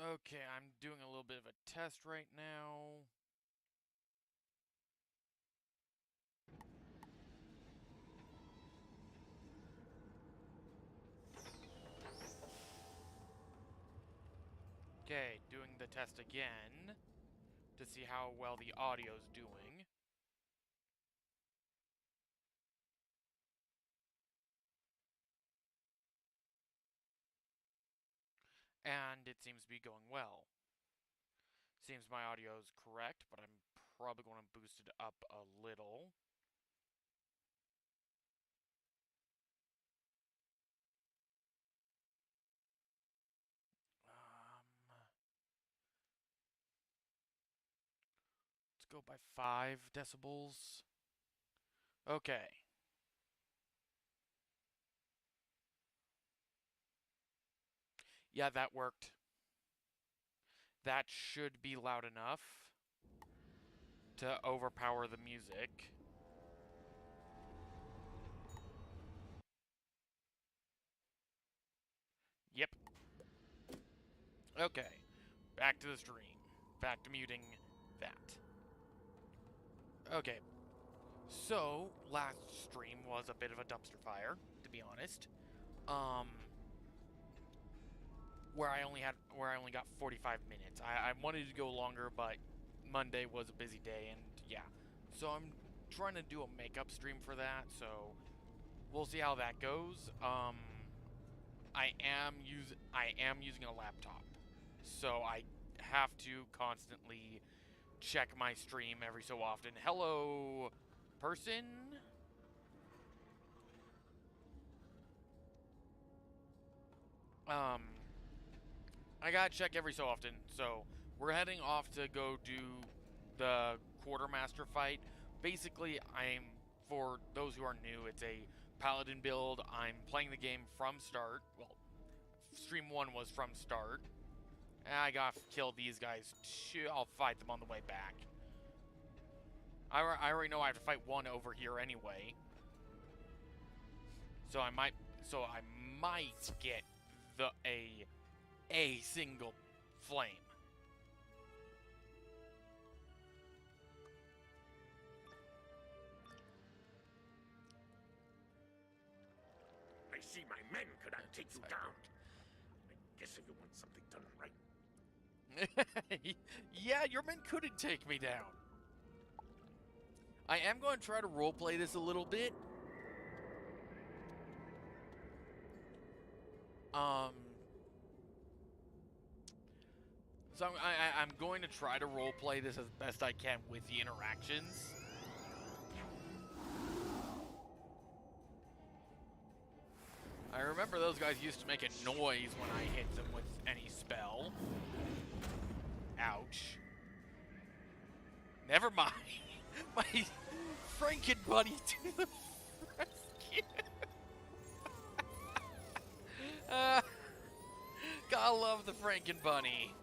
Okay, I'm doing a little bit of a test right now. Okay, doing the test again to see how well the audio's doing. And it seems to be going well. Seems my audio is correct, but I'm probably going to boost it up a little. Let's go by 5 decibels. Okay. Yeah, that worked. That should be loud enough to overpower the music. Yep. Okay. Back to the stream. Back to muting that. Okay. So, last stream was a bit of a dumpster fire, to be honest. Um where I only got 45 minutes. I wanted to go longer, but Monday was a busy day and yeah. So I'm trying to do a makeup stream for that, so we'll see how that goes. I am using a laptop. So I have to constantly check my stream every so often. Hello, person? I gotta check every so often. So we're heading off to go do the quartermaster fight. Basically, for those who are new, it's a paladin build. I'm playing the game from start. Well, stream 1 was from start. I gotta kill these guys too. I'll fight them on the way back. I already know I have to fight one over here anyway. So I might get a single flame. I see my men could not take you down. I guess if you want something done right. Yeah, your men couldn't take me down. I am going to try to roleplay this a little bit. So I'm going to try to roleplay this as best I can with the interactions. I remember those guys used to make a noise when I hit them with any spell. Ouch. Never mind. My Franken buddy to the rescue. Gotta love the Franken bunny.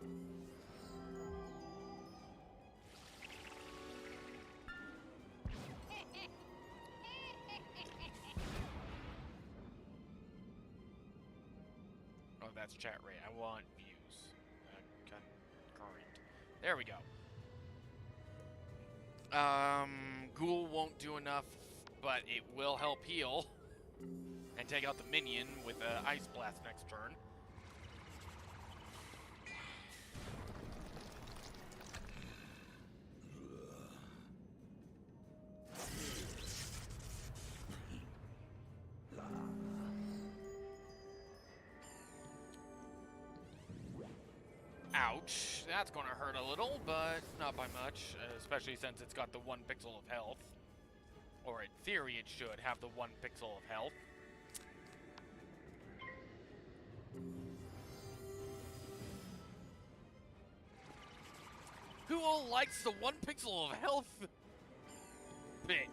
Oh, that's chat rate. I want views. Concurrent. There we go. Ghoul won't do enough, but it will help heal. And take out the minion with an Ice Blast next turn. Ouch. That's going to hurt a little, but not by much, especially since it's got the 1 pixel of health. Or in theory, it should have the 1 pixel of health. Who all likes the 1 pixel of health bit?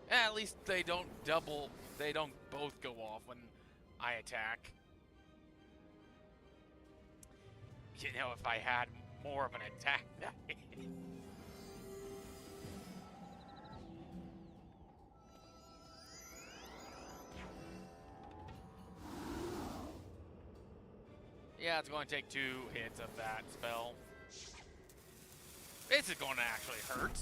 At least they don't both go off when I attack. You know, if I had more of an attack. Yeah, it's going to take 2 hits of that spell. This is going to actually hurt.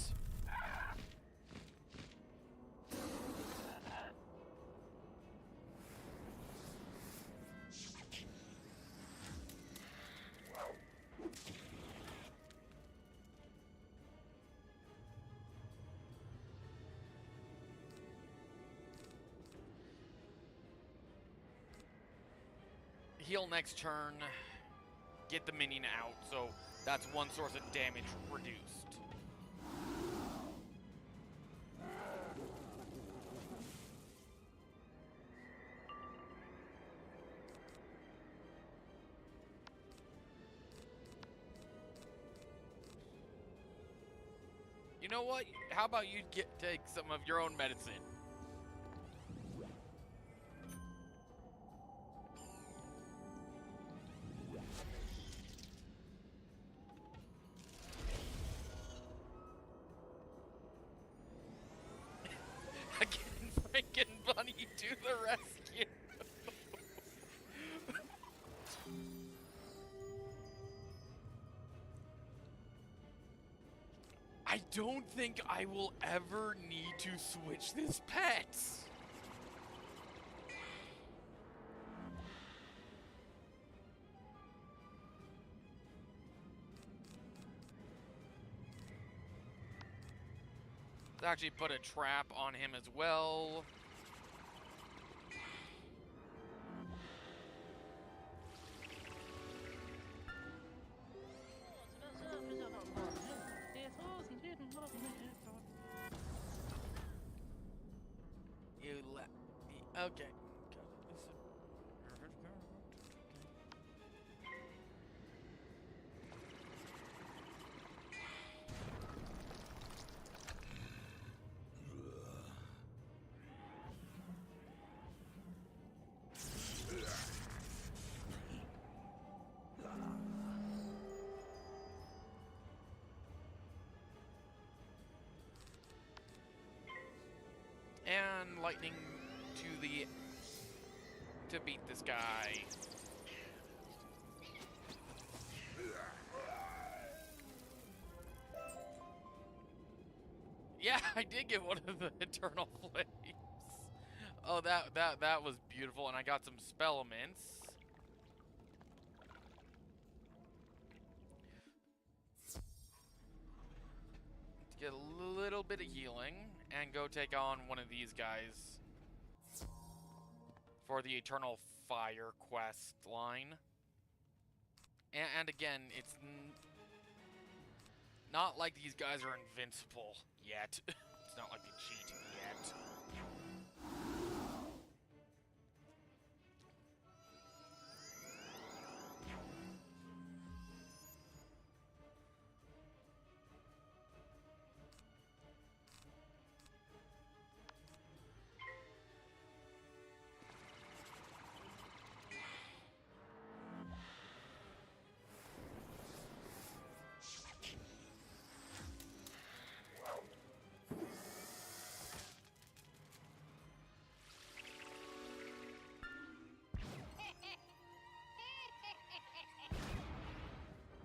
Heal next turn, get the minion out, so that's 1 source of damage reduced. You know what? How about you take some of your own medicine? Again, Frank and Bunny to the rescue. I don't think I will ever need to switch this pet. Let's actually put a trap on him as well. You let me. Okay. And lightning to beat this guy. Yeah, I did get one of the eternal flames. Oh, that was beautiful, and I got some spellaments. Let's get a little bit of healing and go take on one of these guys for the Eternal Fire quest line. And again, it's not like these guys are invincible yet. It's not like they cheat yet.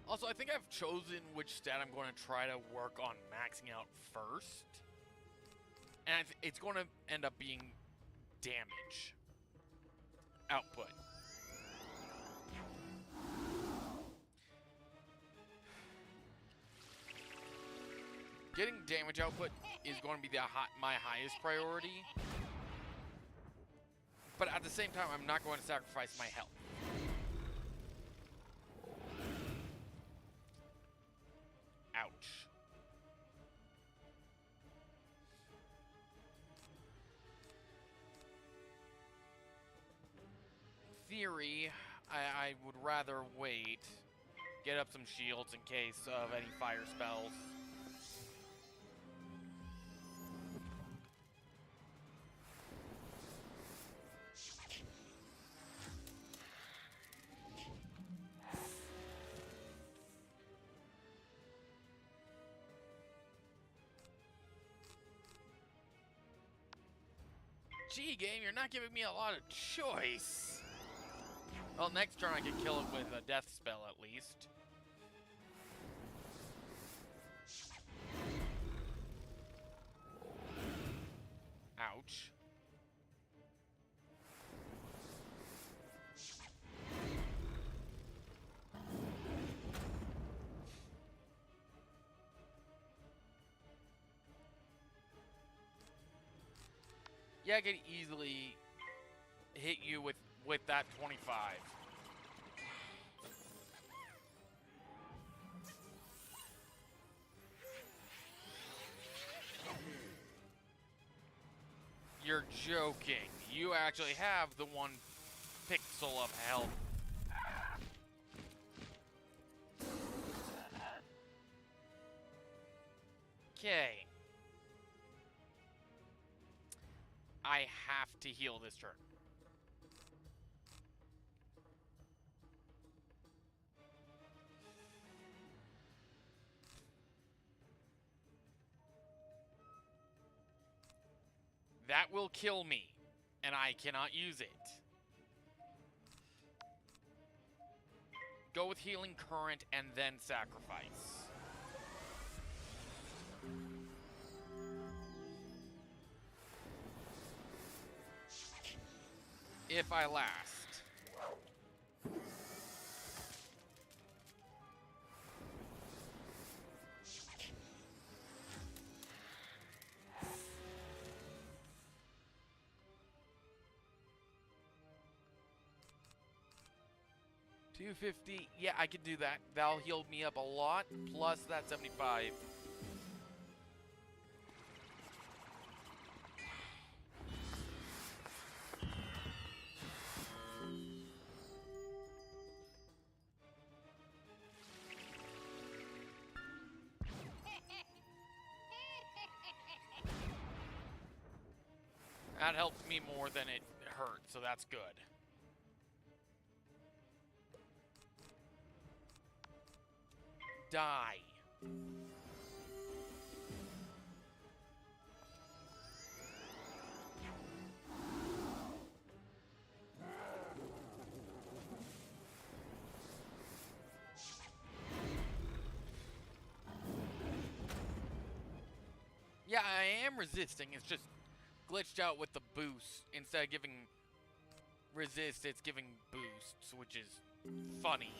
Also, I think I've chosen which stat I'm going to try to work on maxing out first. And it's going to end up being damage output. Getting damage output is going to be my highest priority. But at the same time, I'm not going to sacrifice my health. Ouch. In theory, I would rather wait, get up some shields in case of any fire spells. Gee, game, you're not giving me a lot of choice. Well, next turn I can kill it with a death spell at least. Ouch. Yeah, I could easily hit you with that 25. You're joking. You actually have the 1 pixel of health. Okay. I have to heal this turn. That will kill me, and I cannot use it. Go with Healing Current and then Sacrifice. If I last. $250. Yeah, I can do that. That'll heal me up a lot, plus that 75. That helped me more than it hurt, so that's good. Die. Yeah, I am resisting. It's just glitched out with the boost. Instead of giving resist, it's giving boosts, which is funny.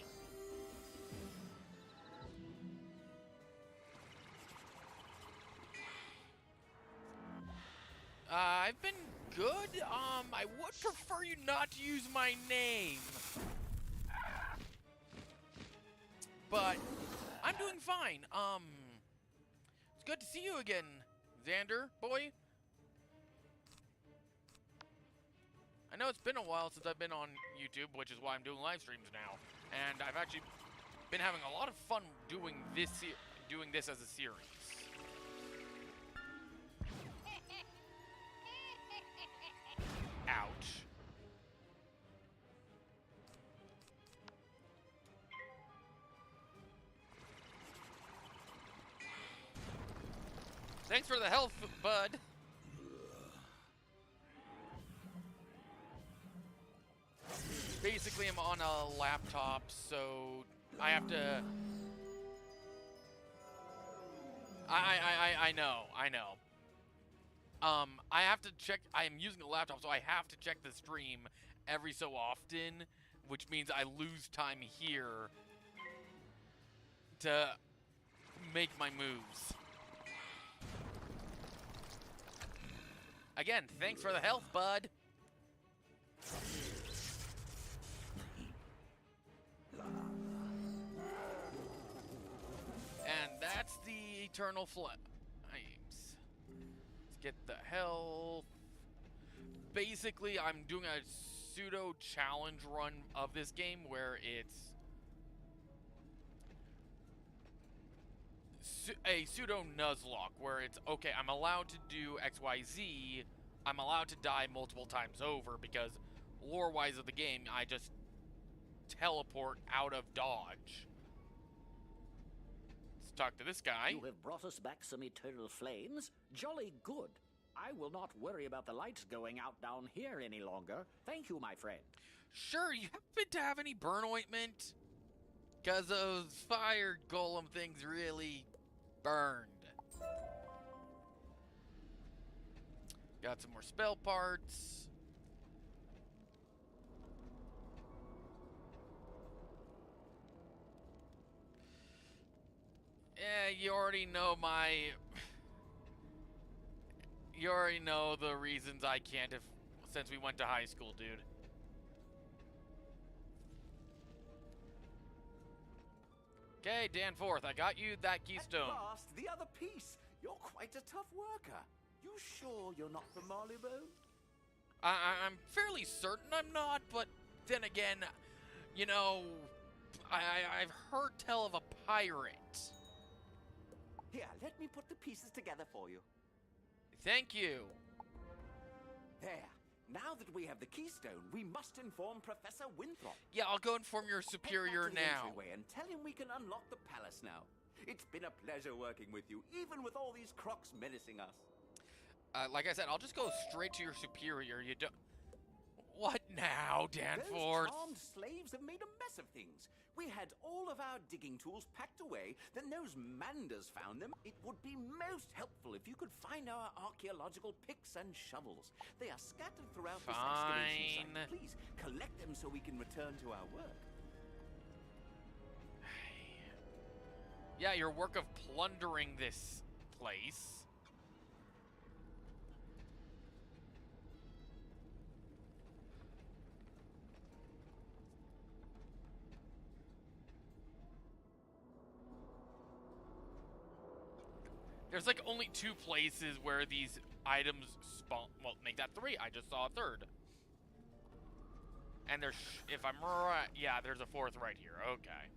I've been good. I would prefer you not to use my name. But I'm doing fine. It's good to see you again, Xander, boy. I know it's been a while since I've been on YouTube, which is why I'm doing live streams now. And I've actually been having a lot of fun doing this as a series. Ouch. Thanks for the health, bud. Basically, I'm on a laptop, so I have to... I know. I have to check... I am using a laptop, so I have to check the stream every so often, which means I lose time here to make my moves. Again, thanks for the health, bud. And that's the Eternal Flames. Let's get the health. Basically, I'm doing a pseudo challenge run of this game where it's a pseudo Nuzlocke, where it's, okay, I'm allowed to do XYZ, I'm allowed to die multiple times over, because lore-wise of the game, I just teleport out of dodge. Let's talk to this guy. You have brought us back some eternal flames. Jolly good. I will not worry about the lights going out down here any longer. Thank you, my friend. Sure, you happen to have any burn ointment? Because those fire golem things really burned. Got some more spell parts. Yeah, you already know You already know the reasons I can't have since we went to high school, dude. Okay, Danforth, I got you that keystone. At last, the other piece. You're quite a tough worker. You sure you're not from Marleybone? I'm fairly certain I'm not, but then again, you know, I've heard tell of a pirate. Here, let me put the pieces together for you. Thank you. There. Now that we have the keystone, we must inform Professor Winthrop. Yeah, I'll go inform your superior Head back to the now. entryway and tell him we can unlock the palace now. It's been a pleasure working with you, even with all these crocs menacing us. Like I said, I'll just go straight to your superior. You don't... What now, Danforth? Those charmed slaves have made a mess of things. We had all of our digging tools packed away, then those manders found them. It would be most helpful if you could find our archaeological picks and shovels. They are scattered throughout this excavation site. Please, collect them so we can return to our work. Yeah, your work of plundering this place. There's like only 2 places where these items spawn. Well, make that 3. I just saw a 3rd. And there's, if I'm right, yeah, there's a 4th right here. Okay.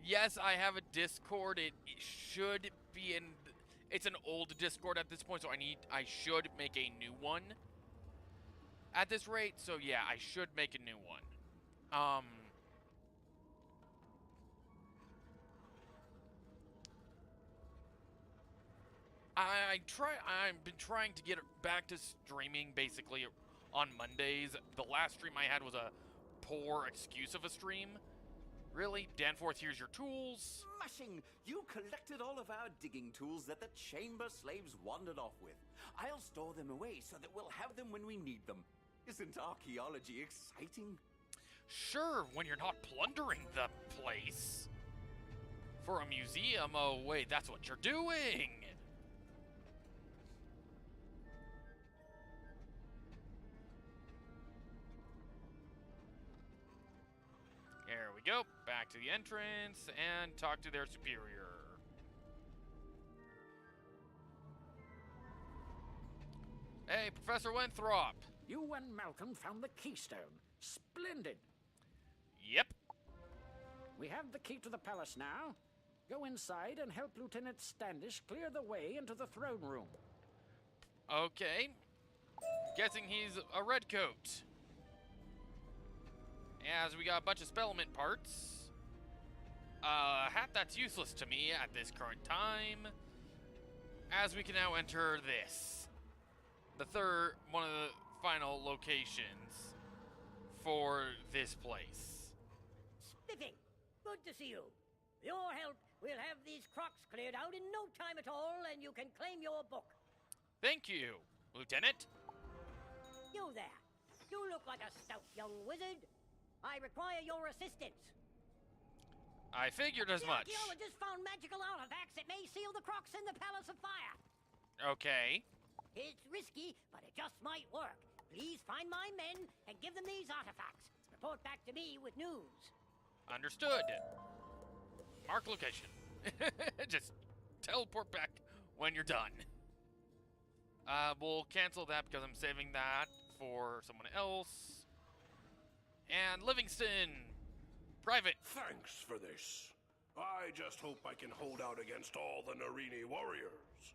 Yes, I have a Discord. It should be in. It's an old Discord at this point, so I should make a new one. At this rate, so yeah, I should make a new one. I've been trying to get back to streaming basically on Mondays. The last stream I had was a poor excuse of a stream. Really? Danforth, here's your tools. Smashing! You collected all of our digging tools that the chamber slaves wandered off with. I'll store them away so that we'll have them when we need them. Isn't archaeology exciting? Sure, when you're not plundering the place. For a museum, oh wait, that's what you're doing! There we go, back to the entrance and talk to their superior. Hey, Professor Winthrop! You and Malcolm found the keystone. Splendid. Yep. We have the key to the palace now. Go inside and help Lieutenant Standish clear the way into the throne room. Okay. Guessing he's a redcoat. As we got a bunch of spellment parts. A hat that's useless to me at this current time. As we can now enter this. The third, one of the final locations for this place. Spiffing, good to see you. With your help, we'll have these crocs cleared out in no time at all, and you can claim your book. Thank you, Lieutenant. You there. You look like a stout young wizard. I require your assistance. I figured as The much. archaeologists found magical artifacts that may seal the crocs in the Palace of Fire. Okay. It's risky, but it just might work. Please find my men and give them these artifacts. Report back to me with news. Understood. Mark location. Just teleport back when you're done. We'll cancel that because I'm saving that for someone else. And Livingston. Private. Thanks for this. I just hope I can hold out against all the Narini warriors.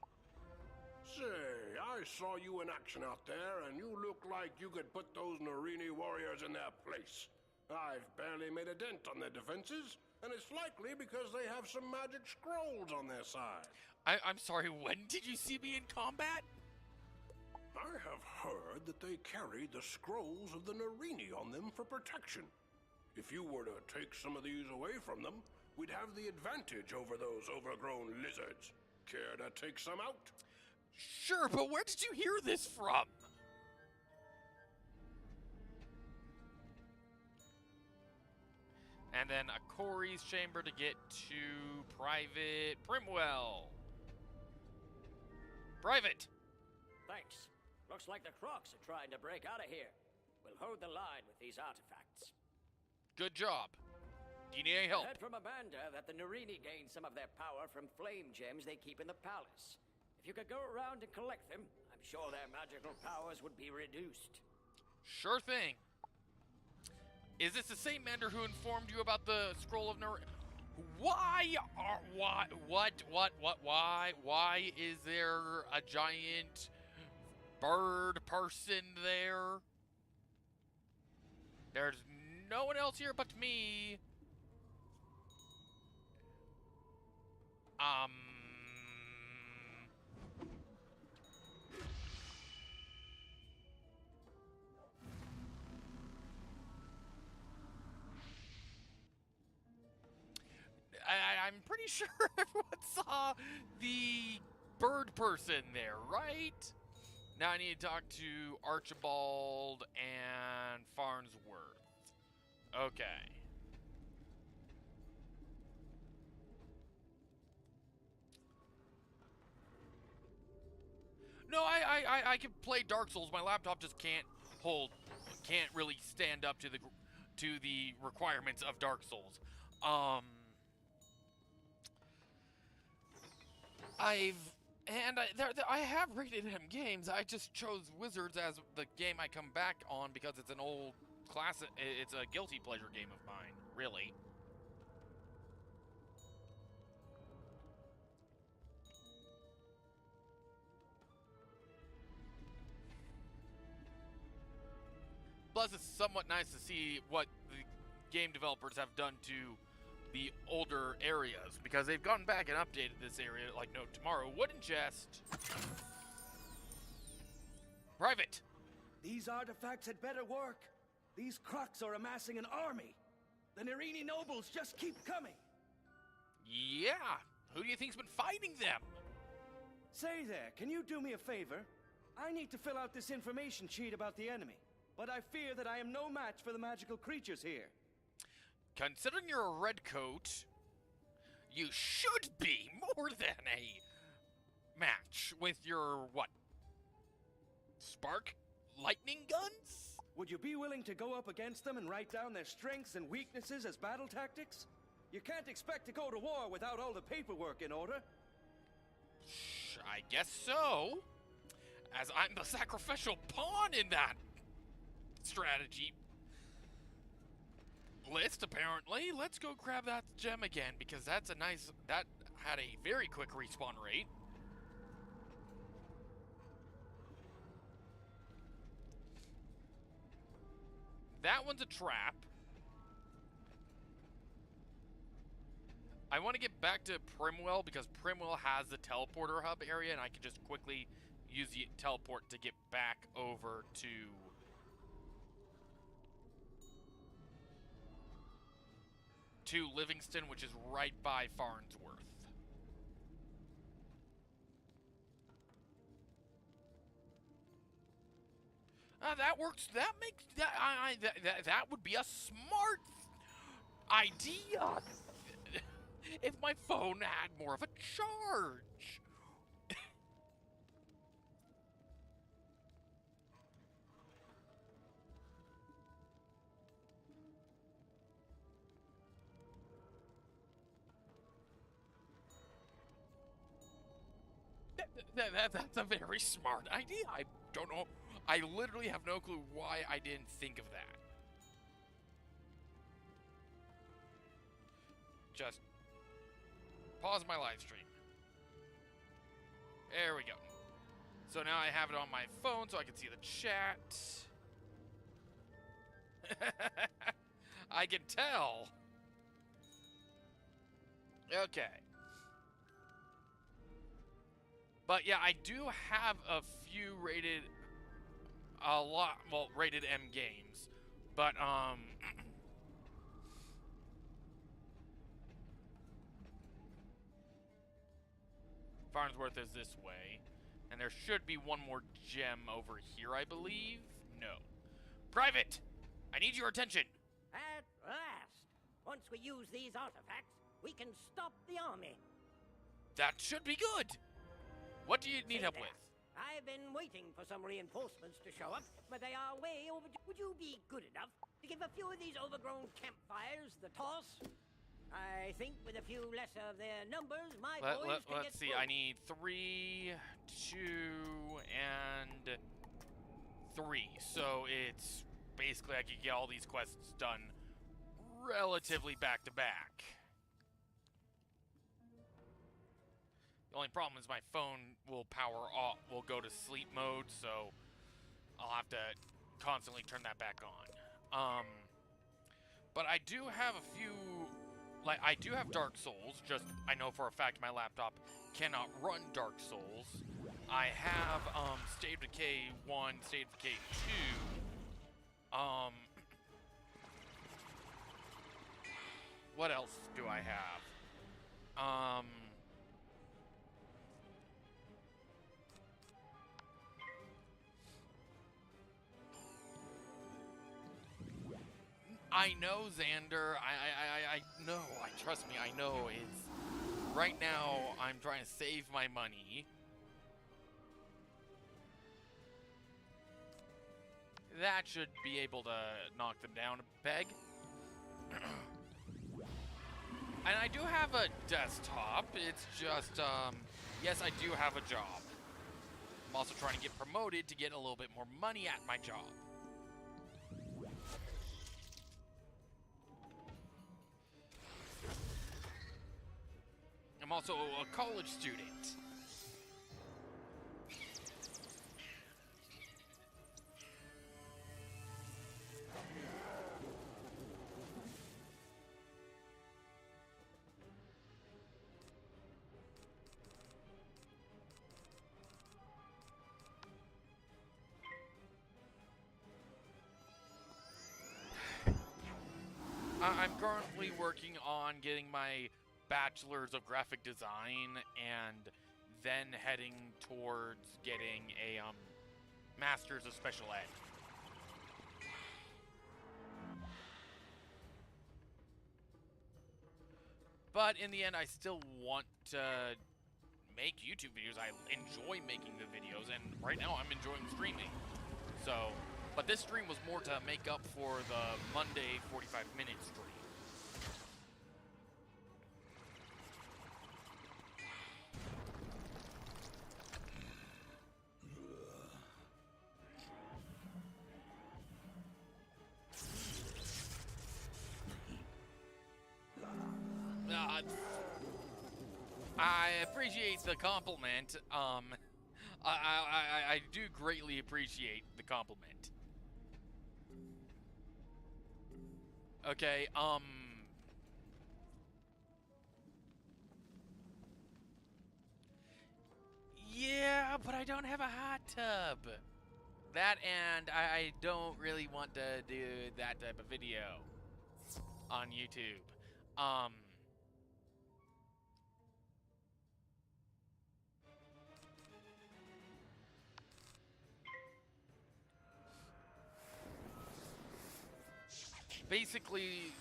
Say, I saw you in action out there, and you look like you could put those Narini warriors in their place. I've barely made a dent on their defenses, and it's likely because they have some magic scrolls on their side. I'm sorry, when did you see me in combat? I have heard that they carry the scrolls of the Narini on them for protection. If you were to take some of these away from them, we'd have the advantage over those overgrown lizards. Care to take some out? Sure, but where did you hear this from? And then a Corey's chamber to get to Private Primwell. Private! Thanks. Looks like the Crocs are trying to break out of here. We'll hold the line with these artifacts. Good job. Do you need any help? I heard from Amanda that the Narini gained some of their power from flame gems they keep in the palace. If you could go around and collect them, I'm sure their magical powers would be reduced. Sure thing. Is this the same Mander who informed you about the scroll of Narini? Why is there a giant bird person there? There's no one else here but me. I'm pretty sure everyone saw the bird person there, right? Now I need to talk to Archibald and Farnsworth. Okay. No, I can play Dark Souls. My laptop just can't really stand up to the requirements of Dark Souls. I have rated him games. I just chose Wizards as the game I come back on because it's an old classic. It's a guilty pleasure game of mine, really. Plus, it's somewhat nice to see what the game developers have done to the older areas, because they've gone back and updated this area like no tomorrow. Wooden chest. Private. These artifacts had better work. These Crocs are amassing an army. The Narini nobles just keep coming. Yeah. Who do you think's been fighting them? Say there, can you do me a favor? I need to fill out this information sheet about the enemy, but I fear that I am no match for the magical creatures here. Considering you're a redcoat, you should be more than a match with your, what? Spark? Lightning guns? Would you be willing to go up against them and write down their strengths and weaknesses as battle tactics? You can't expect to go to war without all the paperwork in order. I guess so. As I'm the sacrificial pawn in that strategy list, apparently. Let's go grab that gem again, because that's a nice... That had a very quick respawn rate. That one's a trap. I want to get back to Primwell, because Primwell has the teleporter hub area, and I can just quickly use the teleport to get back over to Livingston, which is right by Farnsworth. That works. That makes that would be a smart idea if my phone had more of a charge. That's a very smart idea. I don't know. I literally have no clue why I didn't think of that. Just pause my live stream. There we go. So now I have it on my phone so I can see the chat. I can tell. Okay. But yeah, I do have a few rated, rated M games. But, Farnsworth is this way. And there should be one more gem over here, I believe. No. Private! I need your attention! At last! Once we use these artifacts, we can stop the army. That should be good! What do you need help There. with? I've been waiting for some reinforcements to show up, but they are way overdue. Would you be good enough to give a few of these overgrown campfires the toss? I think with a few less of their numbers, my boys can Let's get see, through. I need 3, 2, and 3. So it's basically I could get all these quests done relatively back to back. The only problem is my phone will power off, will go to sleep mode, so I'll have to constantly turn that back on. But I do have a few, like, I do have Dark Souls, just I know for a fact my laptop cannot run Dark Souls. I have, State of Decay 1, State of Decay 2, what else do I have? I know, Xander. I know. Trust me, I know. It's right now. I'm trying to save my money. That should be able to knock them down a peg. And I do have a desktop. It's just, yes, I do have a job. I'm also trying to get promoted to get a little bit more money at my job. I'm also a college student. I'm currently working on getting my Bachelor's of Graphic Design and then heading towards getting a Master's of Special Ed. But in the end, I still want to make YouTube videos. I enjoy making the videos, and right now I'm enjoying streaming. So, but this stream was more to make up for the Monday 45-minute stream. I appreciate the compliment. I do greatly appreciate the compliment. Okay, yeah, but I don't have a hot tub. That, and I don't really want to do that type of video on YouTube. Basically,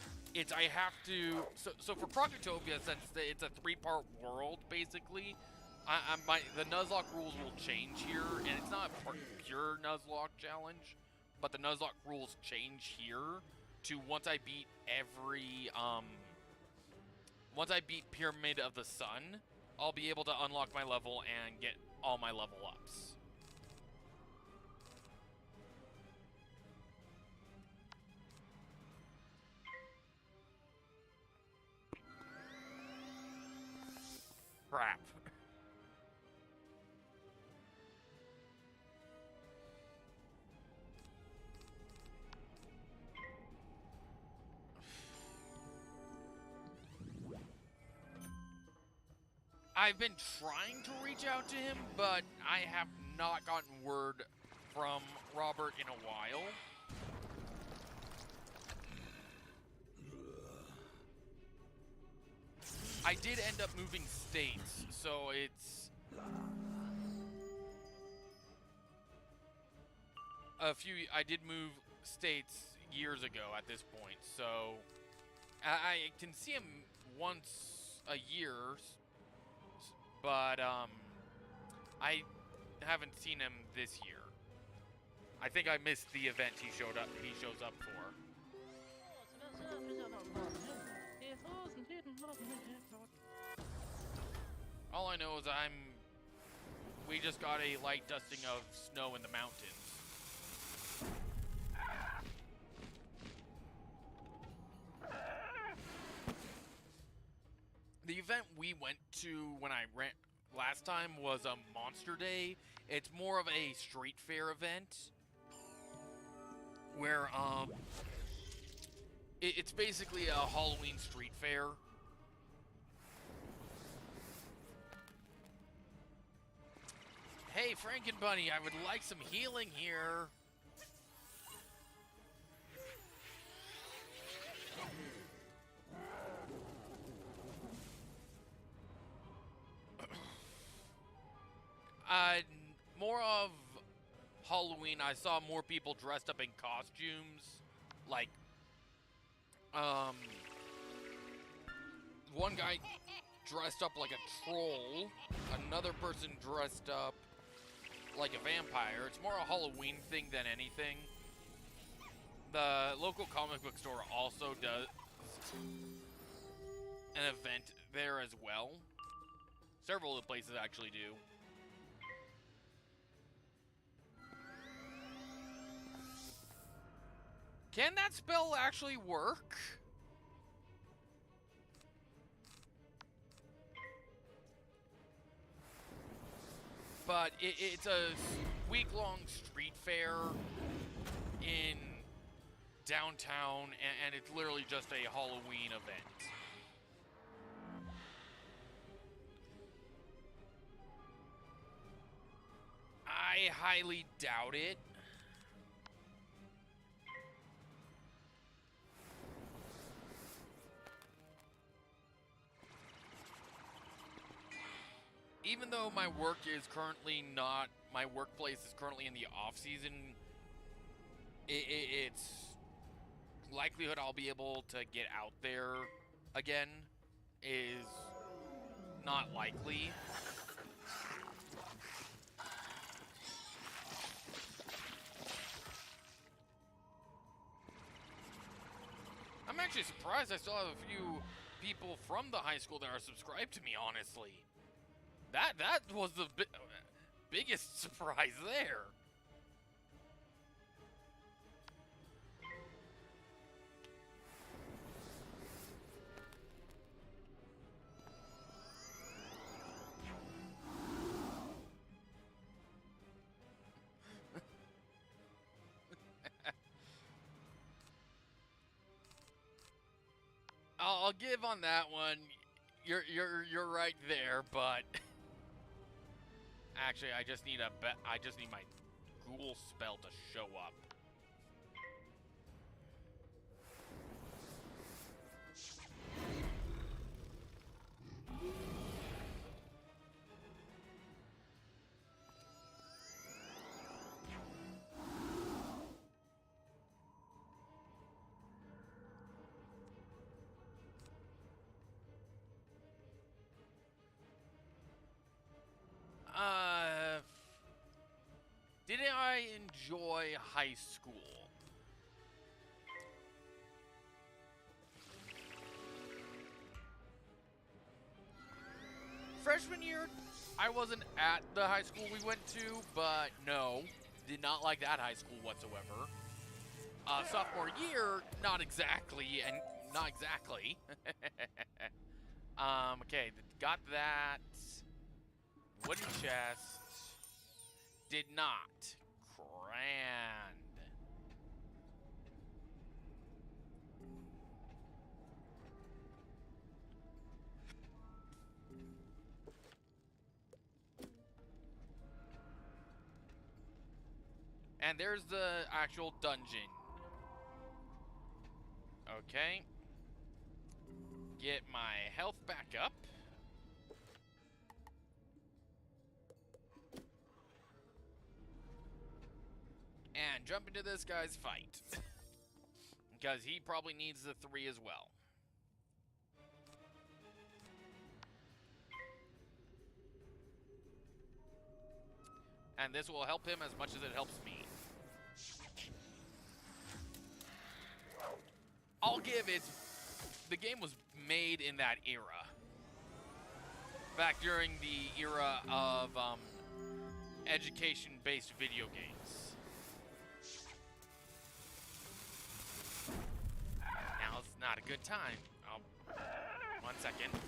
I have to, so for Projectopia, since it's a 3-part world, basically, the Nuzlocke rules will change here, and it's not a pure Nuzlocke challenge, but the Nuzlocke rules change here to once I beat once I beat Pyramid of the Sun, I'll be able to unlock my level and get all my level ups. Crap. I've been trying to reach out to him, but I have not gotten word from Robert in a while. I did end up moving states, so it's I did move states years ago at this point, so I can see him once a year, but I haven't seen him this year. I think I missed the event he shows up for. All I know is we just got a light dusting of snow in the mountains. The event we went to when I ran last time was a Monster Day. It's more of a street fair event where it's basically a Halloween street fair. Hey, Frankenbunny, I would like some healing here. More of Halloween, I saw more people dressed up in costumes. Like, one guy dressed up like a troll. Another person dressed up like a vampire. It's more a Halloween thing than anything. The local comic book store also does an event there as well. Several of the places actually do. Can that spell actually work? But it's a week-long street fair in downtown, and it's literally just a Halloween event. I highly doubt it. Even though my workplace is currently in the off season, it's likelihood I'll be able to get out there again is not likely. I'm actually surprised I still have a few people from the high school that are subscribed to me, honestly. That was the biggest surprise there. I'll give on that one. You're right there, but actually, I just need my ghoul spell to show up. Did I enjoy high school? Freshman year, I wasn't at the high school we went to, but no, did not like that high school whatsoever. Sophomore year, not exactly. Okay, got that. Wooden chest. Did not. Grand. And there's the actual dungeon. Okay. Get my health back up. And jump into this guy's fight. Because he probably needs the 3 as well. And this will help him as much as it helps me. I'll give it, the game was made in that era. Back during the era of education-based video games. Now it's not a good time. Oh, 1 second.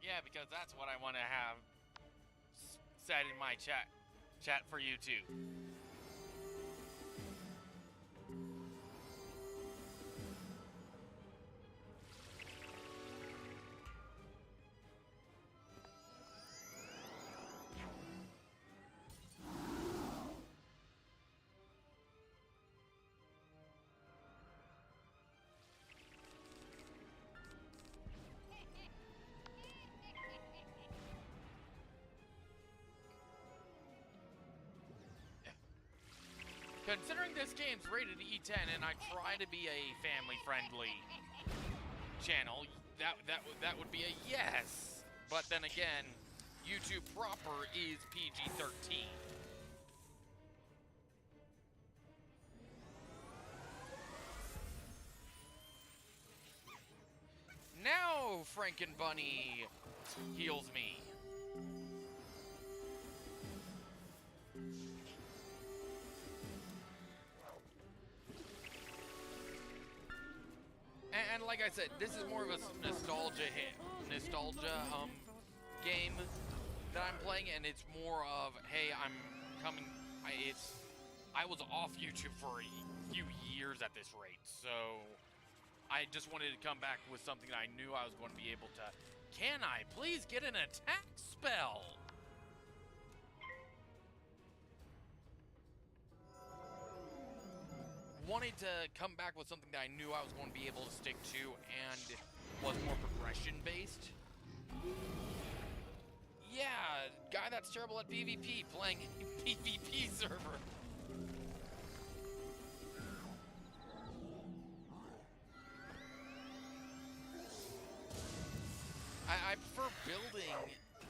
Yeah, because that's what I want to have said in my chat for you too. Considering this game's rated E10 and I try to be a family-friendly channel, that would be a yes. But then again, YouTube proper is PG-13. Now Frankenbunny heals me. And like I said, this is more of a nostalgia game that I'm playing, and it's more of, hey, I'm coming. I was off YouTube for a few years at this rate, so I just wanted to come back with something that I knew I was going to be able to. Can I please get an attack spell? Wanted to come back with something that I knew I was going to be able to stick to and was more progression based. Yeah, guy that's terrible at PvP playing PvP server. I prefer building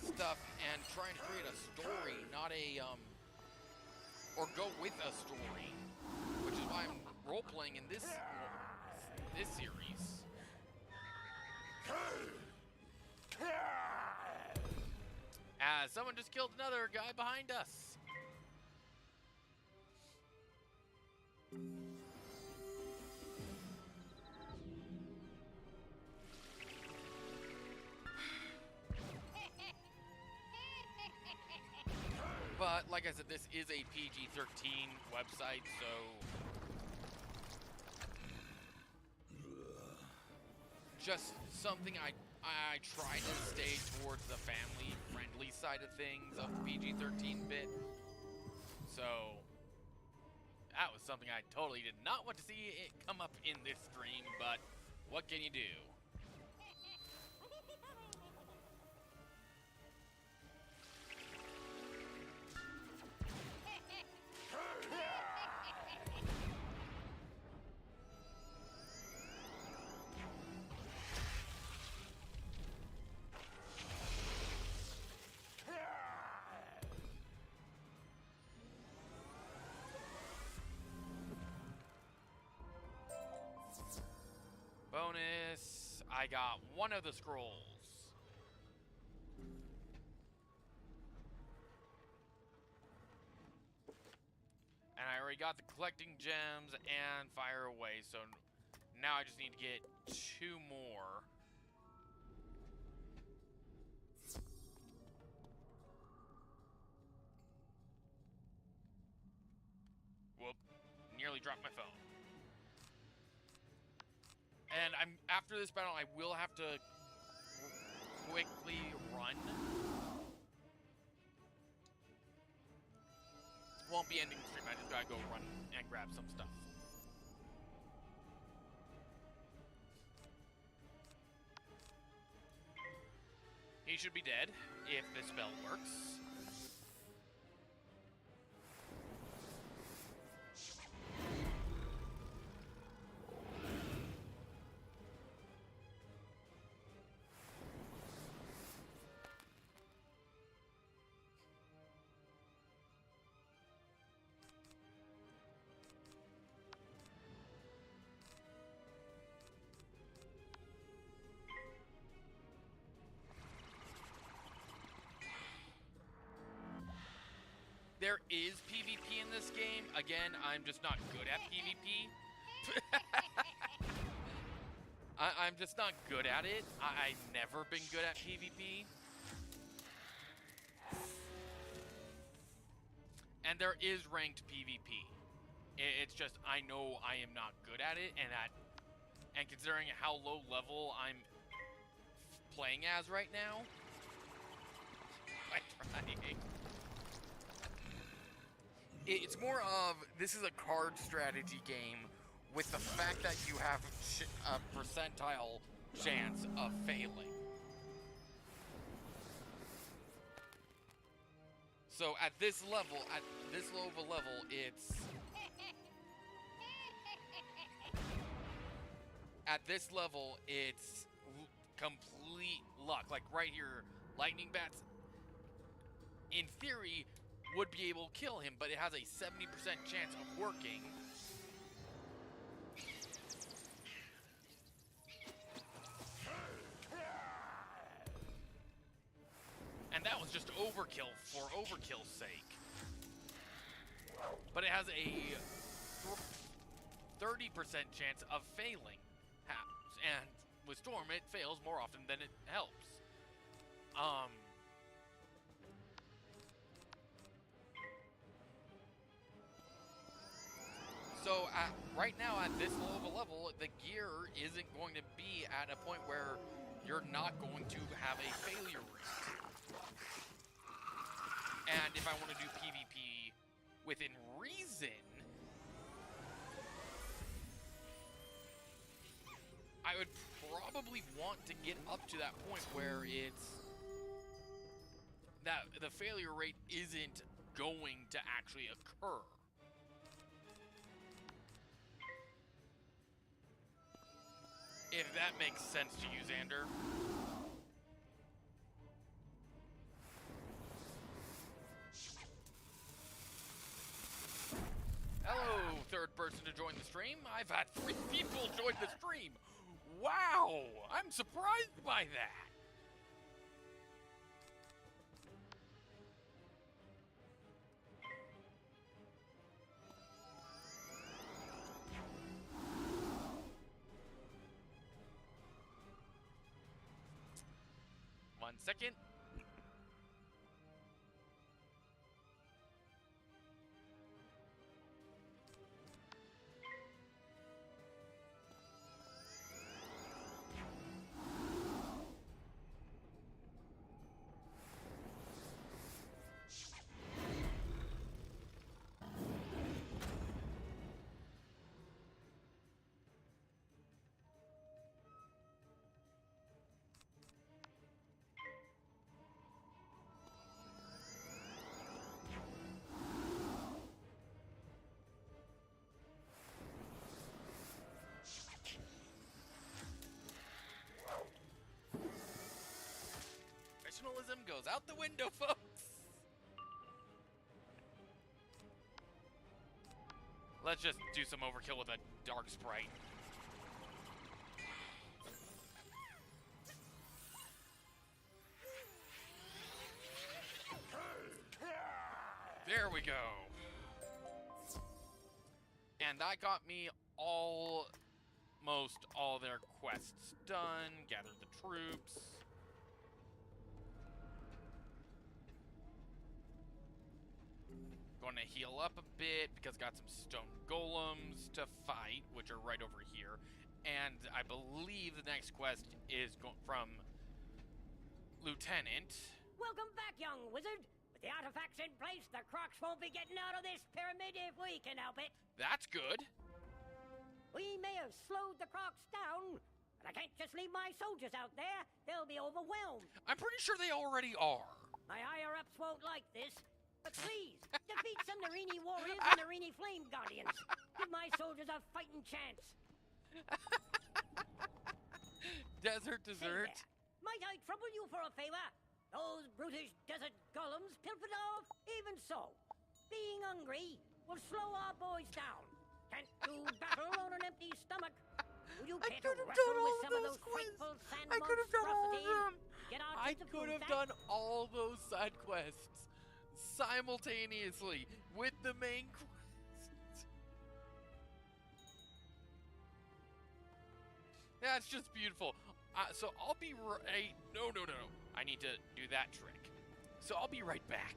stuff and trying to create a story, not a or go with a story, which is why I'm role-playing in this series. Someone just killed another guy behind us. But, like I said, this is a PG-13 website, so just something I try to stay towards the family-friendly side of things of PG-13 bit. So that was something I totally did not want to see it come up in this stream, but what can you do? bonus. I got one of the scrolls. And I already got the collecting gems and fire away, so now I just need to get 2 more. Whoop, nearly dropped my phone. And after this battle, I will have to quickly run. Won't be ending the stream, I just gotta go run and grab some stuff. He should be dead if the spell works. There is PvP in this game. Again, I'm just not good at PvP. I'm just not good at it. I've never been good at PvP. And there is ranked PvP. It's just I know I am not good at it, and considering how low level I'm playing as right now, I'm trying. It's more of, this is a card strategy game with the fact that you have a percentile chance of failing. So at this level, at this low of a level, it's... At this level, it's complete luck. Like right here, lightning bats, in theory, would be able to kill him, but it has a 70% chance of working. And that was just overkill for overkill's sake. But it has a 30% chance of failing. And with Storm, it fails more often than it helps. So right now at this low of a level, the gear isn't going to be at a point where you're not going to have a failure rate. And if I want to do PvP within reason, I would probably want to get up to that point where it's that the failure rate isn't going to actually occur. If that makes sense to you, Xander. Hello, third person to join the stream. I've had 3 people join the stream. Wow, I'm surprised by that. One second. Professionalism goes out the window, folks. Let's just do some overkill with a dark sprite. we go. And that got me almost all their quests done. Gather the troops. Going to heal up a bit because got some stone golems to fight, which are right over here. And I believe the next quest is from Lieutenant. Welcome back, young wizard. With the artifacts in place, the Crocs won't be getting out of this pyramid if we can help it. That's good. We may have slowed the Crocs down, but I can't just leave my soldiers out there. They'll be overwhelmed. I'm pretty sure they already are. My higher-ups won't like this. But please, defeat some Narini warriors and Narini flame guardians. Give my soldiers a fighting chance. Desert Say dessert. there, might I trouble you for a favor? Those brutish desert golems pilfered off. Even so, being hungry will slow our boys down. Can't do battle on an empty stomach. Would you care to wrestle with some of those frightful sand I could have done all of them. Get our I kids a could food have back? done all those side quests simultaneously with the main quest. That's just beautiful. So I'll be right. No. I need to do that trick. So I'll be right back.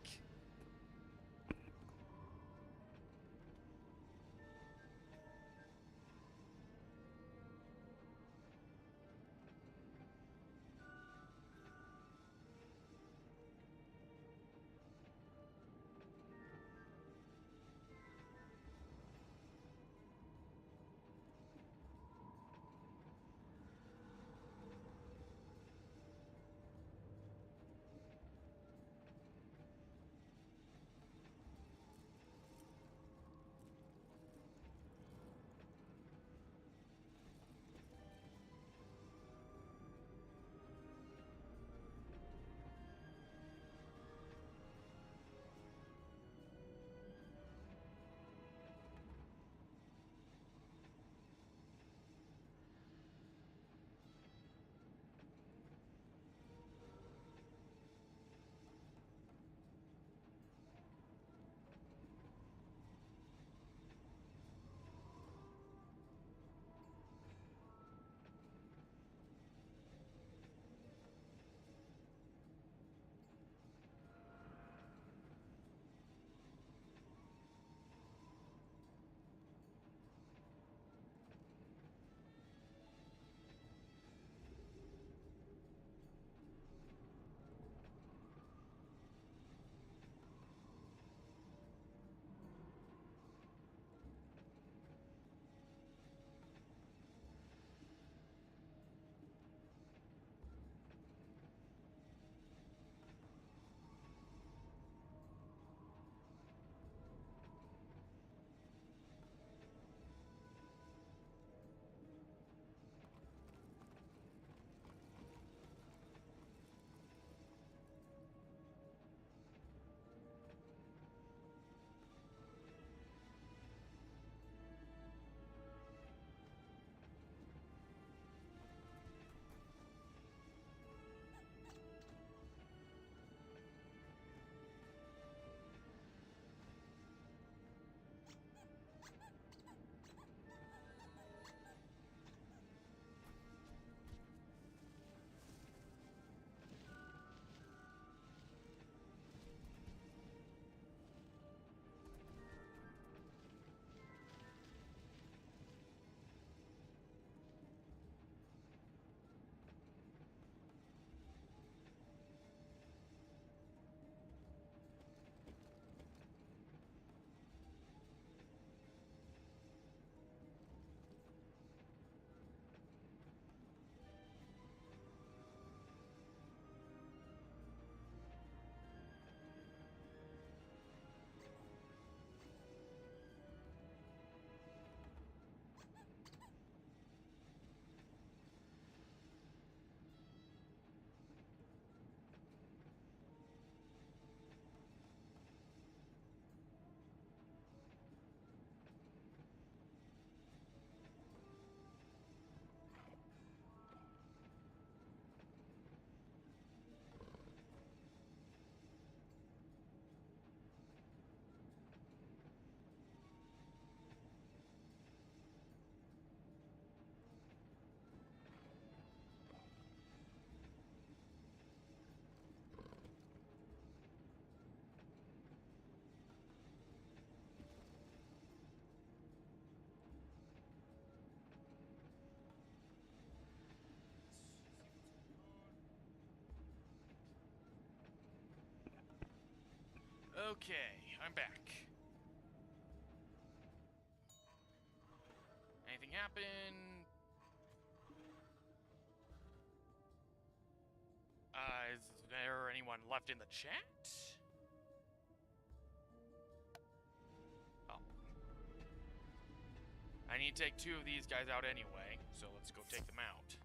Okay, I'm back. Anything happen? Is there anyone left in the chat? Oh. I need to take 2 of these guys out anyway, so let's go take them out.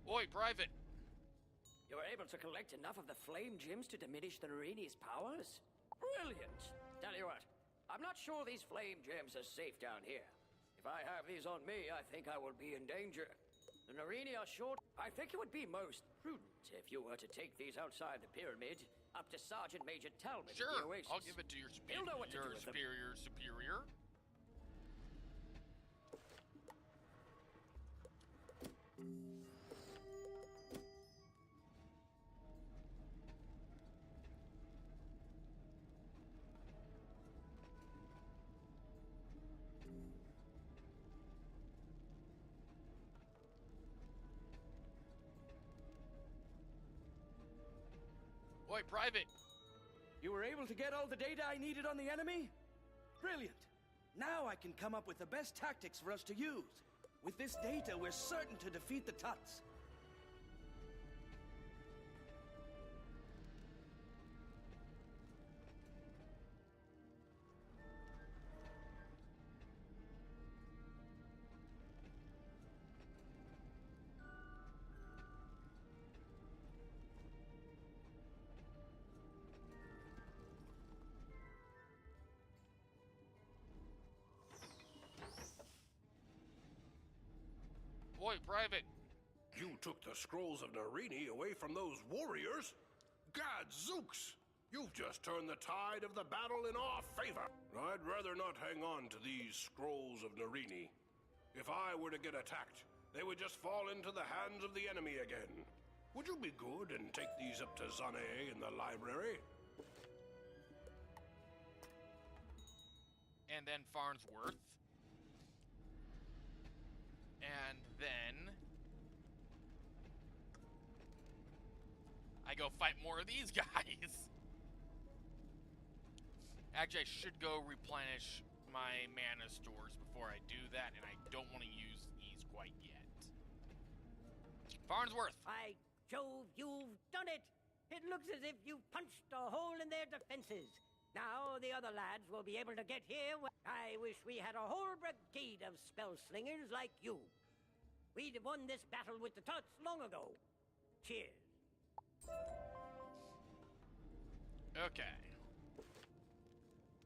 Oi, Private! You were able to collect enough of the flame gems to diminish the Narini's powers? Brilliant! Tell you what, I'm not sure these flame gems are safe down here. If I have these on me, I think I will be in danger. The Narini are short. I think it would be most prudent if you were to take these outside the pyramid, up to Sergeant Major Talbot Sure, at the Oasis. I'll give it to your superior. He'll know what to do with them. Superior. Oi, Private! You were able to get all the data I needed on the enemy? Brilliant. Now I can come up with the best tactics for us to use. With this data, we're certain to defeat the Tuts. Oi, Private! You took the scrolls of Narini away from those warriors? Gadzooks! You've just turned the tide of the battle in our favor. I'd rather not hang on to these scrolls of Narini. If I were to get attacked, they would just fall into the hands of the enemy again. Would you be good and take these up to Zane in the library? And then Farnsworth. And then I go fight more of these guys. Actually, I should go replenish my mana stores before I do that, and I don't want to use these quite yet. Farnsworth! By Jove, you've done it! It looks as if you've punched a hole in their defenses. Now the other lads will be able to get here. I wish we had a whole brigade of spell slingers like you. We'd have won this battle with the Tuts long ago. Cheers. Okay.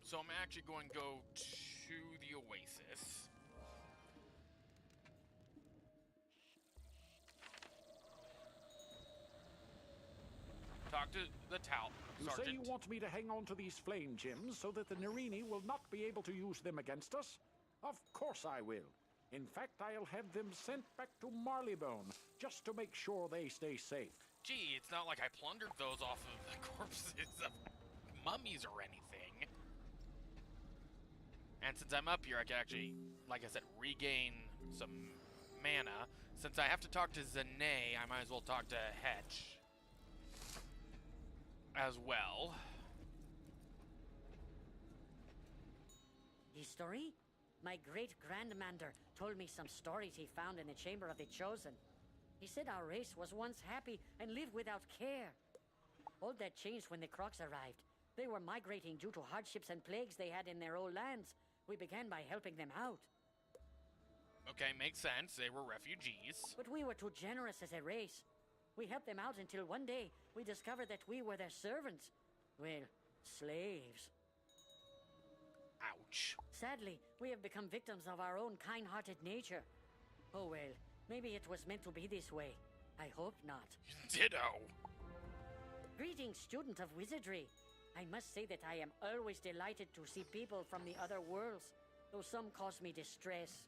So I'm actually going to go to the Oasis. Talk to the Tout You Sergeant. say you want me to hang on to these flame gems so that the Narini will not be able to use them against us? Of course I will. In fact, I'll have them sent back to Marleybone, just to make sure they stay safe. Gee, it's not like I plundered those off of the corpses of mummies or anything. And since I'm up here, I can actually, like I said, regain some mana. Since I have to talk to Zane, I might as well talk to Hetch as well. History? My great-grandmander told me some stories he found in the Chamber of the Chosen. He said our race was once happy and lived without care. All that changed when the Crocs arrived. They were migrating due to hardships and plagues they had in their old lands. We began by helping them out. Okay, makes sense. They were refugees. But we were too generous as a race. We helped them out until one day we discovered that we were their servants. Well, slaves. Ouch. Sadly, we have become victims of our own kind-hearted nature. Oh well, maybe it was meant to be this way. I hope not. Ditto. Greetings, student of wizardry. I must say that I am always delighted to see people from the other worlds, though some cause me distress.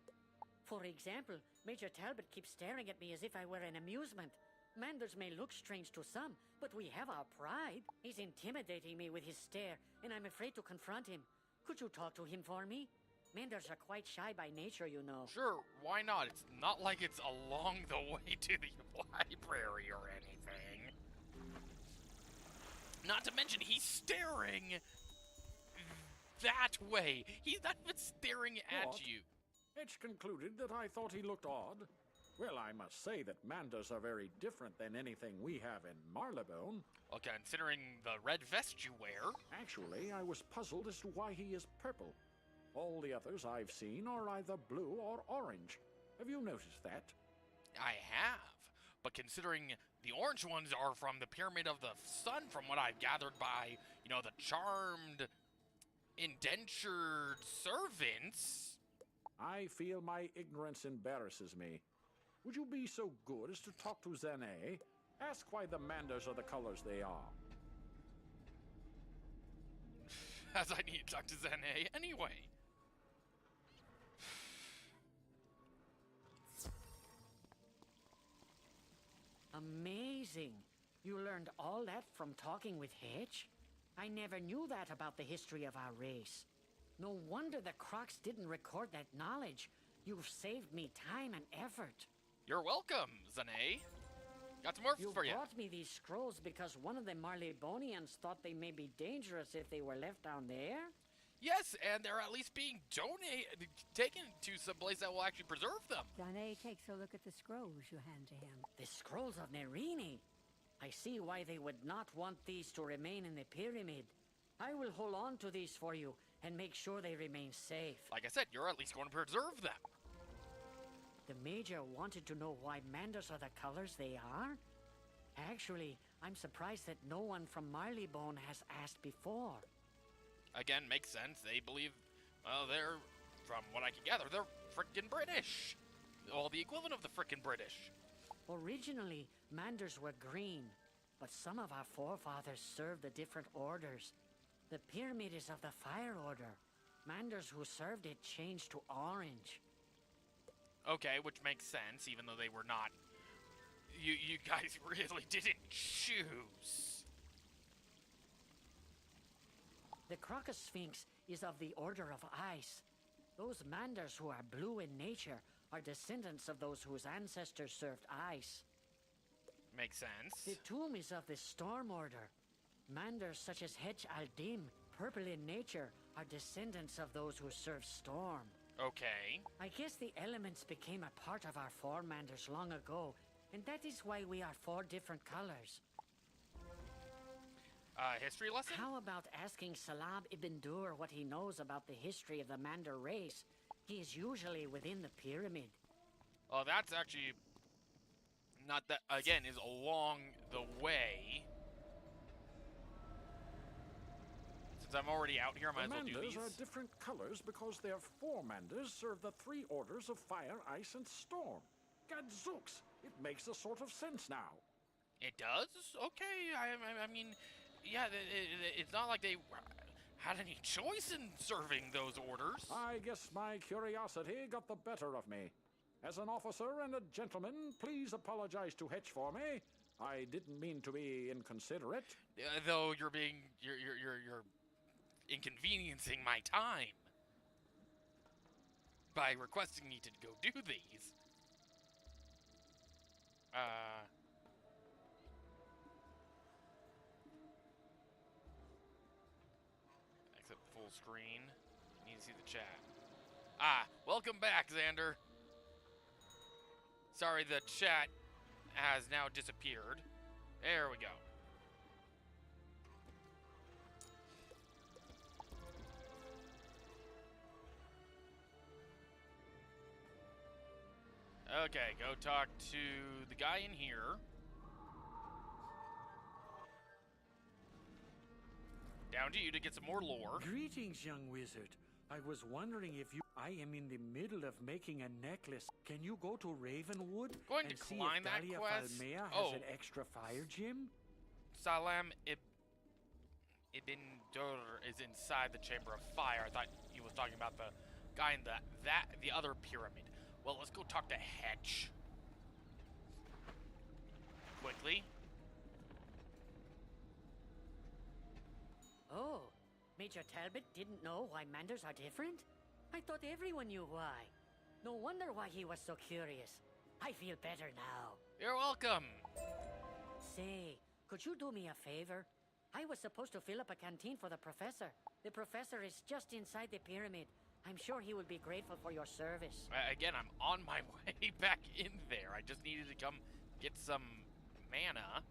For example, Major Talbot keeps staring at me as if I were an amusement. Manders may look strange to some, but we have our pride. He's intimidating me with his stare, and I'm afraid to confront him. Could you talk to him for me? Manders are quite shy by nature, you know. Sure, why not? It's not like it's along the way to the library or anything. Not to mention, he's staring that way. He's not even staring at What? you. Edge concluded that I thought he looked odd. Well, I must say that Manders are very different than anything we have in Marleybone. Well, considering the red vest you wear. Actually, I was puzzled as to why he is purple. All the others I've seen are either blue or orange. Have you noticed that? I have. But considering the orange ones are from the Pyramid of the Sun, from what I've gathered by, the charmed, indentured servants. I feel my ignorance embarrasses me. Would you be so good as to talk to Zane? Ask why the Manders are the colors they are. As I need to talk to Zane anyway. Amazing. You learned all that from talking with Hedge? I never knew that about the history of our race. No wonder the Crocs didn't record that knowledge. You've saved me time and effort. You're welcome, Zane. Got some more You for you. brought me these scrolls because one of the Marleybonians thought they may be dangerous if they were left down there? Yes, and they're at least being taken to some place that will actually preserve them. Danae takes a look at the scrolls you hand to him. The scrolls of Narini. I see why they would not want these to remain in the pyramid. I will hold on to these for you and make sure they remain safe. Like I said, you're at least going to preserve them. The Major wanted to know why Manders are the colors they are? Actually, I'm surprised that no one from Marleybone has asked before. Again, makes sense. They believe, well, they're, from what I can gather, they're freaking British. Well, the equivalent of the frickin' British. Originally, manders were green, but some of our forefathers served the different orders. The pyramid is of the fire order. Manders who served it changed to orange. Okay, which makes sense, even though they were not. You guys really didn't choose. The Crocus Sphinx is of the Order of Ice. Those manders who are blue in nature are descendants of those whose ancestors served ice. Makes sense. The tomb is of the Storm Order. Manders such as Hedge al-Dim, purple in nature, are descendants of those who served storm. Okay. I guess the elements became a part of our four manders long ago, and that is why we are four different colors. History lesson? How about asking Salab ibn Dur what he knows about the history of the Mander race? He is usually within the pyramid. Oh, that's actually not that, again, is along the way. Since I'm already out here, I might as well do these. The manders are different colors because their four manders serve the three orders of fire, ice, and storm. Gadzooks! It makes a sort of sense now. It does? Okay, I mean, yeah, it's not like they had any choice in serving those orders. I guess my curiosity got the better of me. As an officer and a gentleman, please apologize to Hetch for me. I didn't mean to be inconsiderate. Though you're inconveniencing my time by requesting me to go do these. Exit full screen. Need to see the chat. Welcome back, Xander. Sorry, the chat has now disappeared. There we go. Okay, go talk to the guy in here. Down to you to get some more lore. Greetings, young wizard. I was wondering if you... I am in the middle of making a necklace. Can you go to Ravenwood Going and to see decline if that Dahlia quest? Falmea has Oh. an extra fire gem? Salam Ibn Dur is inside the Chamber of Fire. I thought he was talking about the guy in the other pyramid. Well, let's go talk to Hetch. Quickly. Oh, Major Talbot didn't know why manders are different? I thought everyone knew why. No wonder why he was so curious. I feel better now. You're welcome. Say, could you do me a favor? I was supposed to fill up a canteen for the professor. The professor is just inside the pyramid. I'm sure he would be grateful for your service. Again, I'm on my way back in there. I just needed to come get some mana.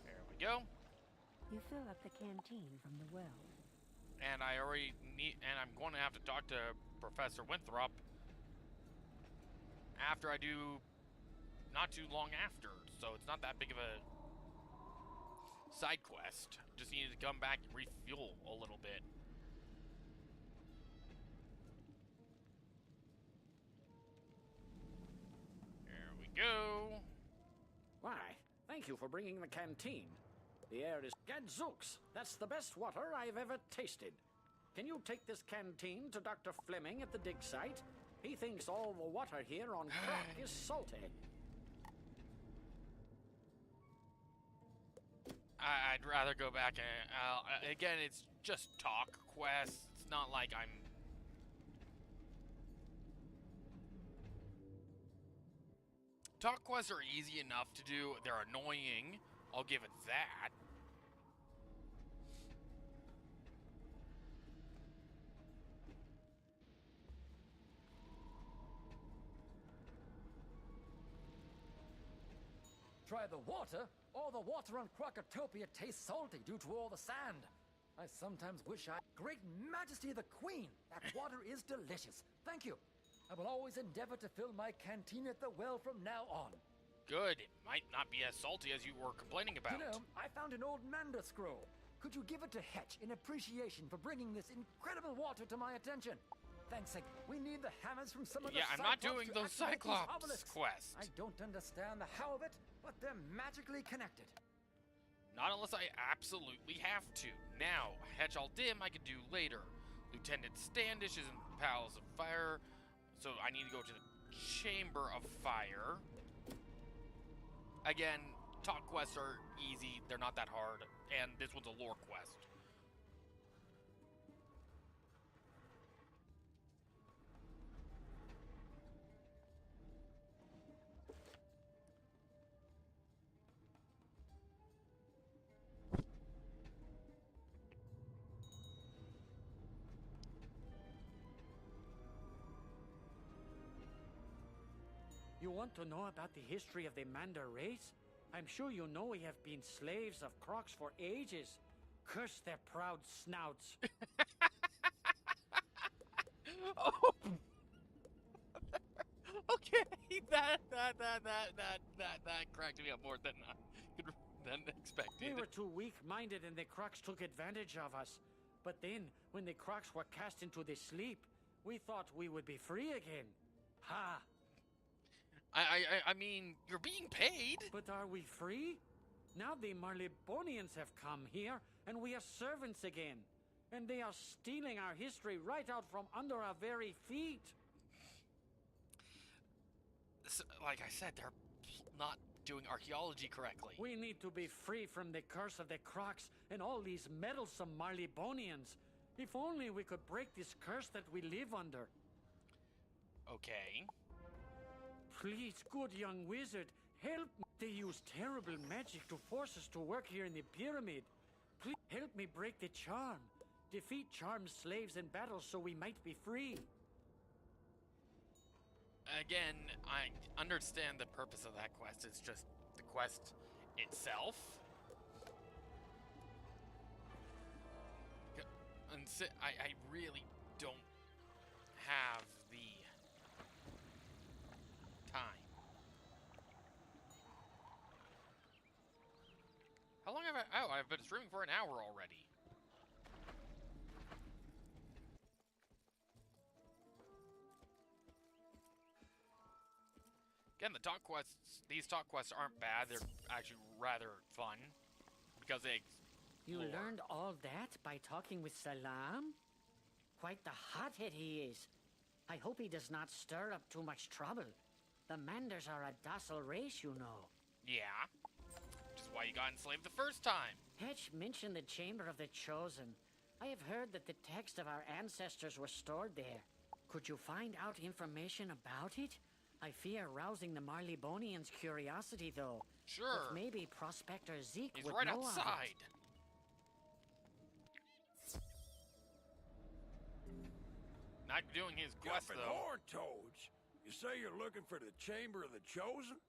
There we go. You fill up the canteen from the well. And I already need, and I'm going to have to talk to Professor Winthrop after I do, not too long after, so it's not that big of a side quest. Just needed to come back and refuel a little bit. There we go. Why, thank you for bringing the canteen. The air is... Gadzooks! That's the best water I've ever tasted. Can you take this canteen to Dr. Fleming at the dig site? He thinks all the water here on Croc is salty. I'd rather go back and... again, it's just talk quests. It's not like I'm... Talk quests are easy enough to do. They're annoying. I'll give it that. Try the water? All the water on Crocotopia tastes salty due to all the sand. I sometimes wish I... Great Majesty of the Queen! That water is delicious. Thank you. I will always endeavor to fill my canteen at the well from now on. Good. It might not be as salty as you were complaining about. You know, I found an old Manda scroll. Could you give it to Hetch in appreciation for bringing this incredible water to my attention? Thanks, we need the hammers from some of the Yeah, I'm not Cyclops doing to those activate these Cyclops obelisks. quests. I don't understand the how of it, but they're magically connected. Not unless I absolutely have to. Now, Hetch All Dim I can do later. Lieutenant Standish is in the Palace of Fire, so I need to go to the Chamber of Fire. Again, talk quests are easy, they're not that hard, and this one's a lore quest. You want to know about the history of the Mander race? I'm sure you know we have been slaves of Crocs for ages. Curse their proud snouts. Oh. Okay, that cracked me up more than expected. We were too weak-minded and the Crocs took advantage of us. But then, when the Crocs were cast into the sleep, we thought we would be free again. Ha! I mean, you're being paid. But are we free? Now the Marlebonians have come here, and we are servants again. And they are stealing our history right out from under our very feet. So, like I said, they're not doing archaeology correctly. We need to be free from the curse of the Crocs and all these meddlesome Marlebonians. If only we could break this curse that we live under. Okay. Please, good young wizard, help me. They use terrible magic to force us to work here in the pyramid. Please help me break the charm. Defeat charmed slaves in battle so we might be free. Again, I understand the purpose of that quest. It's just the quest itself. And I really don't have the time. How long have I... Oh, I've been streaming for an hour already. Again, the talk quests, these talk quests aren't bad. They're actually rather fun because they You explore. learned all that by talking with Salam? Quite the hothead he is. I hope he does not stir up too much trouble. The Manders are a docile race, you know. Yeah, which is why you got enslaved the first time. Hetch mentioned the Chamber of the Chosen. I have heard that the texts of our ancestors were stored there. Could you find out information about it? I fear rousing the Marlebonians' curiosity, though. Sure. But maybe Prospector Zeke He's would right know of it. outside. Not doing his quest, Guffin though. Horntoads, you say you're looking for the Chamber of the Chosen?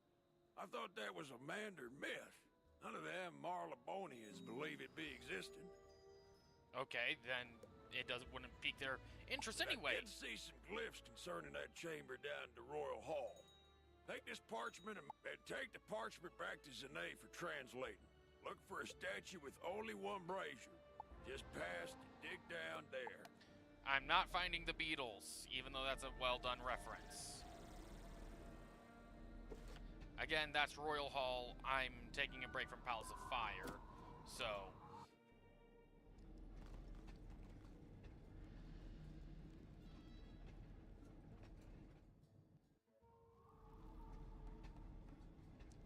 I thought that was a Mander myth. None of them Marlebonians believe it be existing. Okay, then it wouldn't pique their interest anyway. I did see some glyphs concerning that chamber down to Royal Hall. Take this parchment and take the parchment back to Zane for translating. Look for a statue with only one brazier. Just past and dig down there. I'm not finding the Beatles, even though that's a well-done reference. Again, that's Royal Hall. I'm taking a break from Palace of Fire, so...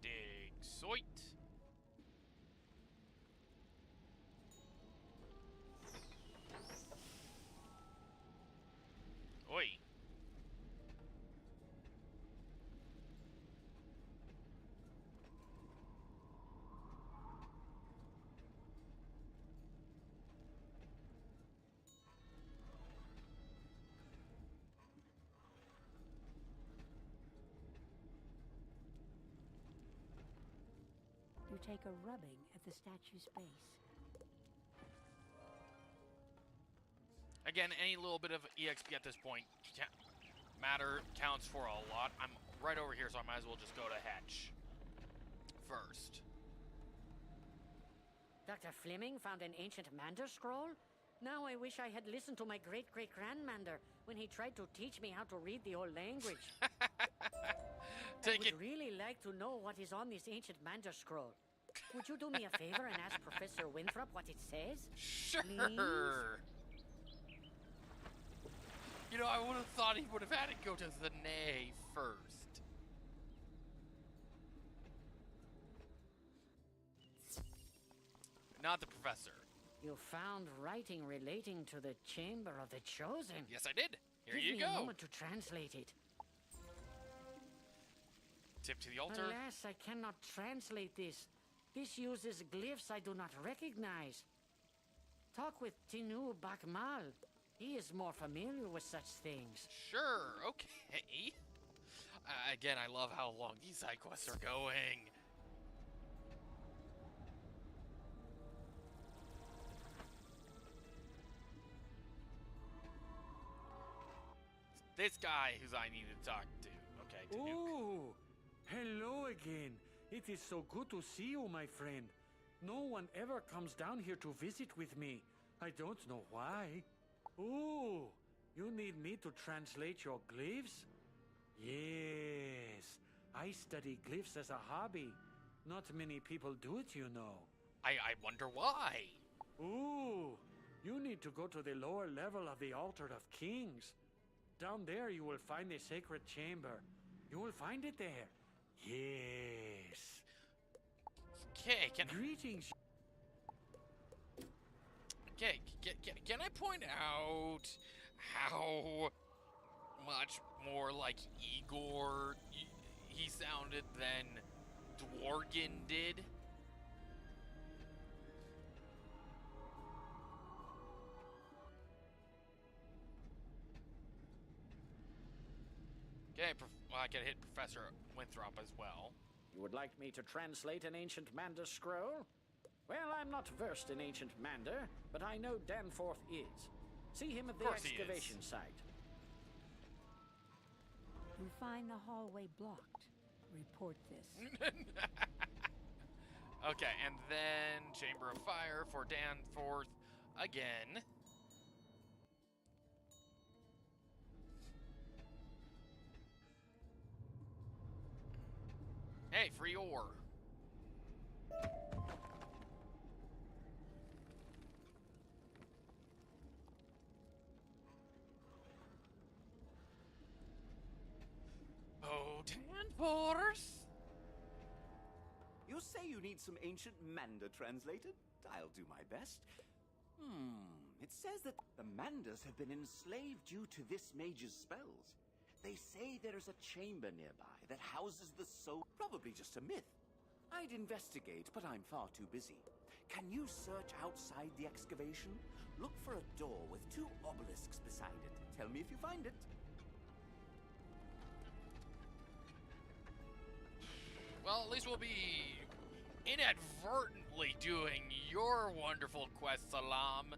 Dig Soit. Oi. You take a rubbing at the statue's base. Again, any little bit of EXP at this point counts for a lot. I'm right over here, so I might as well just go to Hetch first. Dr. Fleming found an ancient Mander scroll? Now I wish I had listened to my great-great-grandmander when he tried to teach me how to read the old language. I would really like to know what is on this ancient Mander scroll. Would you do me a favor and ask Professor Winthrop what it says? Sure. Please? You know, I would have thought he would have had to go to the nay first. Not the professor. You found writing relating to the Chamber of the Chosen. Yes, I did. Here Give you me go. a moment to translate it. Tip to the altar. Alas, I cannot translate this. This uses glyphs I do not recognize. Talk with Tinu Bakmal. He is more familiar with such things. Sure, okay. Again, I love how long these side quests are going. This guy who's I need to talk to. Okay, Tanukh. Oh, hello again. It is so good to see you, my friend. No one ever comes down here to visit with me. I don't know why. Oh, you need me to translate your glyphs? Yes, I study glyphs as a hobby. Not many people do it, you know. I wonder why. Ooh, you need to go to the lower level of the Altar of Kings. Down there you will find the sacred chamber. You will find it there. Yes. Okay, Greetings. Okay, can I point out how much more like Igor he sounded than Dworgen did? Okay, well, I can hit Professor Winthrop as well. You would like me to translate an ancient Mander scroll? Well, I'm not versed in ancient Mander, but I know Tanetth is. See him at the excavation site. You find the hallway blocked. Report this. Okay, and then Chamber of Fire for Tanetth again. Hey, free ore. Oh, Tanetth. You say you need some ancient Mander translated? I'll do my best. It says that the Manders have been enslaved due to this mage's spells. They say there is a chamber nearby that houses the soul. Probably just a myth. I'd investigate, but I'm far too busy. Can you search outside the excavation? Look for a door with 2 obelisks beside it. Tell me if you find it. Well, at least we'll be inadvertently doing your wonderful quest, Salam.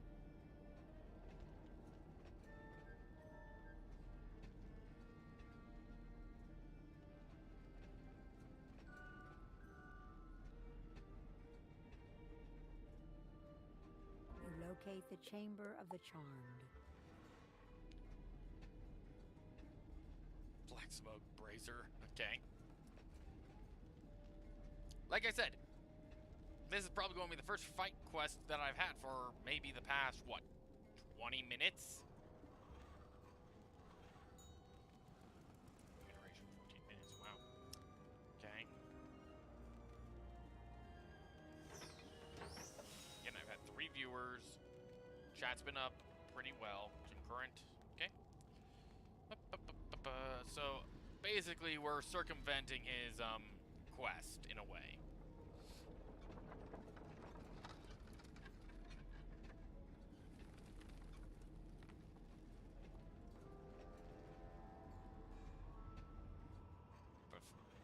You locate the Chamber of the Charmed. Black Smoke Bracer. Okay. Like I said, this is probably going to be the first fight quest that I've had for maybe the past, what, 20 minutes? Iteration 14 minutes, wow. Okay. Again, I've had 3 viewers. Chat's been up pretty well. Concurrent. Okay. So, basically, we're circumventing his, quest, in a way.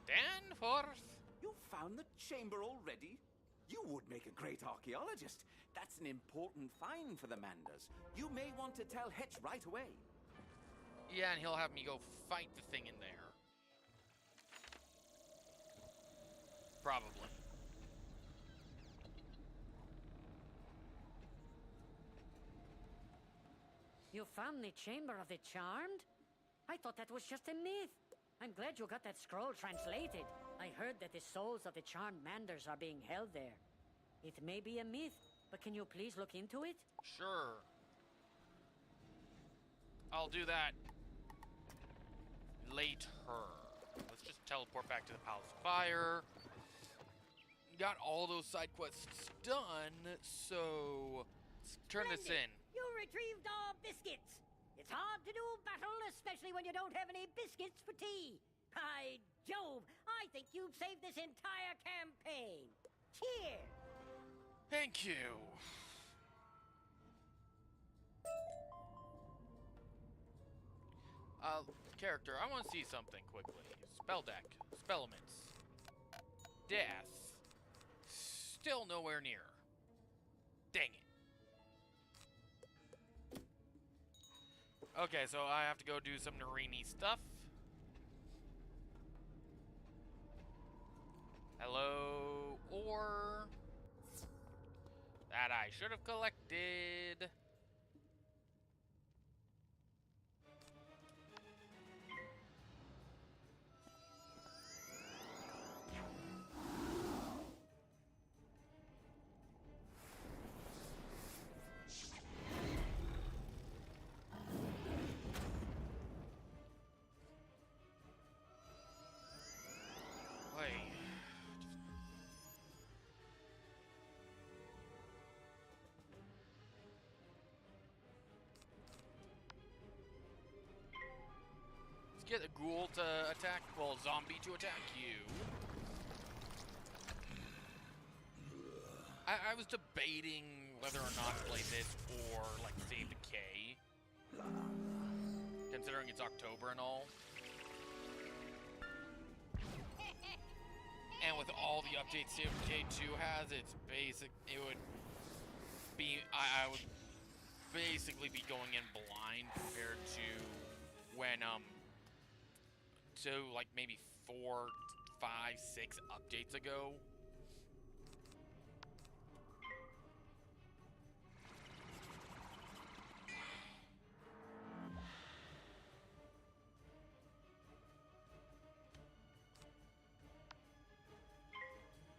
Tanetth? You found the chamber already? You would make a great archaeologist. That's an important find for the Manders. You may want to tell Hetch right away. Yeah, and he'll have me go fight the thing in there. Probably. You found the Chamber of the Charmed? I thought that was just a myth. I'm glad you got that scroll translated. I heard that the souls of the Charmed Manders are being held there. It may be a myth, but can you please look into it? Sure. I'll do that later. Let's just teleport back to the Palace of Fire. Got all those side quests done, so let's turn this in. You retrieved our biscuits. It's hard to do battle, especially when you don't have any biscuits for tea. By Jove, I think you've saved this entire campaign. Cheers. Thank you. Character, I want to see something quickly. Spell deck. Spell elements. Death. Still nowhere near. Dang it. Okay, so I have to go do some Narini stuff. Hello, ore. That I should have collected. Get a ghoul to attack, well, zombie to attack you. I was debating whether or not to play this or, like, Save Decay. Considering it's October and all. And with all the updates Save Decay 2 has, it's basic, it would be, I would basically be going in blind compared to when, so like maybe 4, 5, 6 updates ago.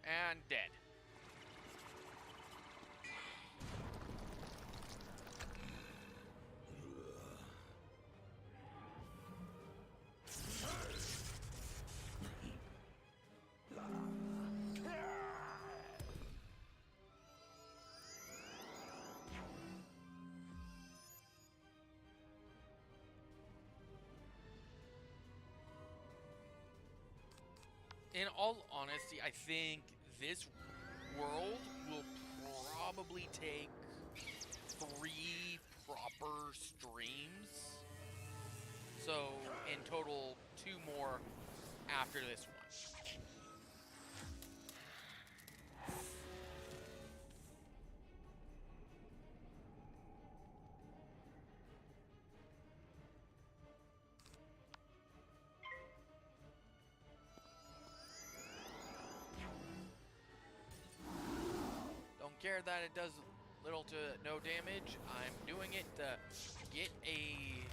And dead. In all honesty, I think this world will probably take 3 proper streams. So, in total, 2 more after this one. Care that it does little to no damage. I'm doing it to get a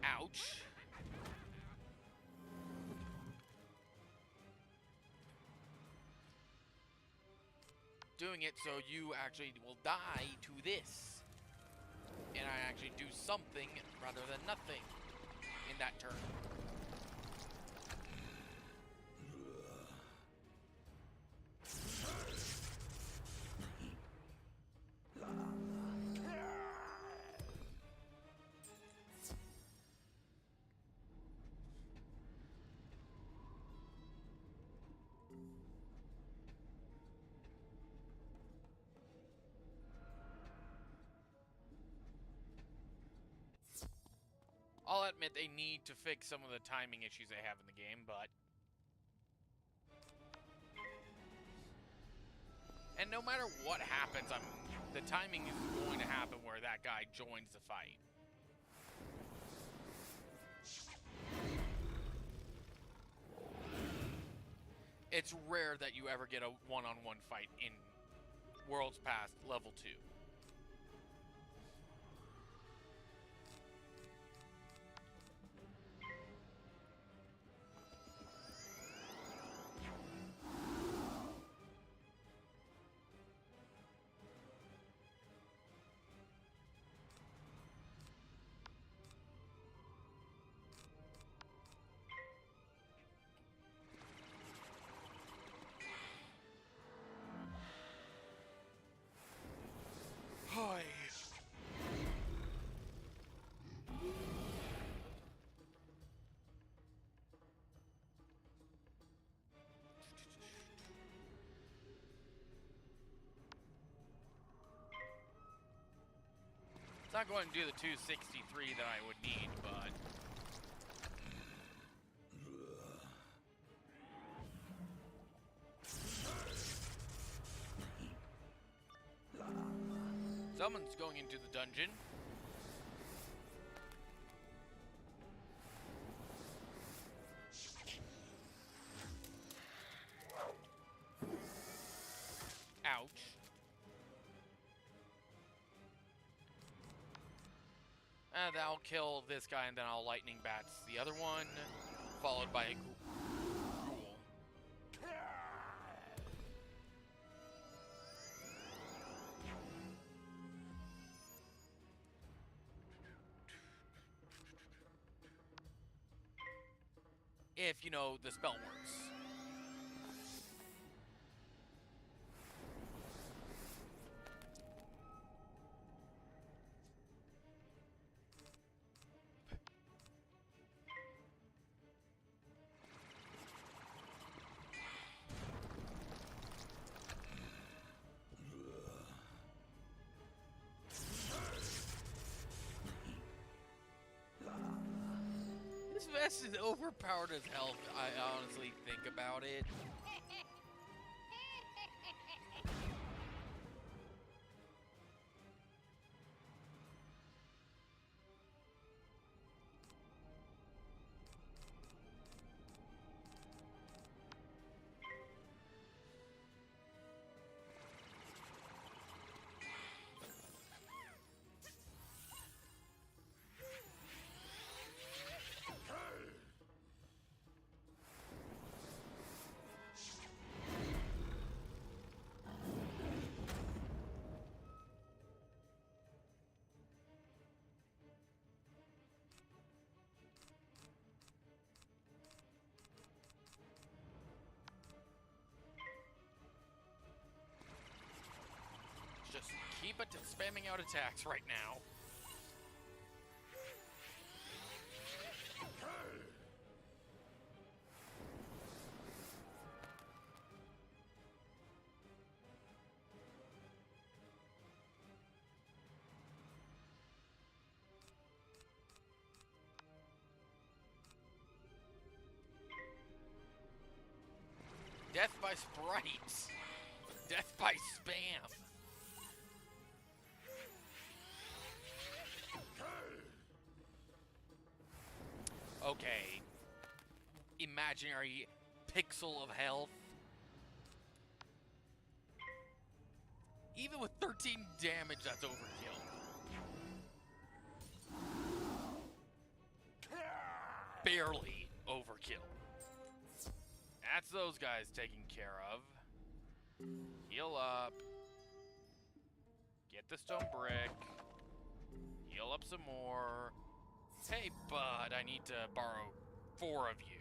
ouch. Doing it so you actually will die to this. And I actually do something rather than nothing in that turn. I'll admit they need to fix some of the timing issues they have in the game, but... And no matter what happens, the timing is going to happen where that guy joins the fight. It's rare that you ever get a one-on-one fight in Worlds Past Level 2. Not going to do the 263 that I would need, but... Someone's going into the dungeon. Ouch. And I'll kill this guy, and then I'll lightning bats the other one, followed by a ghoul. If, you know, the spell works. This vest is overpowered as hell, I honestly think about it. Just keep it spamming out attacks right now. Death by sprites. Death by spam. Okay. Imaginary pixel of health. Even with 13 damage, that's overkill. Barely overkill. That's those guys taken care of. Heal up. Get the stone brick. Heal up some more. Hey, bud, I need to borrow 4 of you.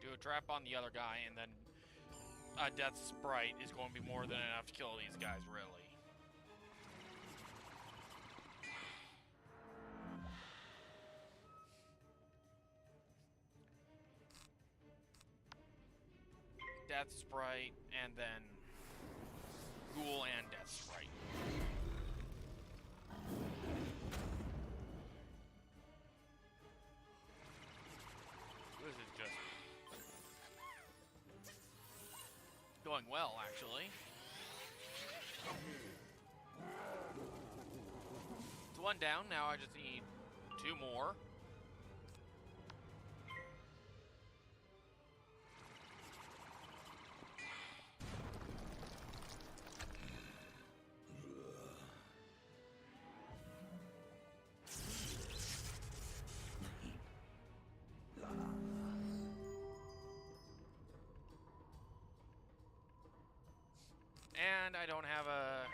Do a trap on the other guy, and then a death sprite is going to be more than enough to kill these guys, really. Death sprite, and then ghoul and death sprite. This is just going well, actually. It's 1 down, now I just need 2 more. And I don't have a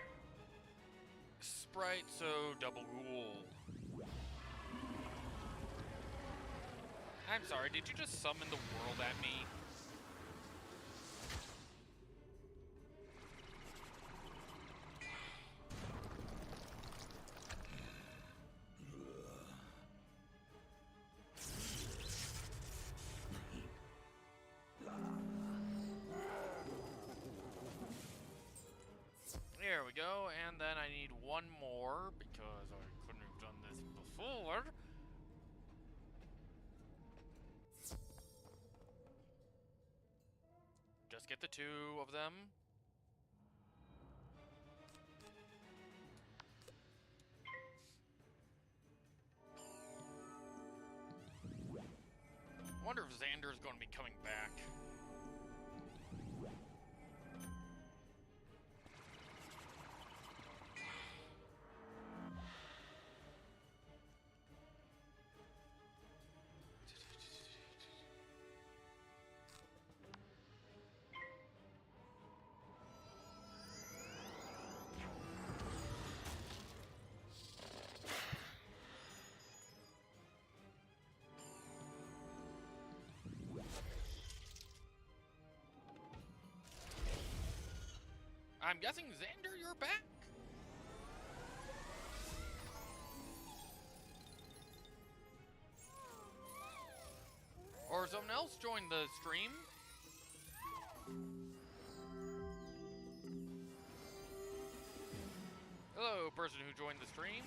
sprite, so double ghoul. I'm sorry, did you just summon the world at me? There we go, and then I need one more because I couldn't have done this before. Just get the two of them. I wonder if Xander's going to be coming back. I'm guessing, Xander, you're back? Or someone else joined the stream? Hello, person who joined the stream.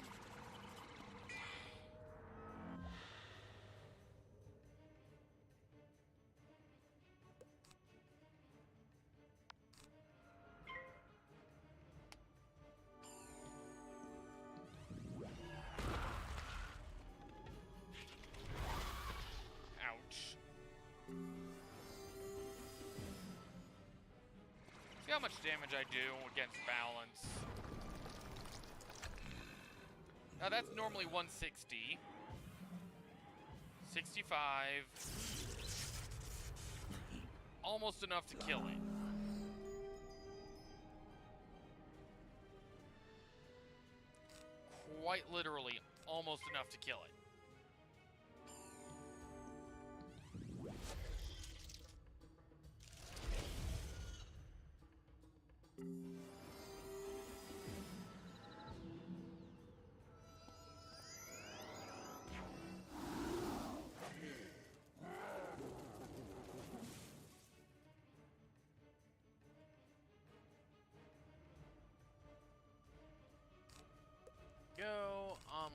See how much damage I do against balance. Now that's normally 160. 65. Almost enough to kill it. Quite literally, almost enough to kill it.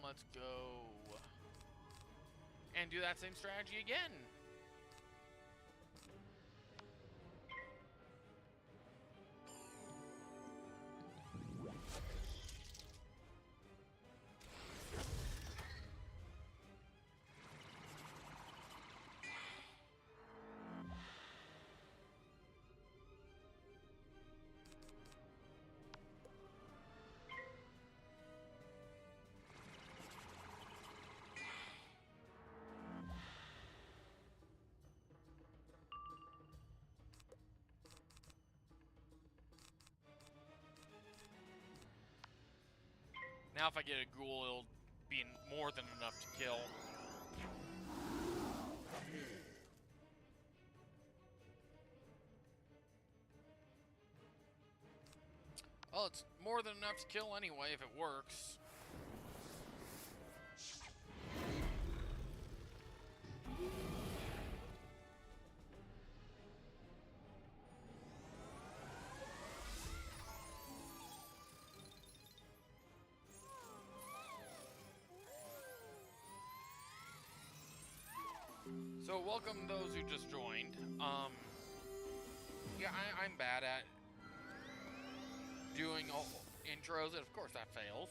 Let's go and do that same strategy again. Now if I get a ghoul, it'll be more than enough to kill. Well, it's more than enough to kill anyway if it works. So welcome those who just joined. Yeah, I'm bad at doing intros, and of course that fails.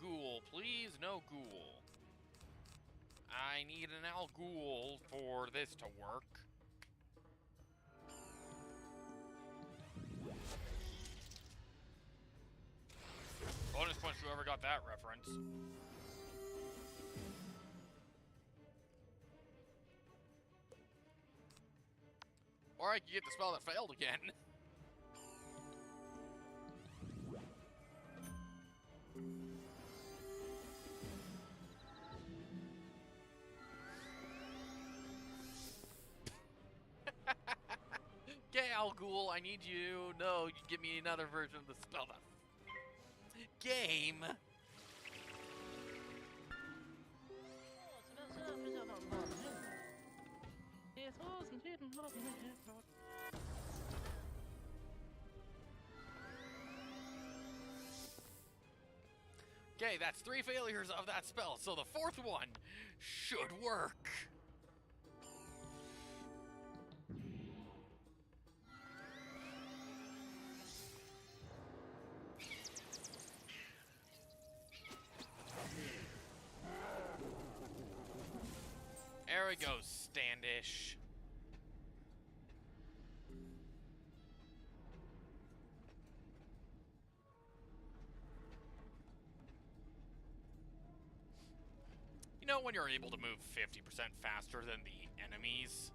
Ghoul, please, no ghoul. I need an Al Ghoul for this to work. Bonus points to whoever got that reference. Or I could get the spell that failed again. Malghoul, I need you. No, you give me another version of the spell. Game. Okay, that's 3 failures of that spell, so the 4th one should work. There we go, Standish. You know when you're able to move 50% faster than the enemies?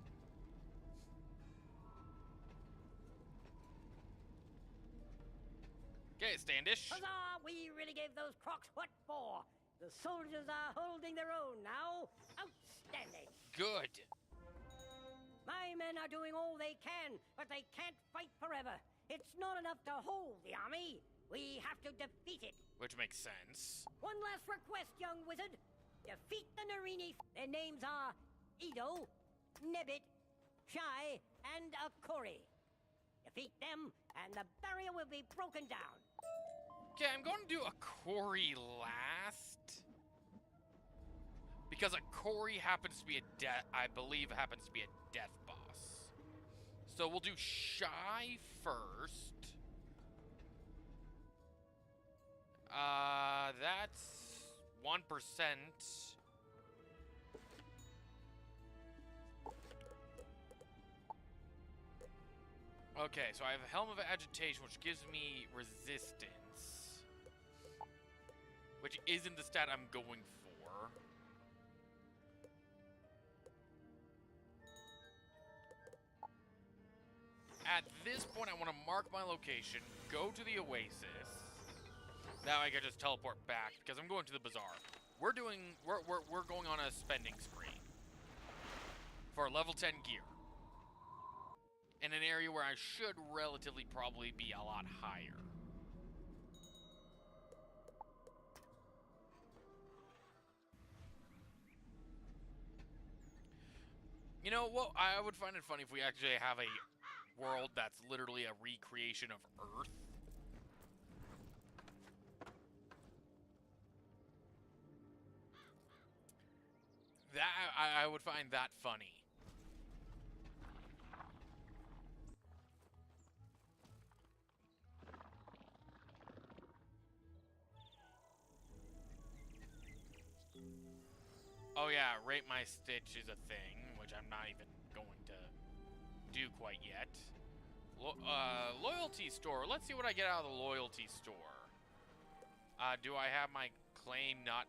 Okay, Standish. Huzzah! We really gave those crocs what for. The soldiers are holding their own now. Outstanding. Good. My men are doing all they can, but they can't fight forever. It's not enough to hold the army. We have to defeat it. Which makes sense. One last request, young wizard. Defeat the Narini. Their names are Edo, Nebbit, Shai, and Akori. Defeat them, and the barrier will be broken down. Okay, I'm going to do Akori last. Because Akori happens to be a death, I believe happens to be a death boss. So we'll do Shai first. That's 1%. Okay, so I have Helm of Agitation, which gives me resistance. Which isn't the stat I'm going for. At this point, I want to mark my location, go to the Oasis. Now I can just teleport back because I'm going to the Bazaar. We're going on a spending spree for level 10 gear in an area where I should relatively probably be a lot higher. You know what? I would find it funny if we actually have a world that's literally a recreation of Earth. That I would find that funny. Oh yeah, Rate My Stitch is a thing, which I'm not even going to do quite yet. Loyalty store. Let's see what I get out of the loyalty store. Do I have my claim not...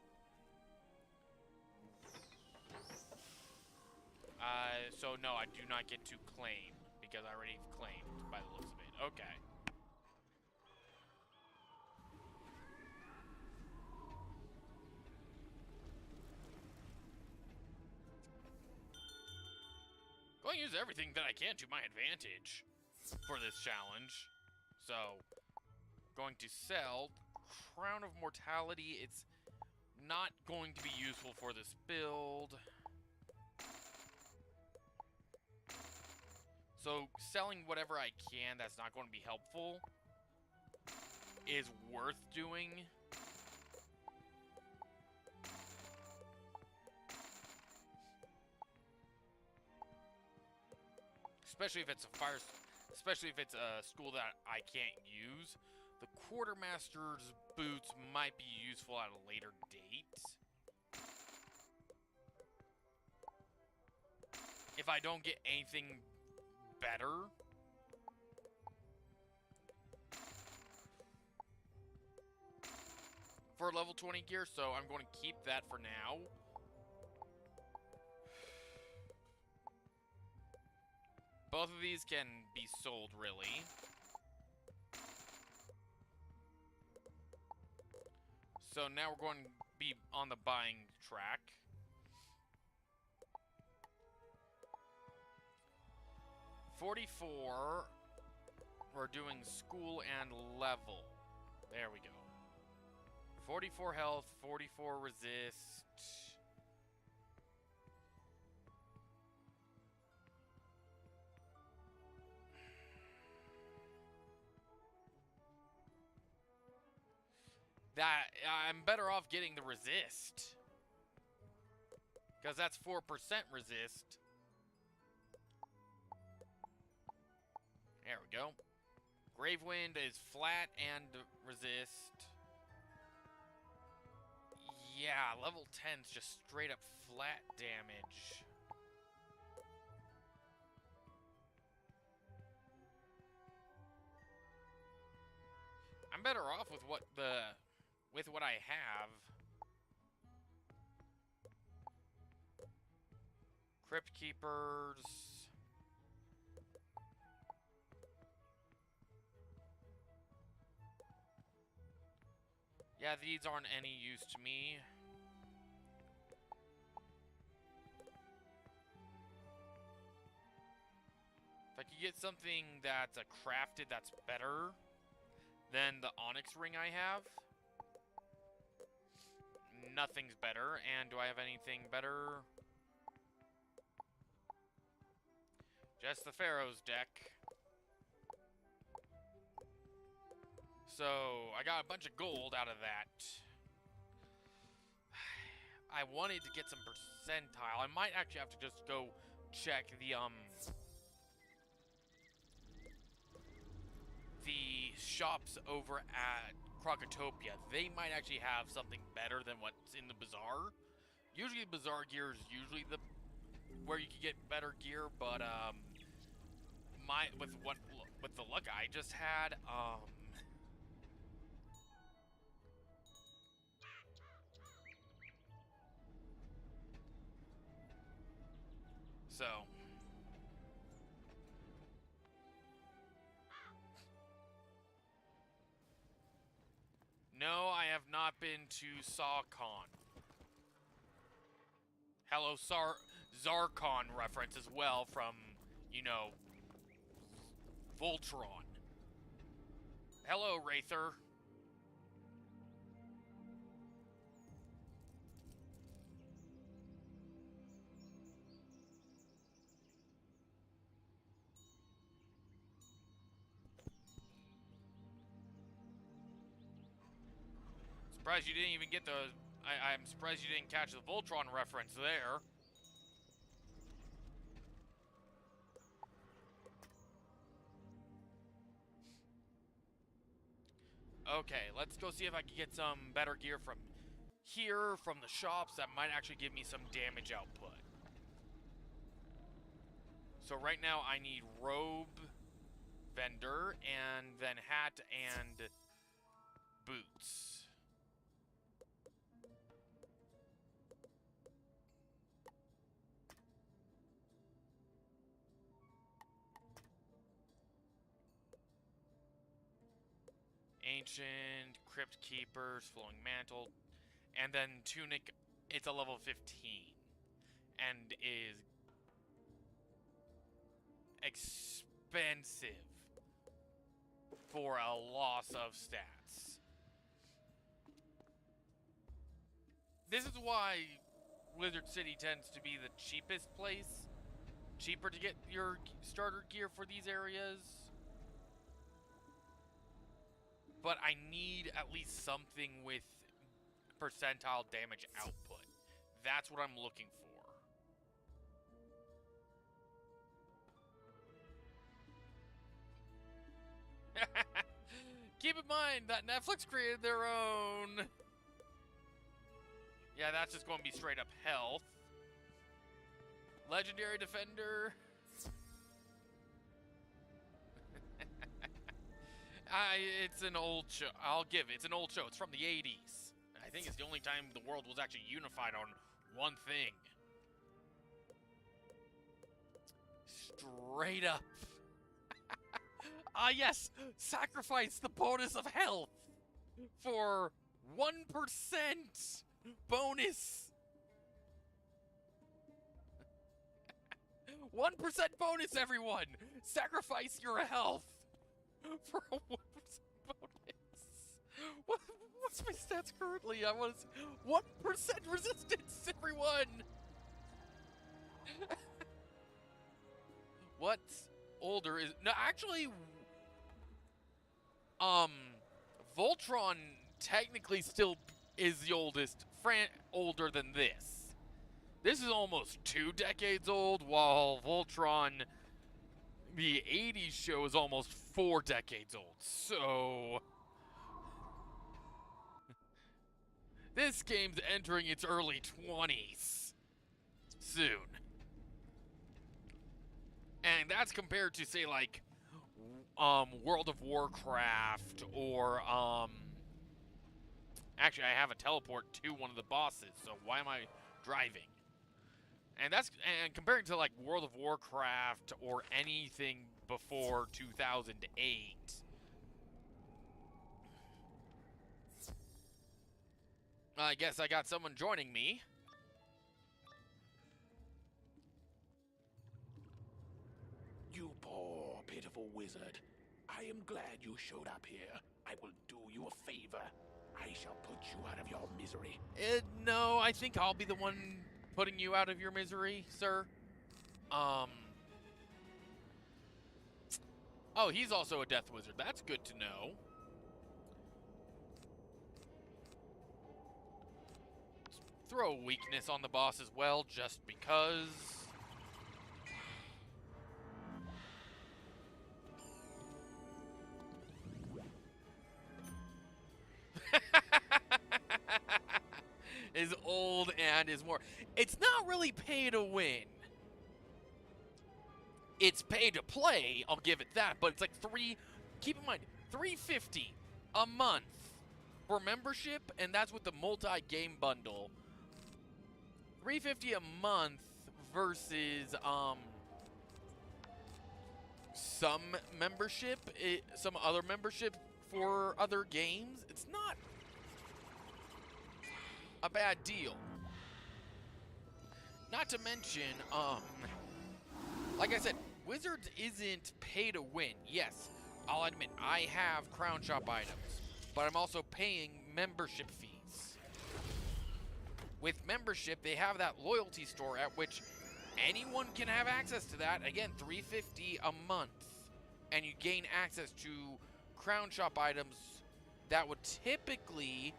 so no, I do not get to claim, because I already claimed by the looks of it. Okay. Going to use everything that I can to my advantage for this challenge. So, going to sell Crown of Mortality. It's not going to be useful for this build. So, selling whatever I can that's not going to be helpful is worth doing. Especially if it's a school that I can't use. The Quartermaster's boots might be useful at a later date. If I don't get anything better. For level 20 gear, so I'm going to keep that for now. Both of these can be sold, really. So now we're going to be on the buying track. $44 We're doing school and level. There we go. 44 health, 44 resist. That I'm better off getting the resist. Because that's 4% resist. There we go. Gravewind is flat and resist. Yeah, level 10's just straight up flat damage. I'm better off with what I have. Crypt Keepers. Yeah, these aren't any use to me. If I could get something that's a crafted that's better than the Onyx ring I have, nothing's better. And do I have anything better? Just the Pharaoh's deck. So, I got a bunch of gold out of that. I wanted to get some percentile. I might actually have to just go check the shops over at Crocotopia. They might actually have something better than what's in the bazaar. Usually bazaar gear is usually where you can get better gear, but with the luck I just had, so no, I have not been to SawCon. Hello, Zarkon reference as well from, you know, Voltron. Hello, Wraither. Surprised you didn't even get the... I'm surprised you didn't catch the Voltron reference there. Okay, let's go see if I can get some better gear from here, from the shops, that might actually give me some damage output. So right now I need robe, vendor, and then hat and boots. Ancient, Crypt Keepers, Flowing Mantle, and then Tunic, it's a level 15, and is expensive for a loss of stats. This is why Wizard City tends to be the cheapest place. Cheaper to get your starter gear for these areas. But I need at least something with percentile damage output. That's what I'm looking for. Keep in mind that Netflix created their own. Yeah, that's just going to be straight up health. Legendary Defender. It's an old show. I'll give it. It's an old show. It's from the 80s. I think it's the only time the world was actually unified on one thing. Straight up. Yes. Sacrifice the bonus of health for 1% bonus. 1% bonus, everyone. Sacrifice your health for a 1% bonus. What's my stats currently? I was 1% resistance, everyone! What's older is... No, actually... Voltron technically still is the oldest, older than this. This is almost 2 decades old, while Voltron, the 80s show, is almost 4 decades old. So... this game's entering its early 20s soon. And that's compared to, say, like, World of Warcraft, or, actually, I have a teleport to one of the bosses, so why am I driving? And comparing to, like, World of Warcraft or anything before 2008. I guess I got someone joining me. You poor, pitiful wizard. I am glad you showed up here. I will do you a favor. I shall put you out of your misery. No, I think I'll be the one putting you out of your misery, sir. Oh, he's also a death wizard. That's good to know. Throw a weakness on the boss as well, just because. Is old and is more. It's not really pay to win. It's pay to play, I'll give it that, but it's like keep in mind, $3.50 a month for membership, and that's with the multi-game bundle. $3.50 a month versus some membership, some other membership for other games. It's not a bad deal. Not to mention, like I said, Wizards isn't pay to win. Yes, I'll admit, I have Crown Shop items, but I'm also paying membership fees. With membership, they have that loyalty store at which anyone can have access to that. Again, $3.50 a month. And you gain access to Crown Shop items that would typically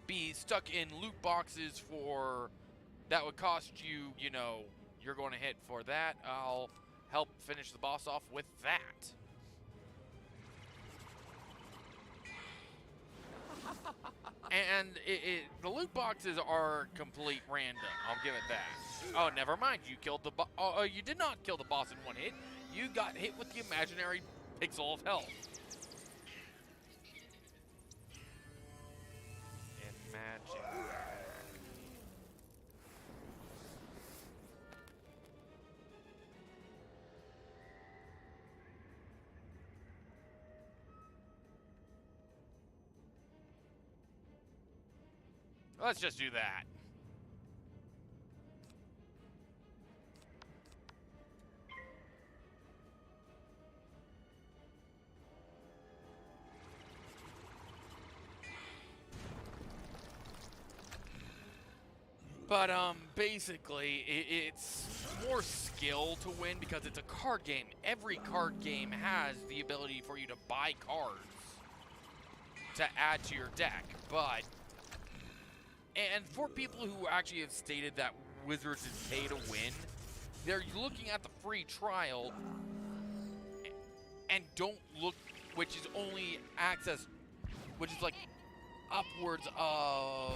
be stuck in loot boxes that would cost you, you know, you're going to hit for that. I'll help finish the boss off with that. And the loot boxes are complete random. I'll give it that. Oh, never mind. You killed the boss. Oh, you did not kill the boss in one hit. You got hit with the imaginary pixel of health. Imagine. Let's just do that. But, basically, it's more skill to win because it's a card game. Every card game has the ability for you to buy cards to add to your deck, but... And for people who actually have stated that Wizards is pay to win, they're looking at the free trial and don't look, which is only access, which is like upwards of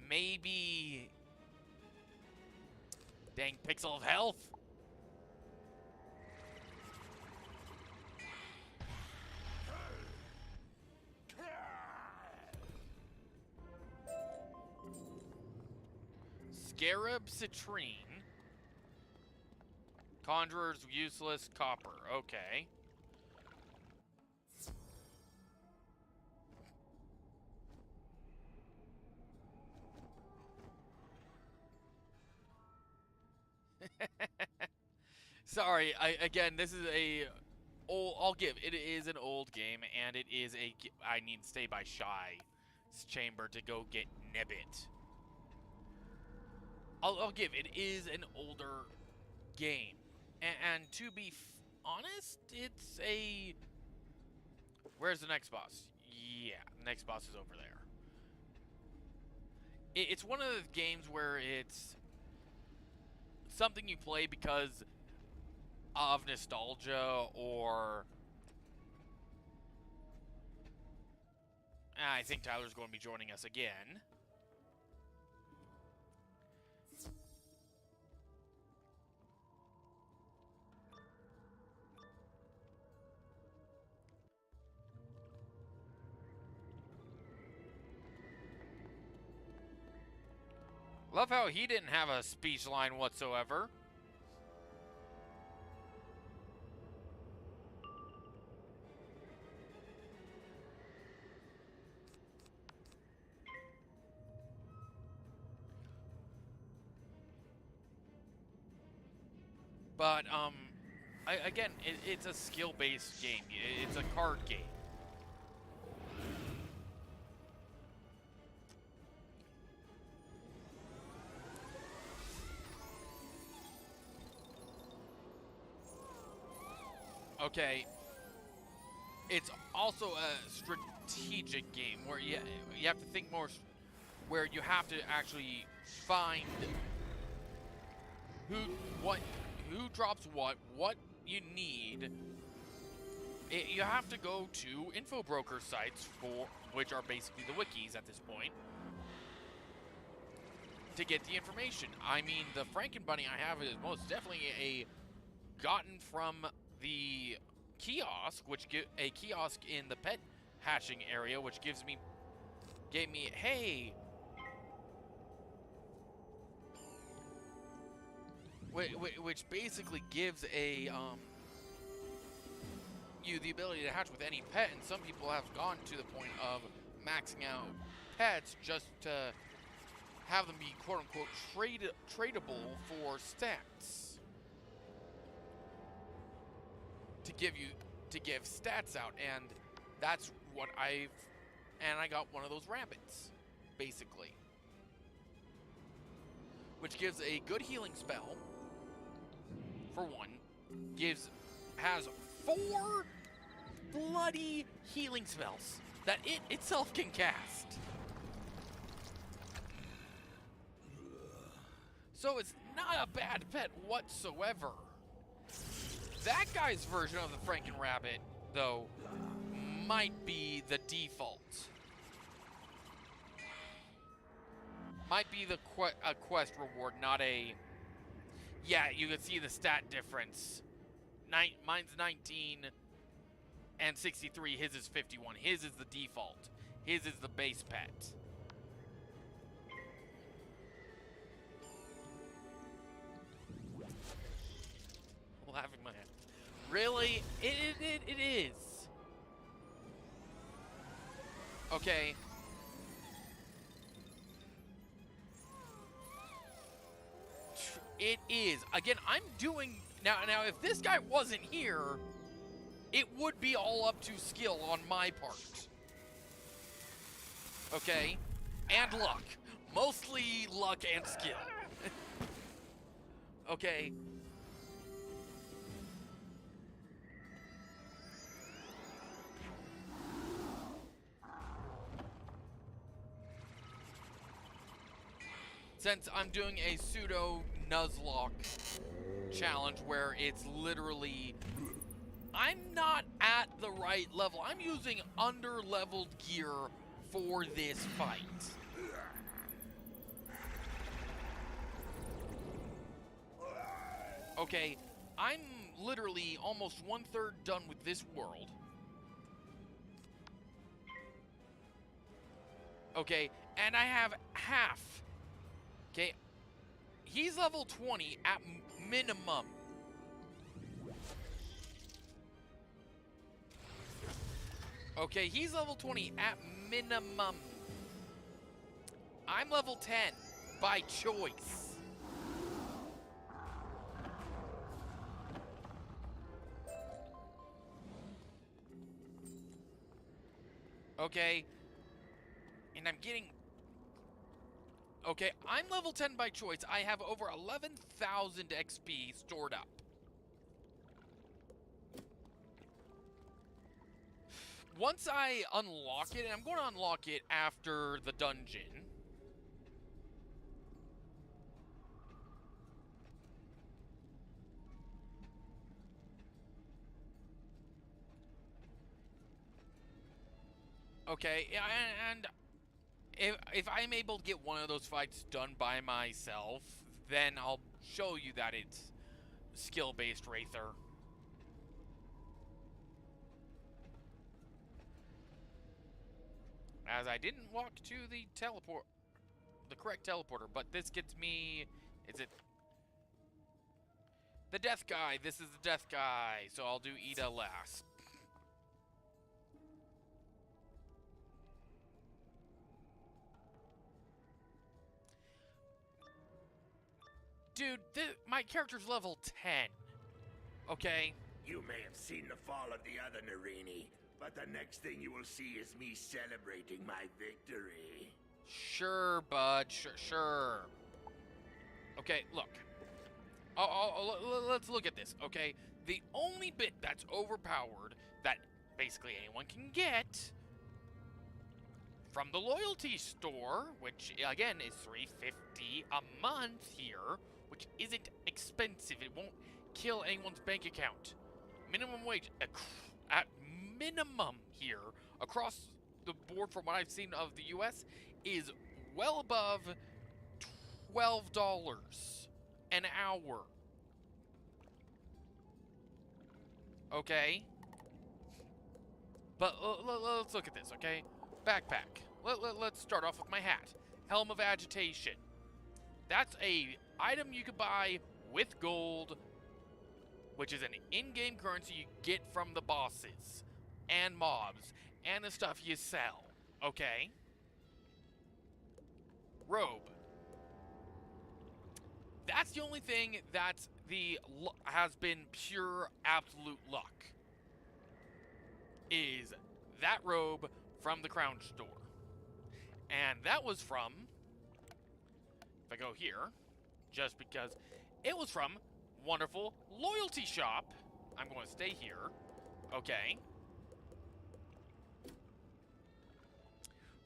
maybe, dang, pixel of health. Scarab Citrine. Conjurer's useless copper. Okay. Sorry, again, this is a old. I'll give it is an old game, and it is a. I need to stay by Shy's chamber to go get Nibbit. I'll give it is an older game, and to be honest, it's a. Where's the next boss? Yeah, the next boss is over there. It's one of those games where it's something you play because of nostalgia, or I think Tyler's going to be joining us again. Love how he didn't have a speech line whatsoever. But, again, it's a skill-based game. It's a card game. Okay. It's also a strategic game where you have to think more, where you have to actually find who drops what you need. You have to go to info broker sites, which are basically the wikis at this point, to get the information. I mean, the Frankenbunny I have is most definitely gotten from the kiosk, a kiosk in the pet hatching area, which gave me, hey, which basically gives you the ability to hatch with any pet, and some people have gone to the point of maxing out pets just to have them be quote-unquote tradable for stats. To give stats out, and that's what I got one of those rabbits, basically, which gives a good healing spell for one, has 4 bloody healing spells that it itself can cast. So it's not a bad pet whatsoever. That guy's version of the Franken Rabbit, though, might be the default. Might be a quest reward, not a... Yeah, you can see the stat difference. Mine's 19 and 63. His is 51. His is the default. His is the base pet. Laughing my head. Really? It is. Okay. It is. Again, I'm doing... Now, if this guy wasn't here, it would be all up to skill on my part. Okay? And luck. Mostly luck and skill. Okay? Since I'm doing a pseudo Nuzlocke challenge where it's literally, I'm not at the right level. I'm using under-leveled gear for this fight. Okay, I'm literally almost 1/3 done with this world. Okay, and I have half. Okay, he's level 20 at minimum. Okay, he's level 20 at minimum. I'm level 10 by choice. Okay? And I'm getting... Okay, I'm level 10 by choice. I have over 11,000 XP stored up. Once I unlock it, and I'm going to unlock it after the dungeon. Okay, and if I'm able to get one of those fights done by myself, then I'll show you that it's skill-based Wraither. As I didn't walk to the correct teleporter, but this gets me, is it the death guy? This is the death guy, so I'll do Ida last. Dude, my character's level 10. Okay? You may have seen the fall of the other Narini, but the next thing you will see is me celebrating my victory. Sure, bud. Sure. Okay, look. Let's look at this, okay? The only bit that's overpowered that basically anyone can get from the loyalty store, which again is $3.50 a month here, which isn't expensive. It won't kill anyone's bank account. Minimum wage at minimum here across the board from what I've seen of the US is well above $12 an hour. Okay? But let's look at this, okay? Backpack. Let's start off with my hat. Helm of Agitation. That's a item you could buy with gold, which is an in-game currency you get from the bosses and mobs and the stuff you sell. Okay? Robe. That's the only thing that's has been pure absolute luck. Is that robe from the Crown Store. And that was from, if I go here, just because it was from wonderful loyalty shop. I'm going to stay here. Okay.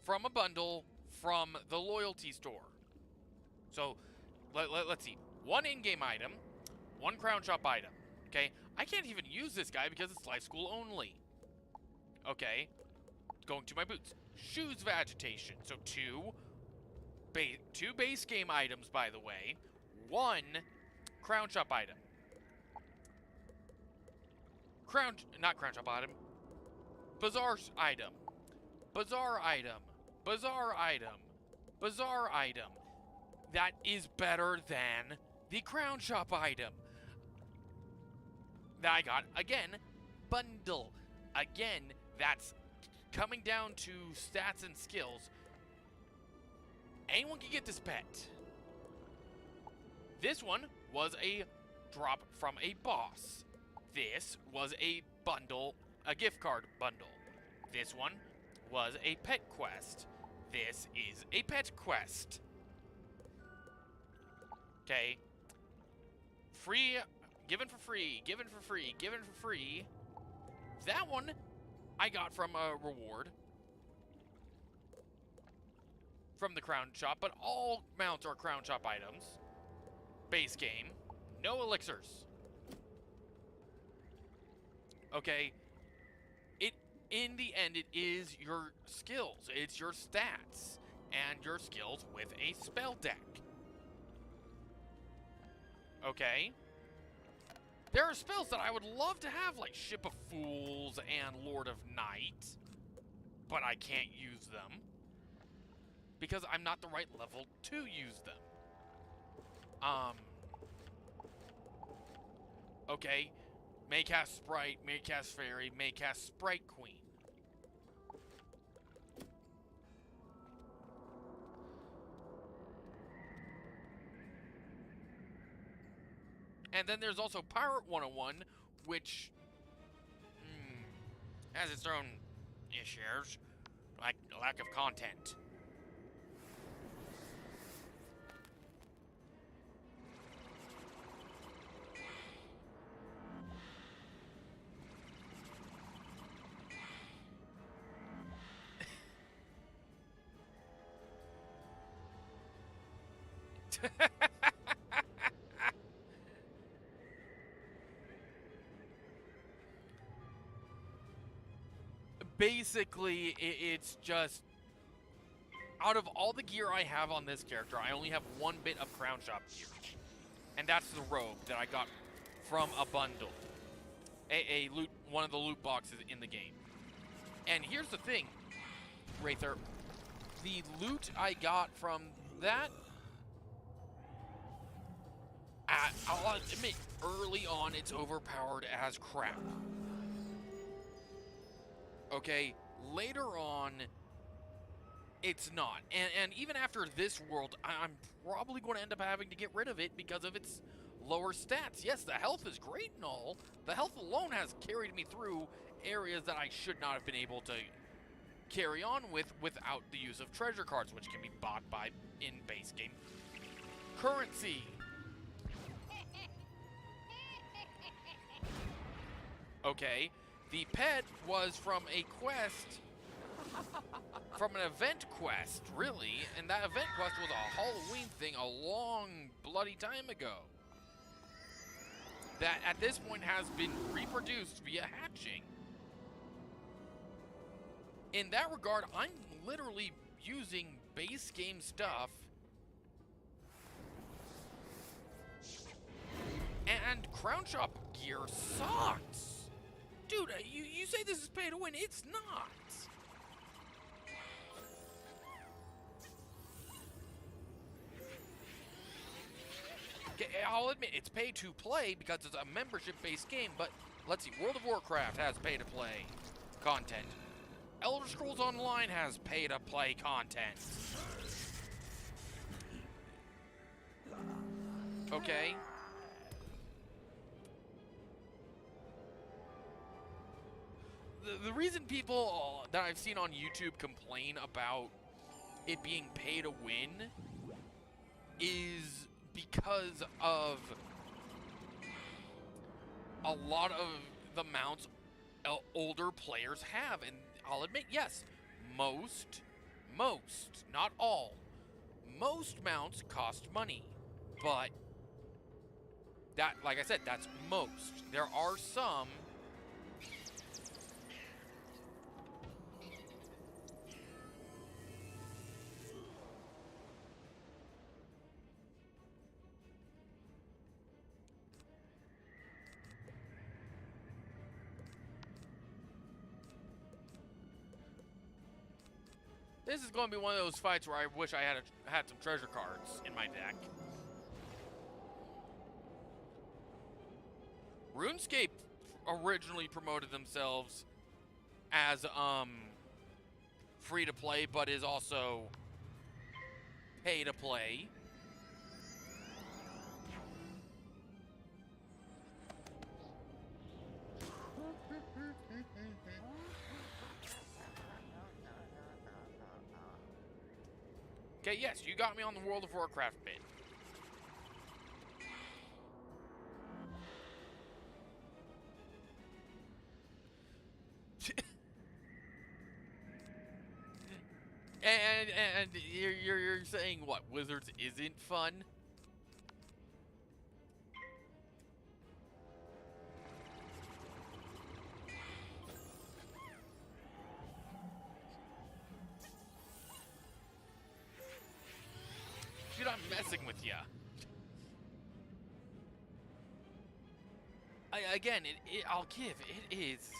From a bundle from the loyalty store. So, let's see. One in-game item, one Crown Shop item. Okay. I can't even use this guy because it's life school only. Okay. Going to my boots. Shoes of Agitation. So two base game items, by the way. One Crown Shop item. Not Crown Shop item. Bazaar item. Bazaar item. Bazaar item. Bazaar item. That is better than the Crown Shop item that I got. Again, bundle. Again, that's coming down to stats and skills. Anyone can get this pet. This one was a drop from a boss. This was a bundle, a gift card bundle. This one was a pet quest. This is a pet quest. Okay. Free, given for free, given for free, given for free. That one I got from a reward from the Crown Shop, but all mounts are Crown Shop items. Base game. No elixirs. Okay. In the end, it is your skills. It's your stats and your skills with a spell deck. Okay. There are spells that I would love to have, like Ship of Fools and Lord of Night, but I can't use them because I'm not the right level to use them. Okay. May cast Sprite, may cast Fairy, may cast Sprite Queen. And then there's also Pirate 101, which has its own issues. lack of content. Basically, it's just, out of all the gear I have on this character, I only have one bit of Crown Shop gear. And that's the robe that I got from a bundle. One of the loot boxes in the game. And here's the thing, Wraither. The loot I got from that, I'll admit, early on it's overpowered as crap. Okay, later on, it's not. And even after this world, I'm probably going to end up having to get rid of it because of its lower stats. Yes, the health is great and all. The health alone has carried me through areas that I should not have been able to carry on with without the use of treasure cards, which can be bought by in base game currency. Okay, the pet was from a quest, from an event quest, really, and that event quest was a Halloween thing a long bloody time ago. That at this point has been reproduced via hatching. In that regard, I'm literally using base game stuff and Crown Shop gear sucks. Dude, you say this is pay to win, it's not. Okay, I'll admit, it's pay to play because it's a membership-based game, but let's see, World of Warcraft has pay to play content. Elder Scrolls Online has pay to play content. Okay. The reason people that I've seen on YouTube complain about it being pay to win is because of a lot of the mounts older players have. And I'll admit, yes, most, not all, most mounts cost money. But that, like I said, that's most. There are some This is going to be one of those fights where I wish I had some treasure cards in my deck. RuneScape originally promoted themselves as free to play, but is also pay to play. Okay, yes, you got me on the World of Warcraft bit. and you're saying what? Wizards isn't fun? Dude, I'm messing with ya. Again, I'll give, it is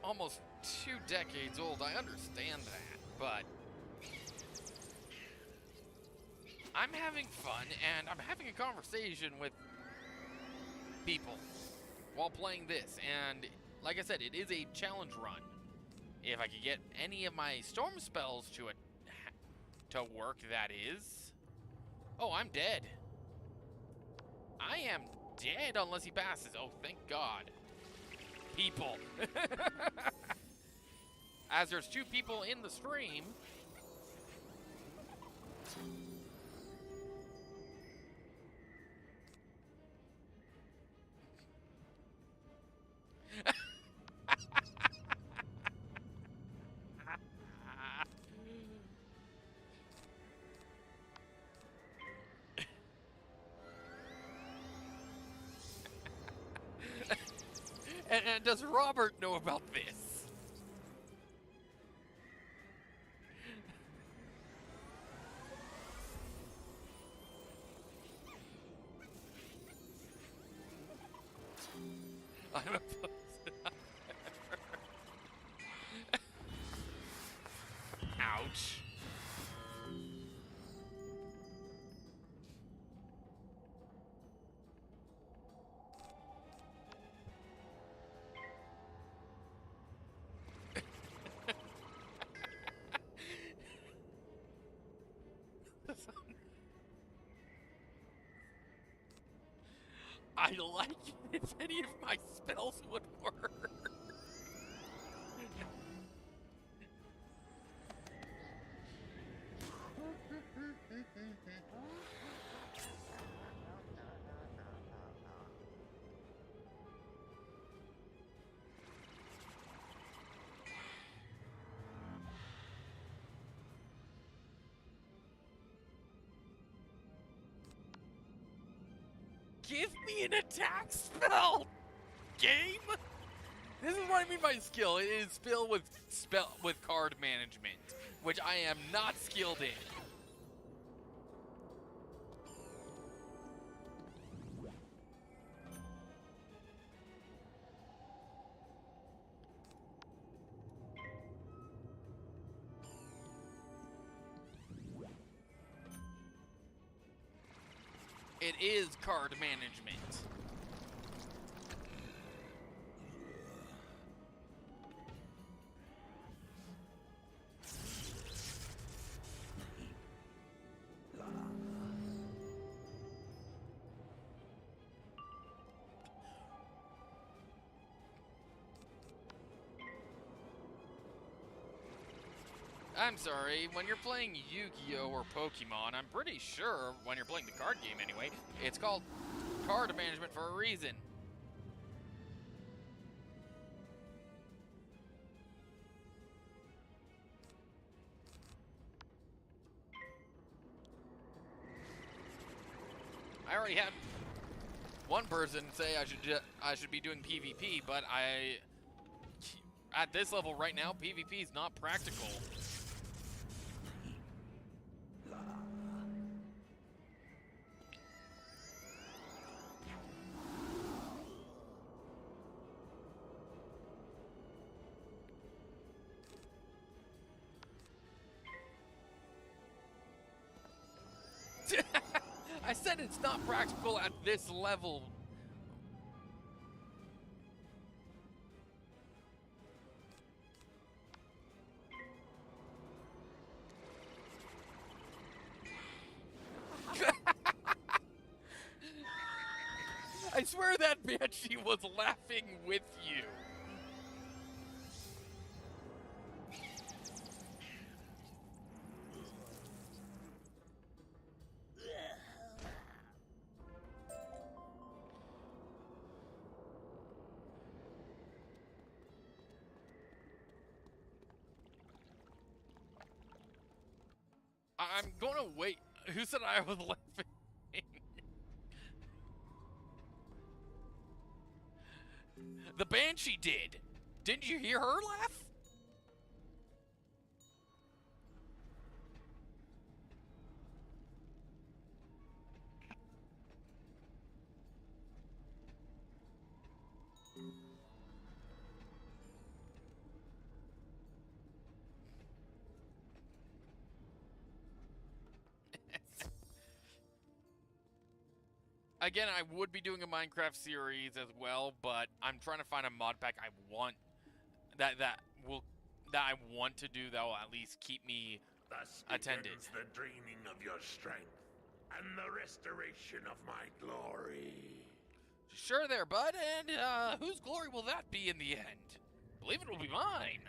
almost 2 decades old. I understand that, but I'm having fun, and I'm having a conversation with people while playing this, and like I said, it is a challenge run. If I could get any of my storm spells to work, that is. Oh, I'm dead. I am dead unless he passes. Oh, thank God. People. as there's 2 people in the stream. And does Robert know about this? I'm opposed. Ouch. I like it if any of my spells would work. Give me an attack spell, game. This is what I mean by skill. It is filled with card management, which I am not skilled in. It is card management. I'm sorry, when you're playing Yu-Gi-Oh! Or Pokemon, I'm pretty sure, when you're playing the card game anyway, it's called card management for a reason. I already had one person say I should be doing PvP, but at this level right now, PvP is not practical. I said it's not practical at this level. I swear that Banshee was laughing with you. I'm gonna wait. Who said I was laughing? The Banshee did. Didn't you hear her laugh? Again, I would be doing a Minecraft series as well, but I'm trying to find a mod pack I want that I want to do that will at least keep me Thus attended. begins the dreaming of your strength and the restoration of my glory. Sure there, bud, and whose glory will that be in the end? I believe it will be mine.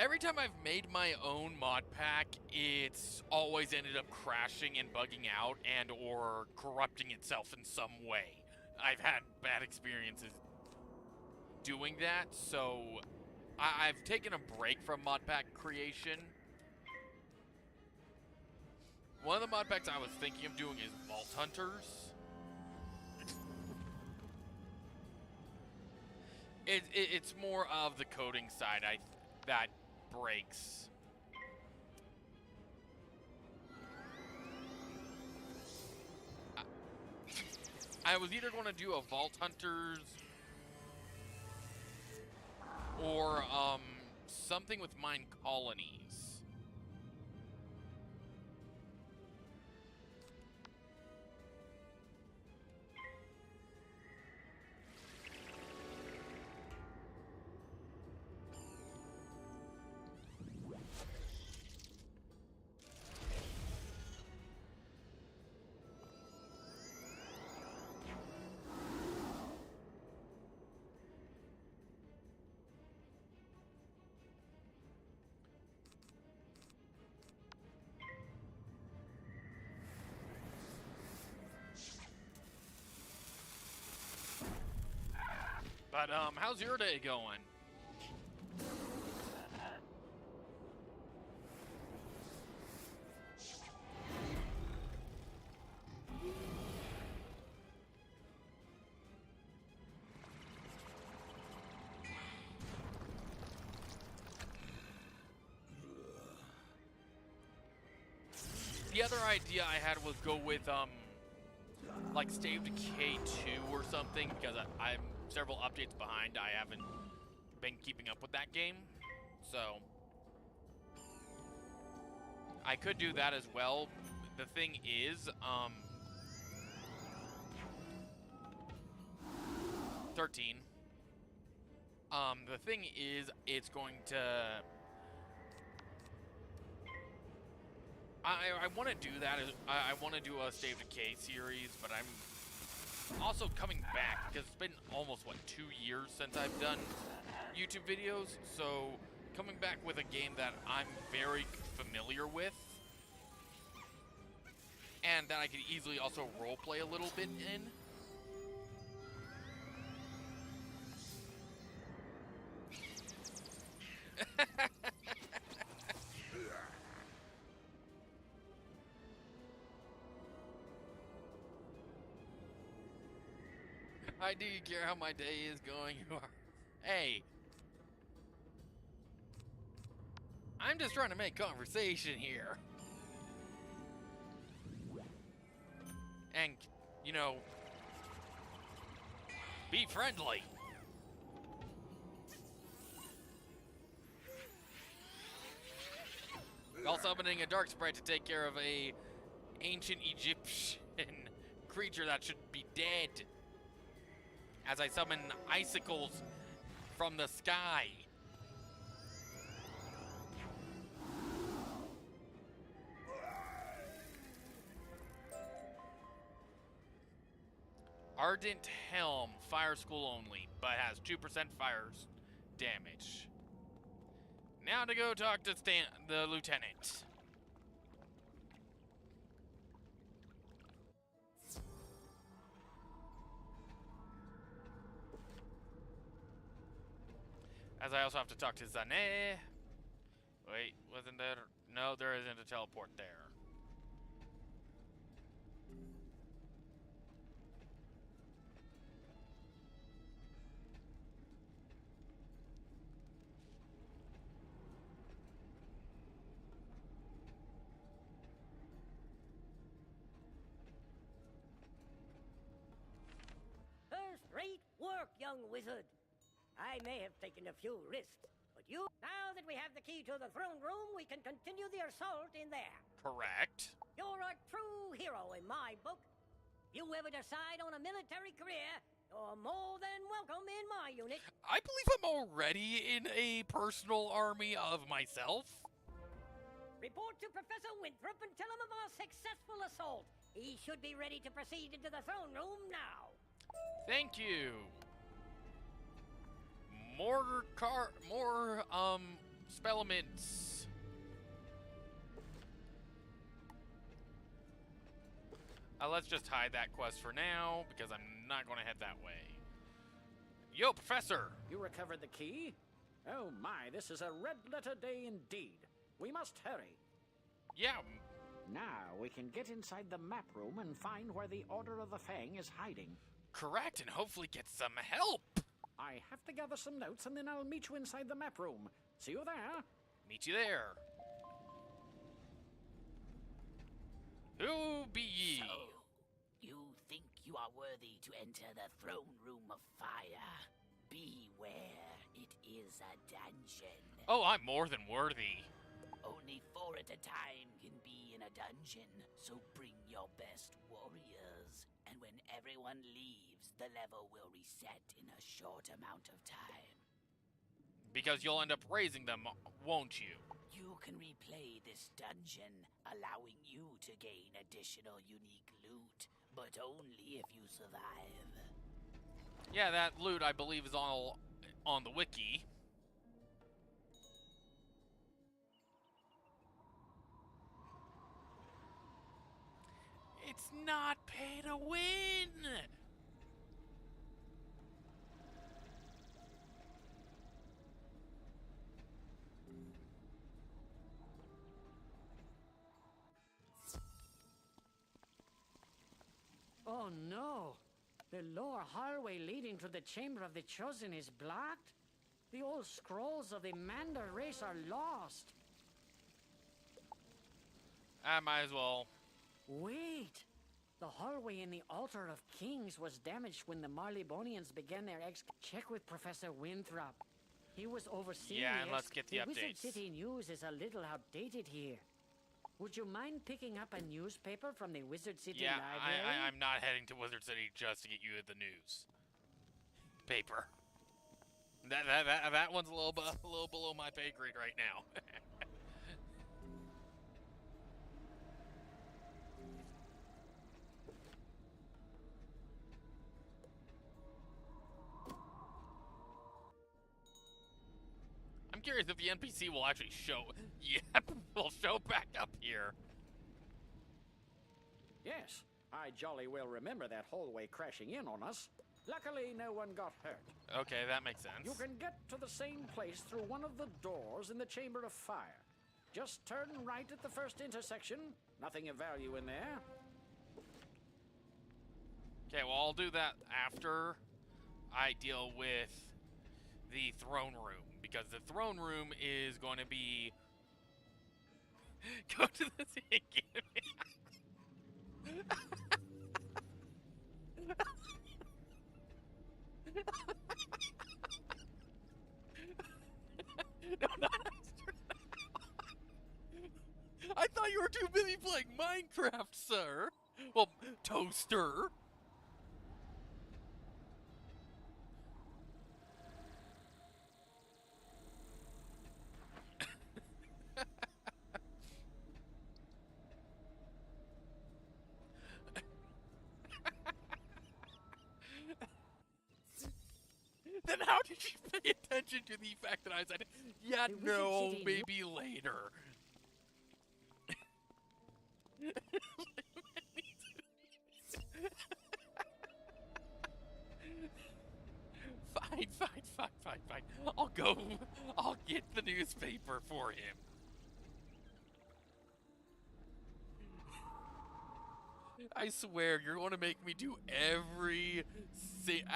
every time I've made my own mod pack, it's always ended up crashing and bugging out and or corrupting itself in some way. I've had bad experiences doing that, so I've taken a break from mod pack creation. One of the mod packs I was thinking of doing is Vault Hunters. It's more of the coding side that breaks. I was either going to do a Vault Hunters or something with mine colonies. But, how's your day going? The other idea I had was go with, like State of Decay 2 or something, because I'm several updates behind. I haven't been keeping up with that game, so I could do that as well. The thing is, 13. The thing is, it's going to. I want to do that. I want to do a State of Decay series, but I'm also coming back because it's been almost, what, 2 years since I've done YouTube videos. So coming back with a game that I'm very familiar with and that I could easily also roleplay a little bit in. I do care how my day is going. You are. Hey. I'm just trying to make conversation here. And, you know, be friendly. While summoning a dark sprite to take care of a ancient Egyptian creature that should be dead. As I summon icicles from the sky. Ardent Helm, fire school only, but has 2% fire damage. Now to go talk to the lieutenant. As I also have to talk to Tanetth. Wait, wasn't there? No, there isn't a teleport there. First-rate work, young wizard. I may have taken a few risks, but now that we have the key to the throne room, we can continue the assault in there. Correct. You're a true hero in my book. If you ever decide on a military career, you're more than welcome in my unit. I believe I'm already in a personal army of myself. Report to Professor Winthrop and tell him of our successful assault. He should be ready to proceed into the throne room now. Thank you. More Spellements. Let's just hide that quest for now, because I'm not going to head that way. Yo, Professor! You recovered the key? Oh my, this is a red letter day indeed. We must hurry. Yeah. Now we can get inside the map room and find where the Order of the Fang is hiding. Correct, and hopefully get some help. I have to gather some notes and then I'll meet you inside the map room. See you there. Meet you there. Who be ye? So, you think you are worthy to enter the throne room of fire? Beware, it is a dungeon. Oh, I'm more than worthy. Only 4 at a time can be in a dungeon, so bring your best warriors. And when everyone leaves, the level will reset in a short amount of time. Because you'll end up raising them, won't you? You can replay this dungeon, allowing you to gain additional unique loot, but only if you survive. Yeah, that loot, I believe, is all on the wiki. It's not pay to win! Oh no! The lower hallway leading to the Chamber of the Chosen is blocked? The old scrolls of the Manda race are lost. I might as well. Wait! The hallway in the Altar of Kings was damaged when the Marleybonians began their Check with Professor Winthrop. He was overseeing and let's get the Wizard updates. City News is a little outdated here. Would you mind picking up a newspaper from the Wizard City Library? I'm not heading to Wizard City just to get you the news. Paper. That one's a little below my pay grade right now. I'm curious if the NPC will actually show. Yep, will show back up here. Yes, I jolly well remember that hallway crashing in on us. Luckily, no one got hurt. Okay, that makes sense. You can get to the same place through one of the doors in the Chamber of Fire. Just turn right at the first intersection. Nothing of value in there. Okay, well, I'll do that after I deal with the throne room, because the throne room is going to be... Go to the thing. No, not I thought you were too busy playing Minecraft, sir. Well, toaster. Then how did you pay attention to the fact that I said, yeah, no, maybe later? Fine. I'll get the newspaper for him. I swear, you're going to make me do every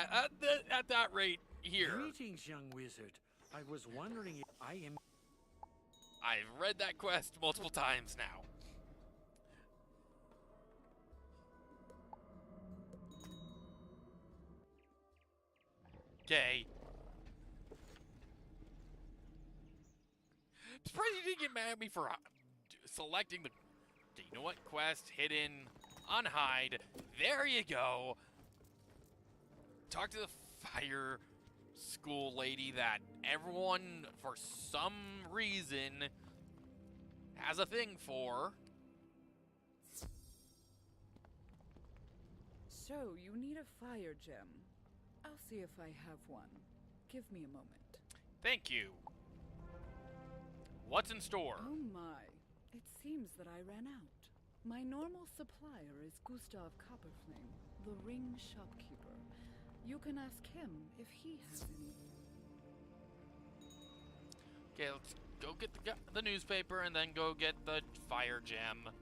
at that rate here. Greetings, young wizard. I was wondering if I am... I've read that quest multiple times now. Okay. I'm surprised you didn't get mad at me for selecting the... You know what? Quest, hidden, unhide. There you go. Talk to the fire school lady that everyone, for some reason, has a thing for. So, you need a fire gem. I'll see if I have one. Give me a moment. Thank you. What's in store? Oh my. It seems that I ran out. My normal supplier is Gustav Copperflame, the ring shopkeeper. You can ask him if he has any. Okay, let's go get the newspaper and then go get the fire gem.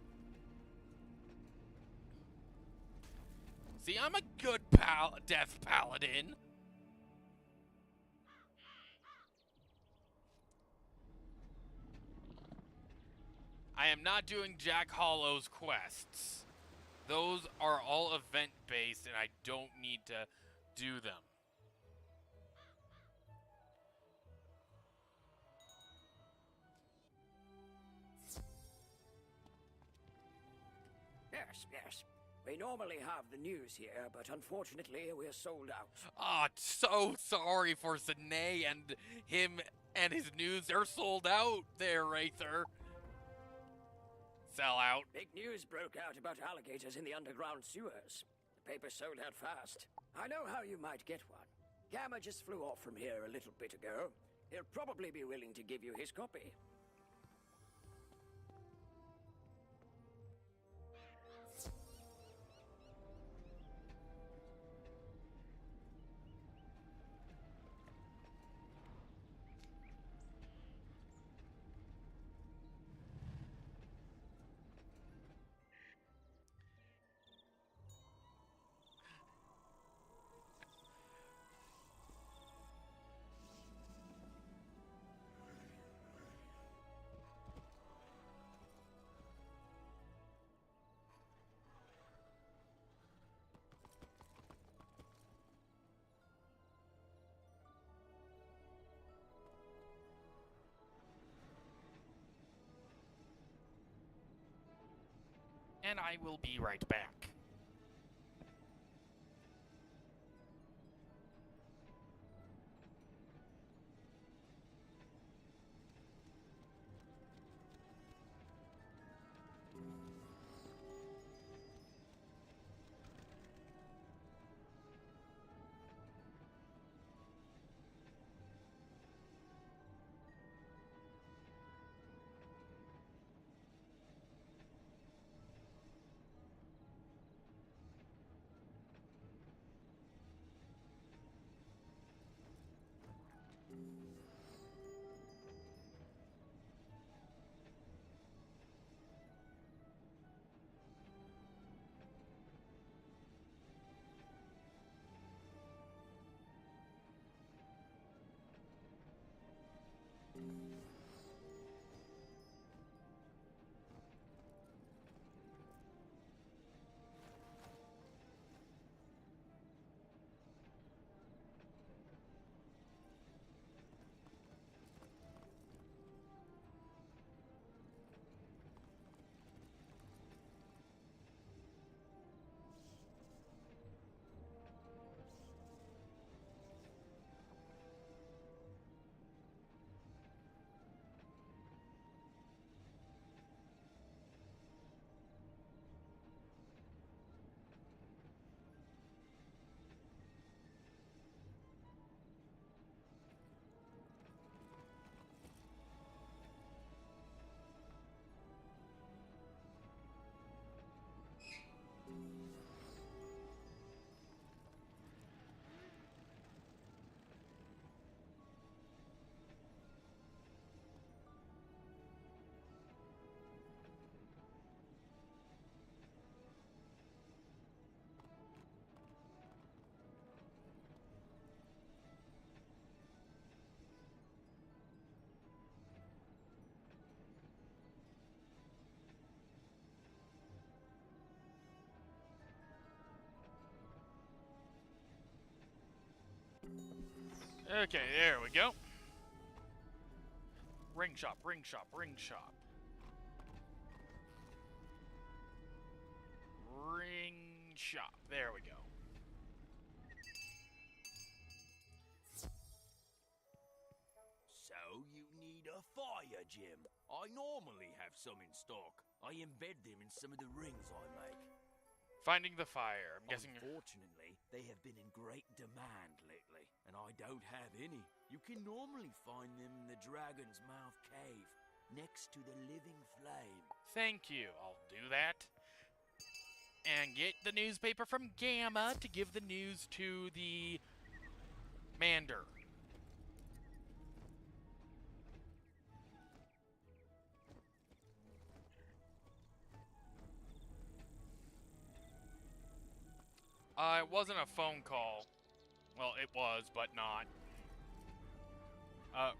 See, I'm a good Death Paladin. I am not doing Jack Hollow's quests. Those are all event-based, and I don't need to do them. Yes. We normally have the news here, but unfortunately we're sold out. Ah, so sorry for Zane and him and his news. They're sold out there, Wraither. Sell out. Big news broke out about alligators in the underground sewers. The paper sold out fast. I know how you might get one. Gamma just flew off from here a little bit ago. He'll probably be willing to give you his copy. And I will be right back. Okay, there we go. Ring shop, ring shop, ring shop. Ring shop. There we go. So you need a fire gem. I normally have some in stock. I embed them in some of the rings I make. Finding the fire. I'm guessing. Unfortunately, they have been in great demand lately, and I don't have any. You can normally find them in the Dragon's Mouth Cave. next to the living flame. Thank you. I'll do that. And get the newspaper from Gamma to give the news to the Mander. It wasn't a phone call. Well, it was, but not.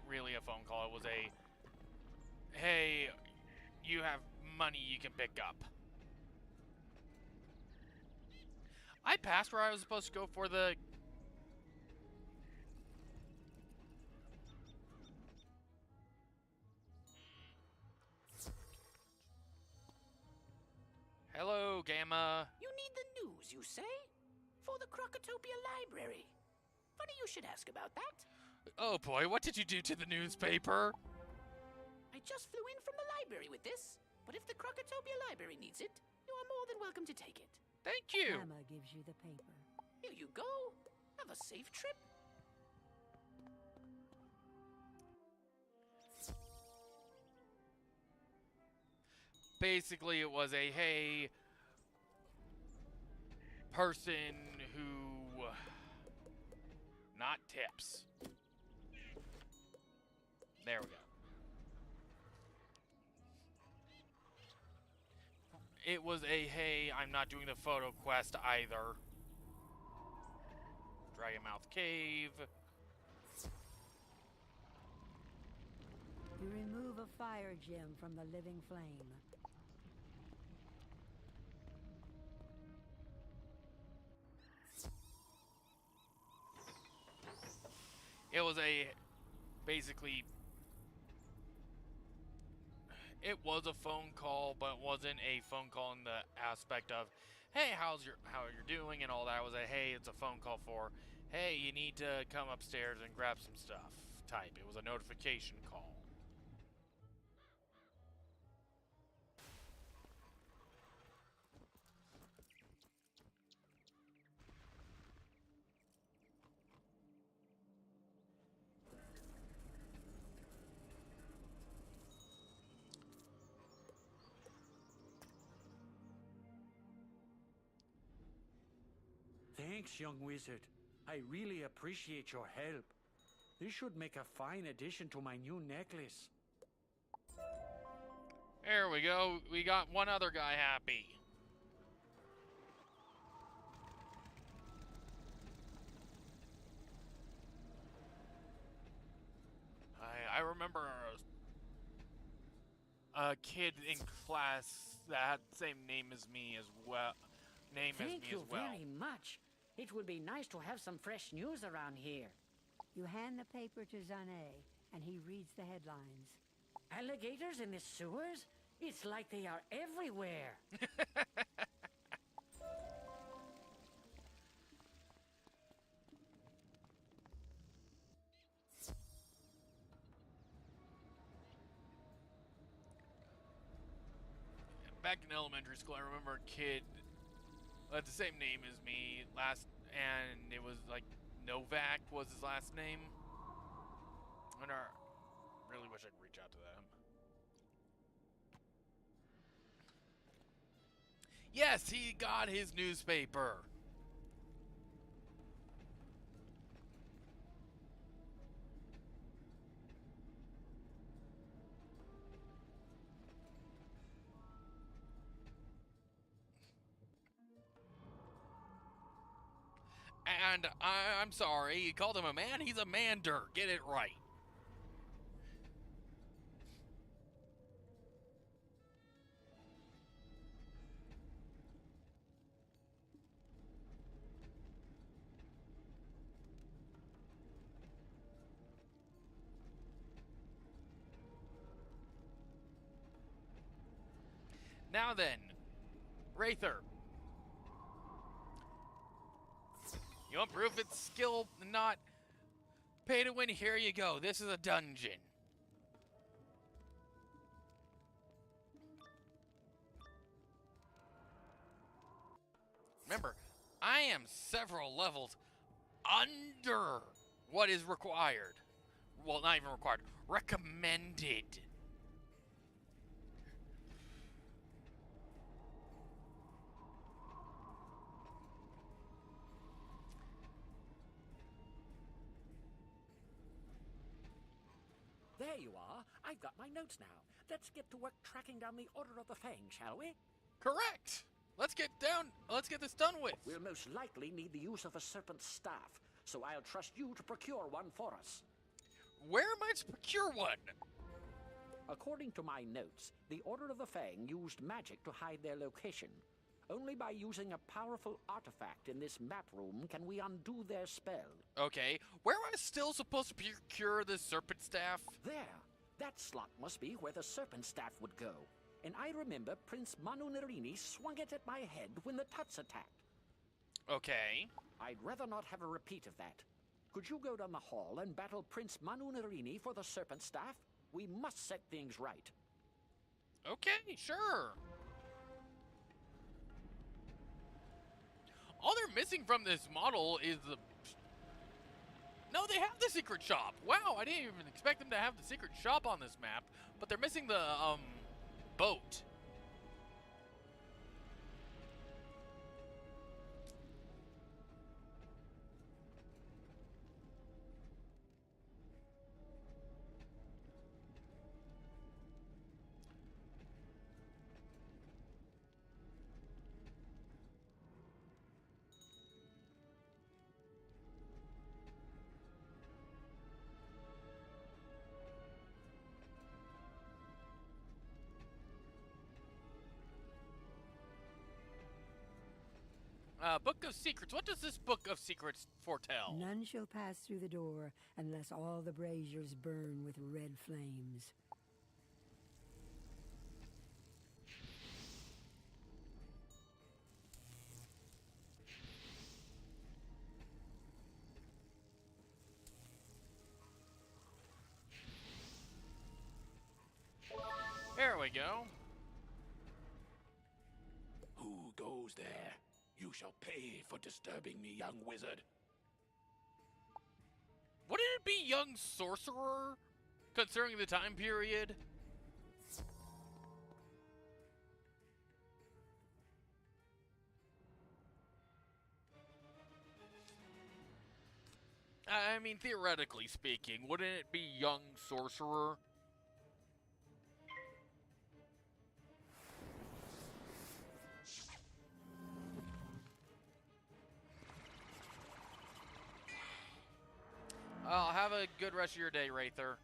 Really a phone call. It was a, hey, you have money you can pick up. I passed where I was supposed to go for the... Hello, Gamma. You need the news, you say? For the Crocotopia Library. Funny you should ask about that. Oh boy, what did you do to the newspaper? I just flew in from the library with this, but if the Crocotopia Library needs it, you are more than welcome to take it. Thank you. Emma gives you the paper. Here you go. Have a safe trip. Basically, it was a, hey, person who... Not tips. There we go. It was a, hey, I'm not doing the photo quest either. Dragonmouth Cave. You remove a fire gem from the living flame. It was a, basically, it was a phone call, but wasn't a phone call in the aspect of, hey, how you're doing and all that. It was a, hey, it's a phone call for, hey, you need to come upstairs and grab some stuff type. It was a notification call. Thanks, young wizard. I really appreciate your help. This should make a fine addition to my new necklace. There we go. We got one other guy happy. I remember a kid in class that had the same name as me as well. Thank you very much. It would be nice to have some fresh news around here. You hand the paper to Zanet, and he reads the headlines. Alligators in the sewers? It's like they are everywhere. Back in elementary school, I remember a kid had the same name as me and it was like Novak was his last name. And I really wish I could reach out to them. Yes, he got his newspaper. And I'm sorry, you called him a man? He's a mander. Get it right. Now then, Wraither. You want proof it's skill, not pay to win? Here you go. This is a dungeon. Remember, I am several levels under what is required. Well, not even required. Recommended. There you are. I've got my notes now. Let's get to work tracking down the Order of the Fang, shall we? Correct. Let's get this done with. We'll most likely need the use of a serpent staff, so I'll trust you to procure one for us. Where am I to procure one? According to my notes, the Order of the Fang used magic to hide their location. Only by using a powerful artifact in this map room can we undo their spell. Okay, where am I still supposed to procure this serpent staff? There. That slot must be where the serpent staff would go. And I remember Prince Manu Nerini swung it at my head when the Tuts attacked. Okay. I'd rather not have a repeat of that. Could you go down the hall and battle Prince Manu Nerini for the serpent staff? We must set things right. Okay, sure. All they're missing from this model is the... No, they have the secret shop. Wow, I didn't even expect them to have the secret shop on this map. But they're missing the, boat. Book of Secrets. What does this Book of Secrets foretell? None shall pass through the door unless all the braziers burn with red flames. There we go. Who goes there? You shall pay for disturbing me, young wizard. Wouldn't it be young sorcerer, considering the time period? I mean, theoretically speaking, wouldn't it be young sorcerer? Have a good rest of your day, Wraither.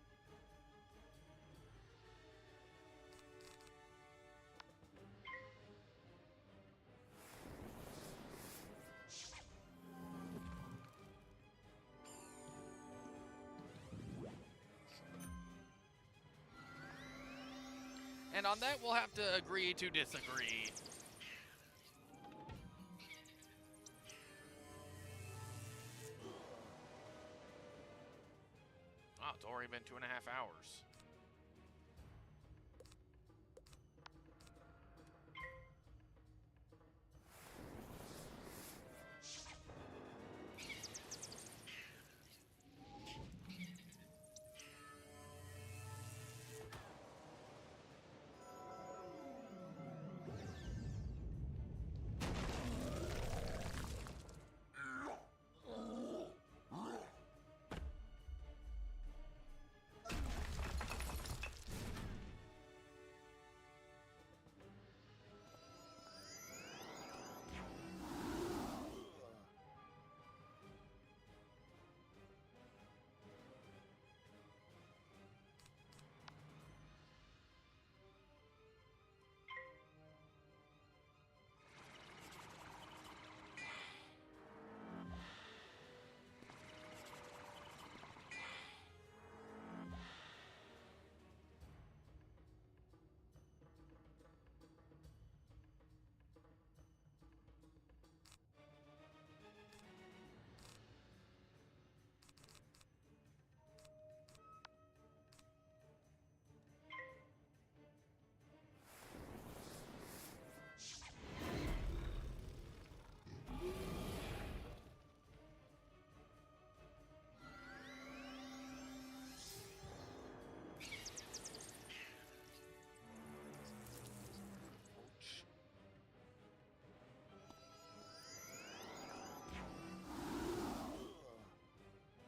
And on that, we'll have to agree to disagree. Oh, it's already been 2.5 hours.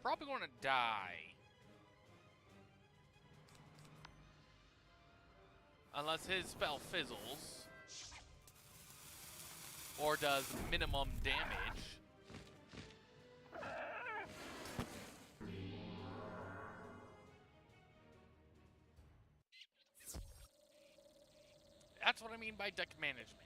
Probably gonna die. Unless his spell fizzles. Or does minimum damage. That's what I mean by deck management.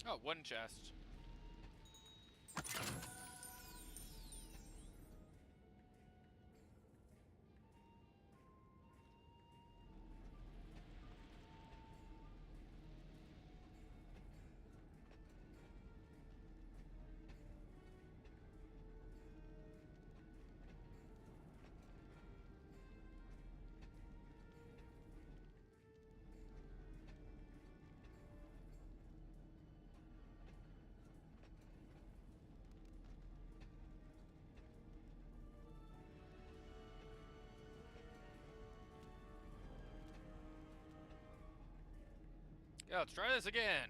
Oh, one chest. Yeah, let's try this again.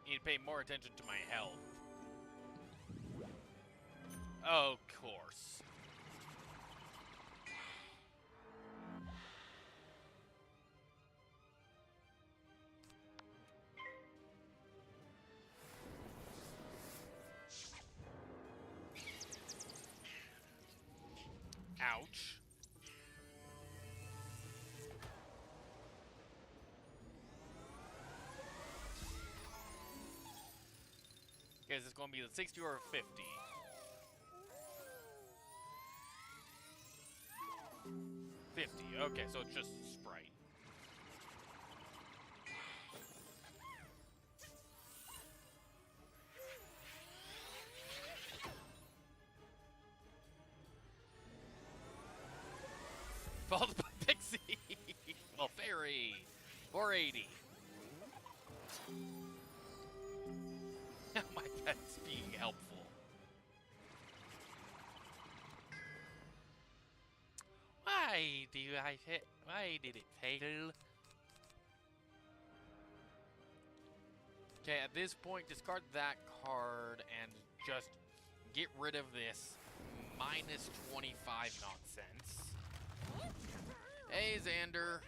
Need to pay more attention to my health. Of course. Ouch. Okay, is this going to be the 60 or 50? 50. Okay, so it's just Sprite. Followed by Pixie. Well, Fairy. 480. My pet's being helpful. Why do I hit? Why did it fail? Okay, at this point, discard that card and just get rid of this minus 25 nonsense. Hey, Xander.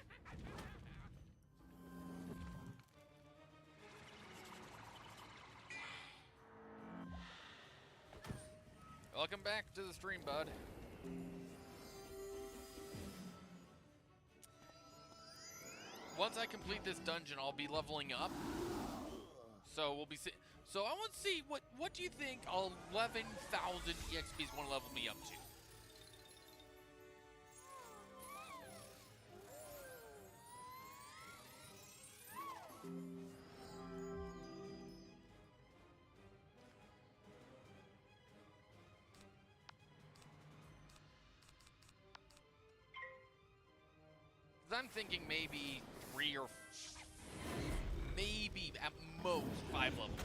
Welcome back to the stream, bud. Once I complete this dungeon, I'll be leveling up. So we'll be so I want to see what do you think 11,000 EXP is going to level me up to? I'm thinking maybe 3 or maybe at most 5 levels.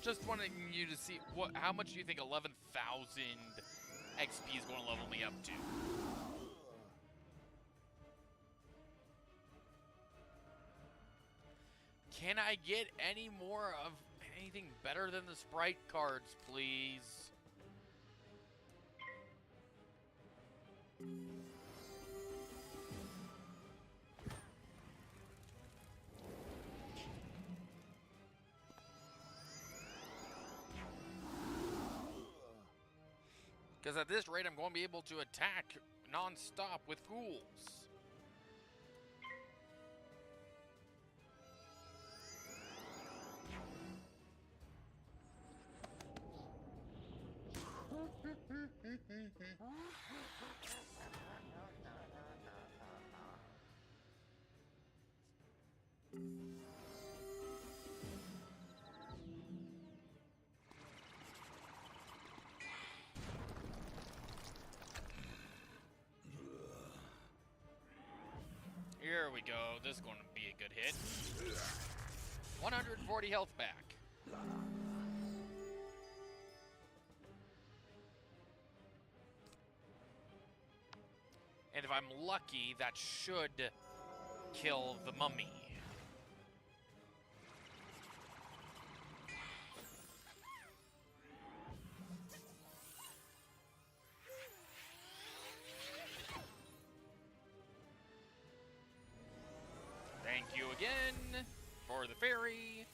Just wanting you to see how much do you think 11,000 XP is going to level me up to? Can I get any more of anything better than the Sprite cards, please? Because at this rate, I'm going to be able to attack non-stop with ghouls. Here we go. This is going to be a good hit. 140 health back. And if I'm lucky, that should kill the mummy. Thank you again for the fairy.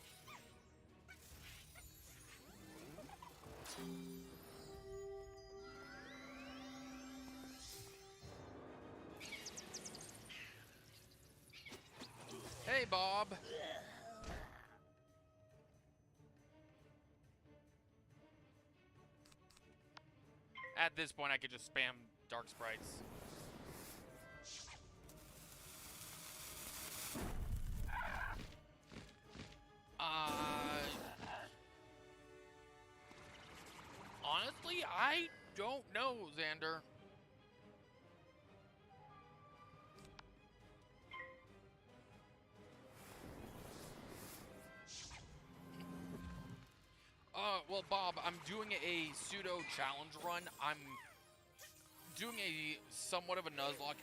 Hey, Bob. At this point, I could just spam dark sprites. Honestly, I don't know, Xander. Well, Bob, I'm doing a pseudo challenge run. I'm doing a somewhat of a Nuzlocke.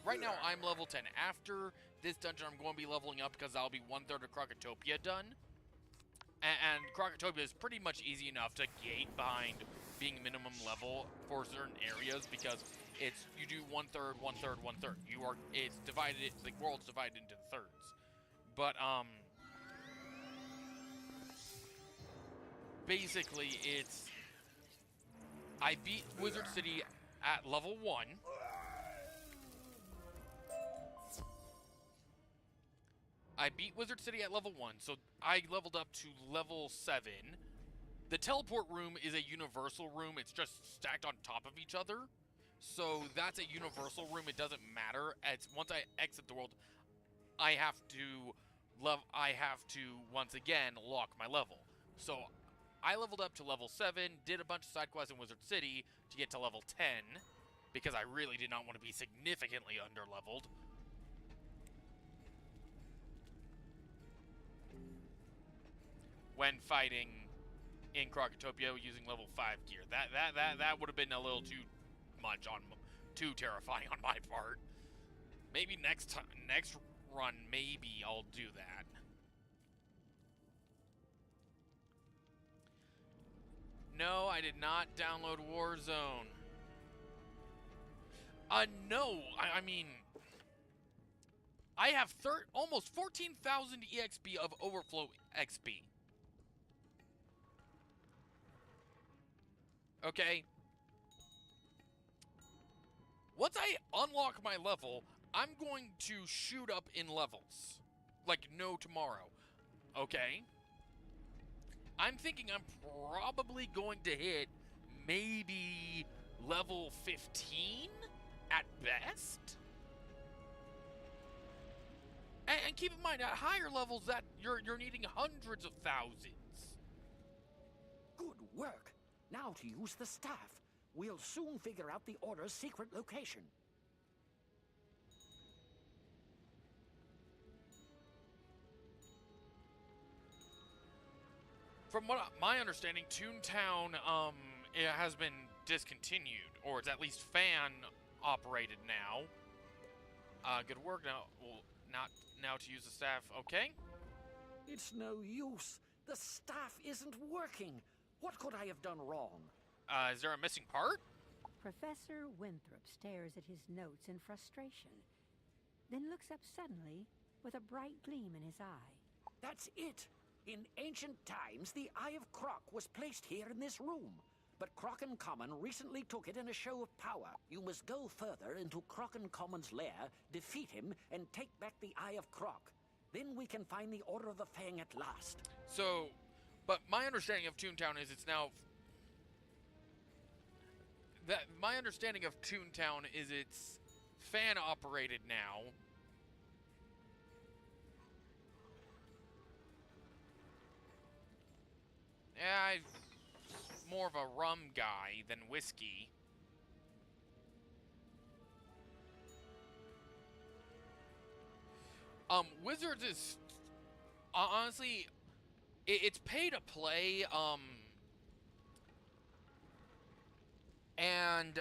Right now, I'm level 10. After this dungeon, I'm going to be leveling up because I'll be 1/3 of Krokotopia done. And Krokotopia is pretty much easy enough to gate behind being minimum level for certain areas because you do 1/3, 1/3, 1/3. It's divided. The world's divided into thirds. But basically, I beat Wizard City at level 1. I beat Wizard City at level 1, so I leveled up to level 7. The teleport room is a universal room. It's just stacked on top of each other. So that's a universal room. It doesn't matter. Once I exit the world, I have to once again lock my level. So I leveled up to level 7, did a bunch of side quests in Wizard City to get to level 10 because I really did not want to be significantly under-leveled. When fighting in Krokotopia using level 5 gear. That would have been a little too much too terrifying on my part. Maybe next run, maybe I'll do that. No, I did not download Warzone. No, I mean, I have almost 14,000 EXP of overflow XP. Okay. Once I unlock my level, I'm going to shoot up in levels. Like no tomorrow. Okay? I'm thinking I'm probably going to hit maybe level 15 at best. And keep in mind, at higher levels, that you're needing hundreds of thousands. Good work. Now to use the staff. We'll soon figure out the Order's secret location. From what my understanding, Toontown it has been discontinued, or it's at least fan operated now. Good work now. Well, not now to use the staff. Okay. It's no use. The staff isn't working. What could I have done wrong? Is there a missing part? Professor Winthrop stares at his notes in frustration, then looks up suddenly with a bright gleam in his eye. That's it! In ancient times, the Eye of Croc was placed here in this room. but Crocken Common recently took it in a show of power. You must go further into Crocken Common's lair, defeat him, and take back the Eye of Croc. Then we can find the Order of the Fang at last. So, but my understanding of Toontown is it's now... my understanding of Toontown is it's fan-operated now. Yeah, I'm more of a rum guy than whiskey. Wizards is... honestly, it's pay to play, and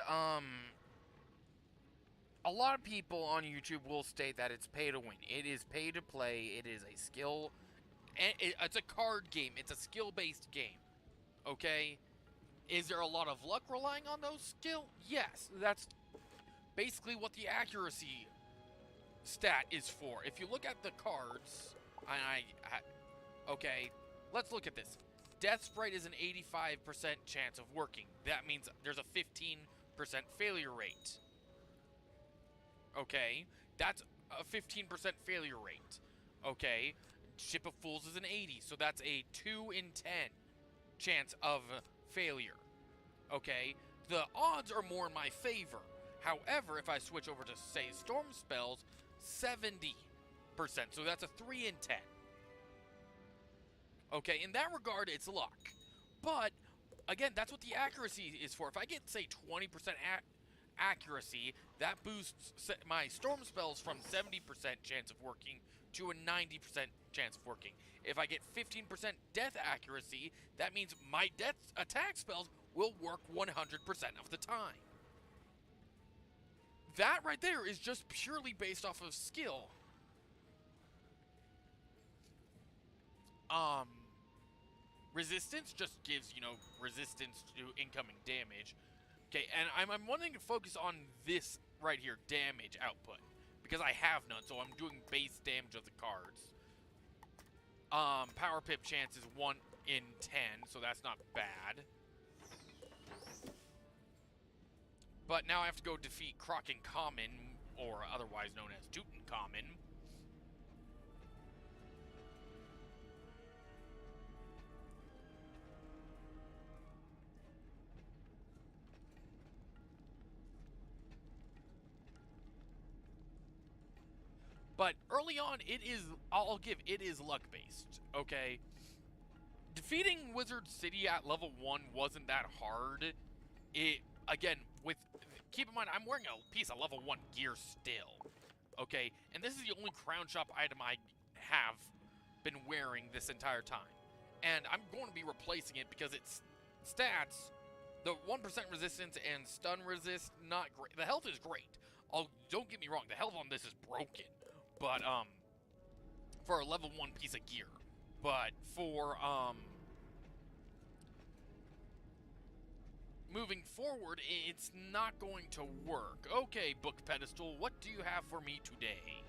a lot of people on YouTube will state that it's pay to win. It is pay to play. It is a skill. It's a card game. It's a skill-based game. Okay? Is there a lot of luck relying on those skill? Yes. That's basically what the accuracy stat is for. If you look at the cards, okay, let's look at this. Death Sprite is an 85% chance of working. That means there's a 15% failure rate. Okay, that's a 15% failure rate. Okay, Ship of Fools is an 80, so that's a 2 in 10 chance of failure. Okay, the odds are more in my favor. However, if I switch over to, say, Storm Spells, 70%, so that's a 3 in 10. Okay, in that regard, it's luck. But, again, that's what the accuracy is for. If I get, say, 20% accuracy, that boosts my Storm Spells from 70% chance of working to a 90% chance of working. If I get 15% death accuracy, that means my death attack spells will work 100% of the time. That right there is just purely based off of skill. Resistance just gives, you know, resistance to incoming damage. Okay, and I'm wanting to focus on this right here, damage output, because I have none, so I'm doing base damage of the cards. Power Pip chance is 1 in 10, so that's not bad. But now I have to go defeat Crocken Common, or otherwise known as Tutankhamun. But early on, it is luck-based, okay? Defeating Wizard City at level 1 wasn't that hard. Again, keep in mind, I'm wearing a piece of level 1 gear still, okay? And this is the only Crown Shop item I have been wearing this entire time. And I'm going to be replacing it because its stats, the 1% resistance and stun resist, not great. The health is great. Don't get me wrong, the health on this is broken. But, for a level 1 piece of gear. But for, moving forward, it's not going to work. Okay, Book Pedestal, what do you have for me today?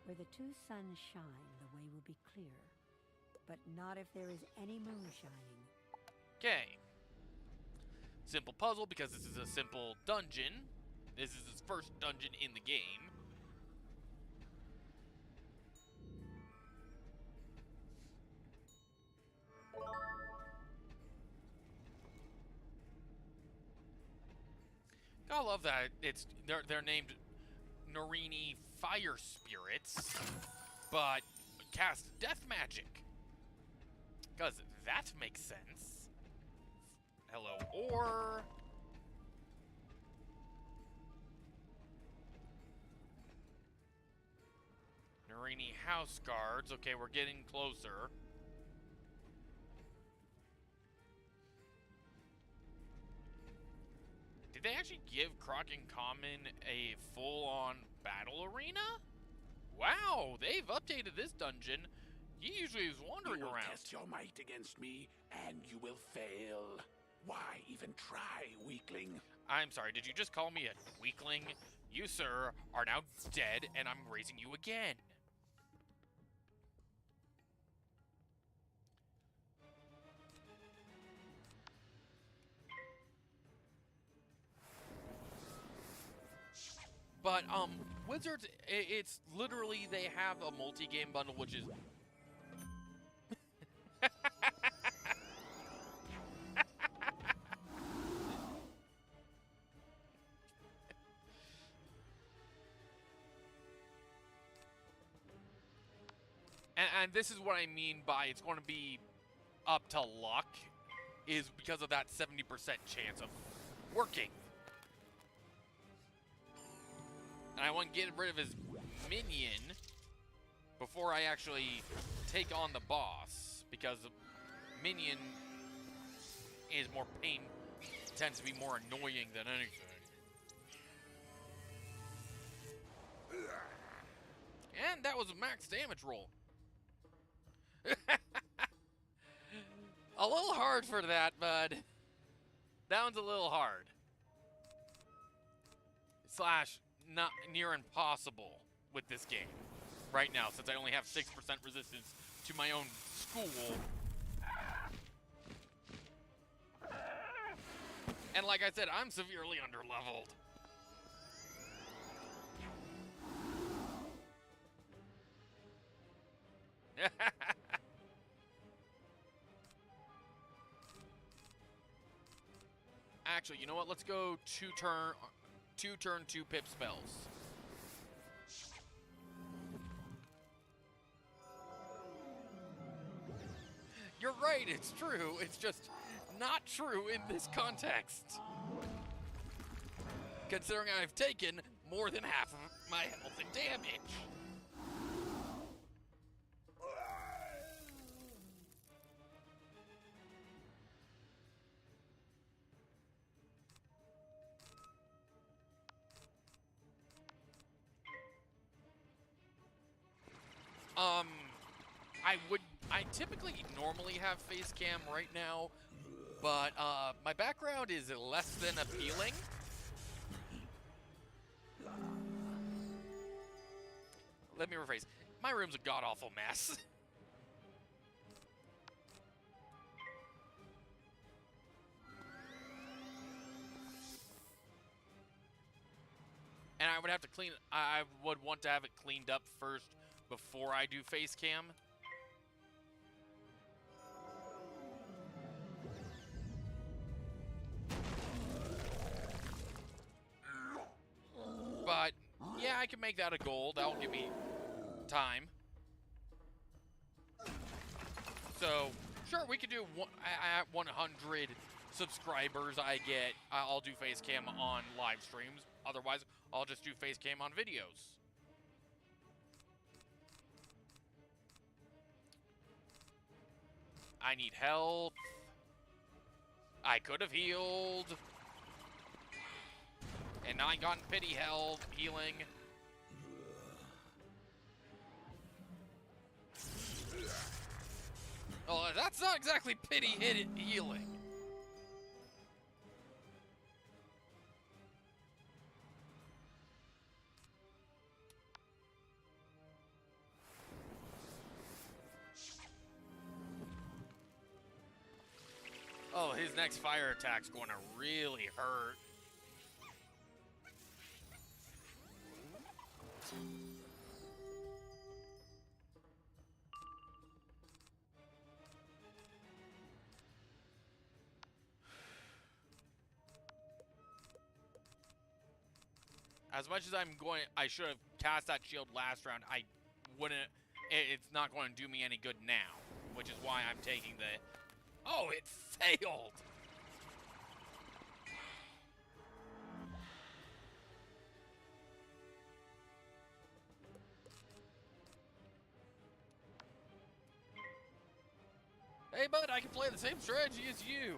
Where the two suns shine, the way will be clear. But not if there is any moon shining. Okay. Simple puzzle, because this is a simple dungeon. This is his first dungeon in the game. I love that they're named Narini Fire Spirits, but cast death magic. Because that makes sense. Hello, or... Narini House Guards. Okay, we're getting closer. Did they actually give Crocken Common a full-on battle arena? Wow, they've updated this dungeon. He usually is wandering you will around. Test your might against me, and you will fail. Why even try, weakling? I'm sorry, did you just call me a weakling? You, sir, are now dead, and I'm raising you again. But Wizards, it's literally they have a multi-game bundle, which is and this is what I mean by it's going to be up to luck, is because of that 70% chance of working. And I want to get rid of his minion before I actually take on the boss, because the minion is more pain, tends to be more annoying than anything. And that was a max damage roll. A little hard for that, bud. That one's a little hard. Slash, not near impossible with this game right now, since I only have 6% resistance to my own school. And like I said, I'm severely underleveled. Actually, you know what? Let's go two turn, 2 pip spells. You're right, it's true. It's just not true in this context. Considering I've taken more than half of my health and damage. I typically normally have face cam right now, but my background is less than appealing. Let me rephrase. My room's a god-awful mess. And I would have to clean, I would want to have it cleaned up first before I do face cam. But yeah, I can make that a goal. That'll give me time. So sure, we could do at 100 subscribers. I'll do face cam on live streams. Otherwise, I'll just do face cam on videos. I need help. I could have healed. And I got pity healing. Oh, that's not exactly pity healing. Oh, his next fire attack's going to really hurt. As much as I should have cast that shield last round, I wouldn't, it's not going to do me any good now, which is why I'm taking the, oh, it failed. Hey, bud, I can play the same strategy as you.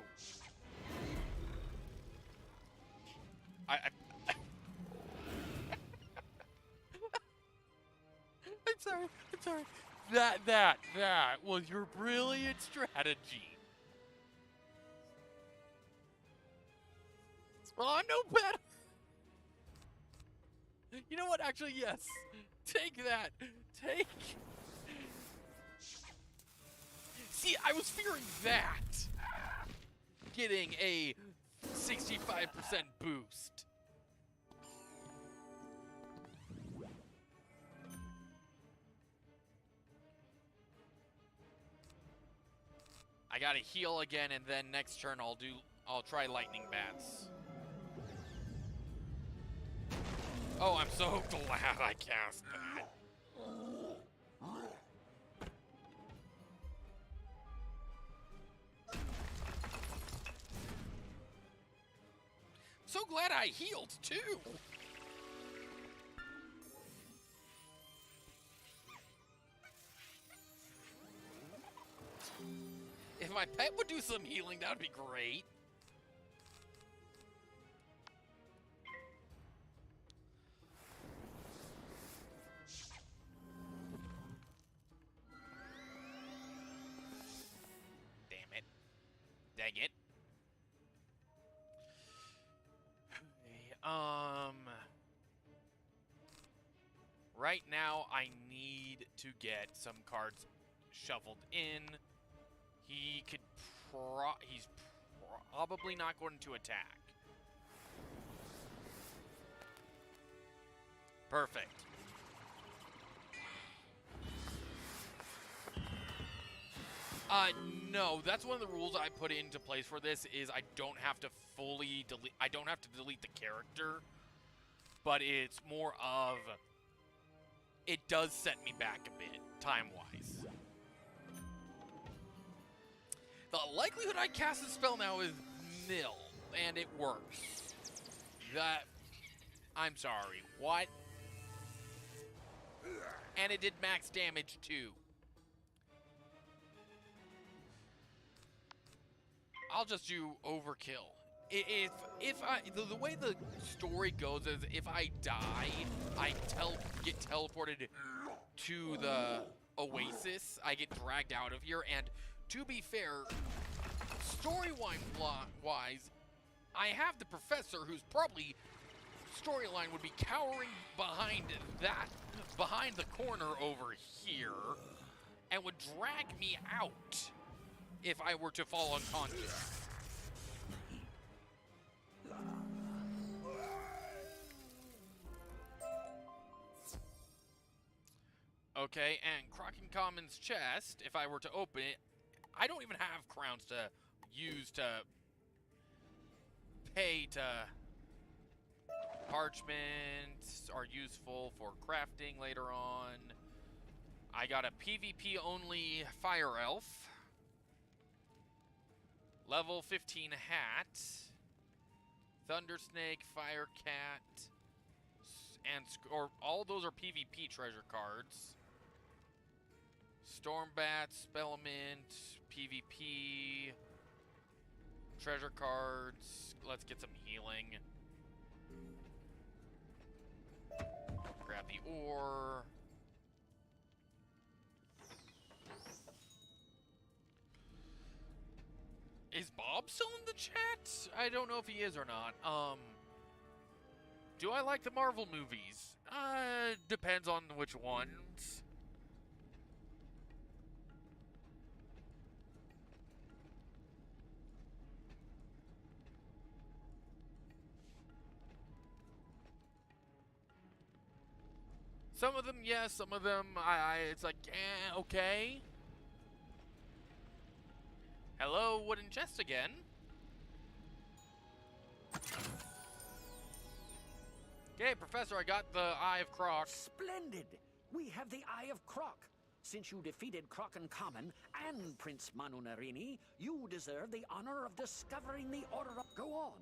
I'm sorry. That was your brilliant strategy. Well, I know better. You know what? Actually, yes. Take that. Take. See, I was fearing that. Getting a 65% boost. I gotta heal again, and then next turn I'll try lightning bats. Oh, I'm so glad I cast that. So glad I healed too. If my pet would do some healing, that would be great. Damn it. Dang it. Right now, I need to get some cards shuffled in. He's probably not going to attack. Perfect. No, that's one of the rules I put into place for this is I don't have to fully delete, I don't have to delete the character, but it's more of, it does set me back a bit, time-wise. The likelihood I cast a spell now is nil, and it works. I'm sorry, what? And it did max damage too. I'll just do overkill. The way the story goes is if I die, I get teleported to the oasis. I get dragged out of here, and to be fair, storyline-wise, I have the professor who's probably storyline would be cowering behind the corner over here, and would drag me out if I were to fall unconscious. Okay, and Kraken Common's chest, if I were to open it, I don't even have crowns to use to pay to... Parchments are useful for crafting later on. I got a PvP only Fire Elf. Level 15 hat. Thunder Snake, Fire Cat. And all those are PvP treasure cards. Stormbat, Spellmint, PvP. Treasure cards. Let's get some healing. Grab the ore. Is Bob still in the chat? I don't know if he is or not. Do I like the Marvel movies? Depends on which ones. Some of them, yes. Some of them, it's like, okay. Hello, wooden chest again. Okay, Professor, I got the Eye of Croc. Splendid! We have the Eye of Croc. Since you defeated Kraken Common and Prince Manu Narini, you deserve the honor of discovering the Order of... Go on.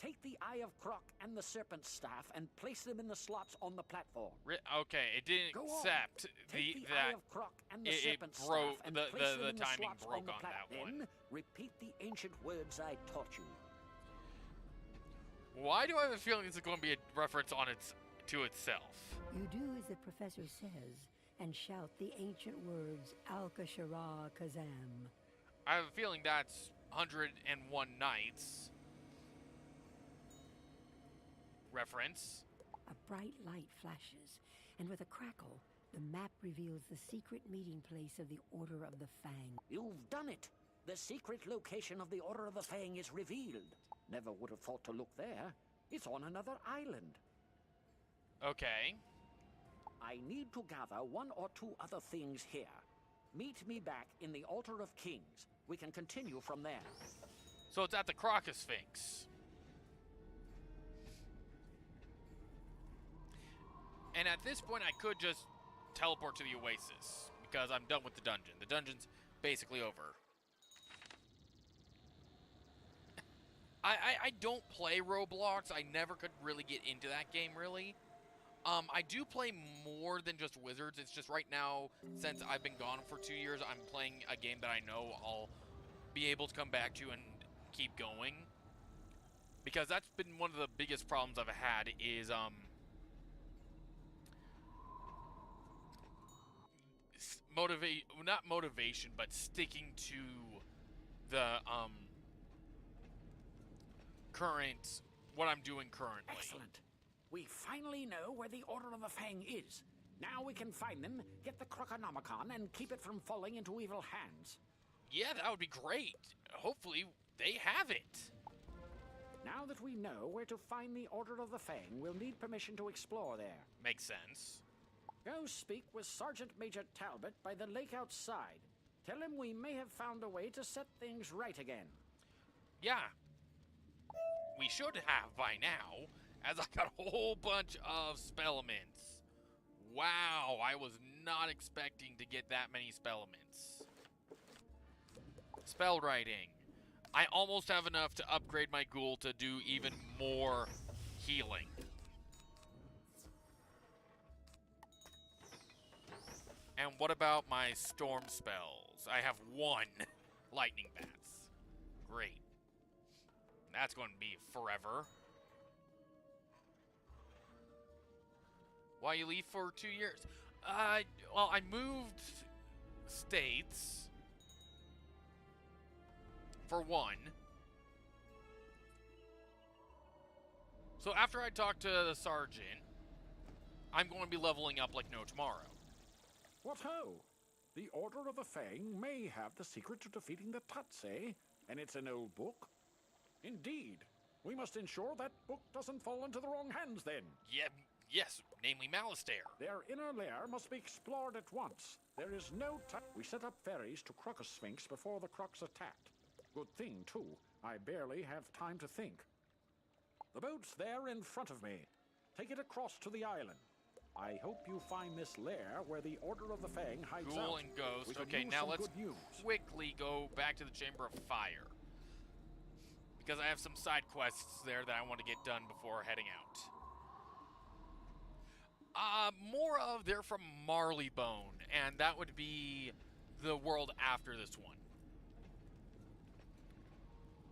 Take the Eye of Croc and the Serpent Staff and place them in the slots on the platform. Okay, it didn't accept the Eye of Croc and the Serpent Staff and place them in the timing slots broke on the on that one. Then repeat the ancient words I taught you. Why do I have a feeling this is going to be a reference to itself? You do as the professor says, and shout the ancient words Al-Kashara Kazam. I have a feeling that's 101 Nights. Reference. A bright light flashes, and with a crackle, the map reveals the secret meeting place of the Order of the Fang. You've done it! The secret location of the Order of the Fang is revealed. Never would have thought to look there. It's on another island. Okay. I need to gather one or two other things here. Meet me back in the Altar of Kings, We can continue from there. So it's at the Crocus Sphinx. And at this point, I could just teleport to the Oasis, because I'm done with the dungeon. The dungeon's basically over. I don't play Roblox. I never could really get into that game, really. I do play more than just Wizards. It's just right now, since I've been gone for 2 years, I'm playing a game that I know I'll be able to come back to and keep going. Because that's been one of the biggest problems I've had is, not motivation, but sticking to the, what I'm doing currently. Excellent. We finally know where the Order of the Fang is. Now we can find them, get the Croconomicon, and keep it from falling into evil hands. Yeah, that would be great. Hopefully, they have it. Now that we know where to find the Order of the Fang, we'll need permission to explore there. Makes sense. Go speak with Sergeant Major Talbot by the lake outside. Tell him we may have found a way to set things right again. Yeah. We should have by now, as I got a whole bunch of spellaments. Wow, I was not expecting to get that many spellaments. Spell writing. I almost have enough to upgrade my ghoul to do even more healing. And what about my storm spells? I have 1 lightning bats. Great. That's going to be forever. Why you leave for 2 years? Well, I moved states. For 1. So after I talk to the sergeant, I'm going to be leveling up like no tomorrow. What ho! The Order of the Fang may have the secret to defeating the Tuts, eh? And it's an old book? Indeed. We must ensure that book doesn't fall into the wrong hands, then. Yeah, yes, namely Malistaire. Their inner lair must be explored at once. There is no time. We set up ferries to Crocus Sphinx before the Crocs attacked. Good thing, too. I barely have time to think. The boat's there in front of me. Take it across to the island. I hope you find this lair where the Order of the Fang hides out. Ghoul and Ghost. Okay, now let's quickly go back to the Chamber of Fire. Because I have some side quests there that I want to get done before heading out. More of they're from Marleybone, and that would be the world after this one.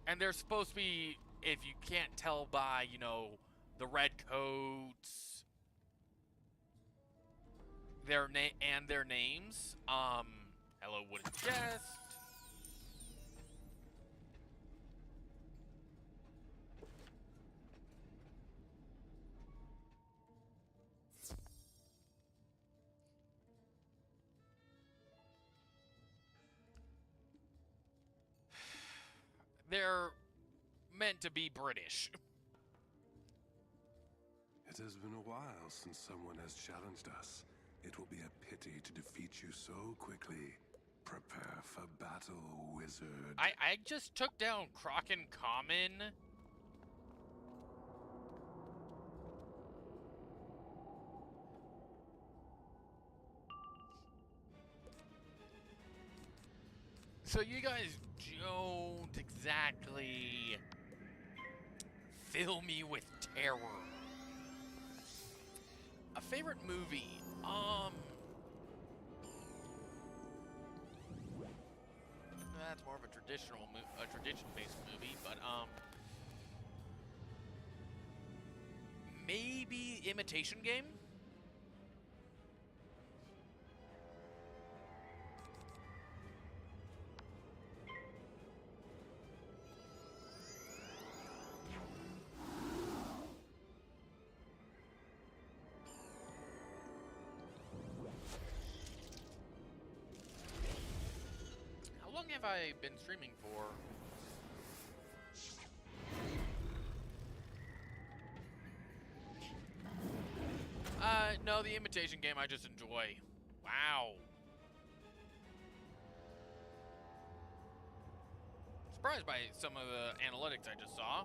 And they're supposed to be, if you can't tell by, you know, the red coats, their names. Hello, Wooden Chest. They're meant to be British. It has been a while since someone has challenged us. It will be a pity to defeat you so quickly. Prepare for battle, wizard. I just took down Kraken Common. So you guys don't exactly fill me with terror. A favorite movie? That's more of a tradition-based movie, but maybe Imitation Game. How long have I been streaming for? No, the Imitation Game I just enjoy. Wow. surprised by some of the analytics I just saw.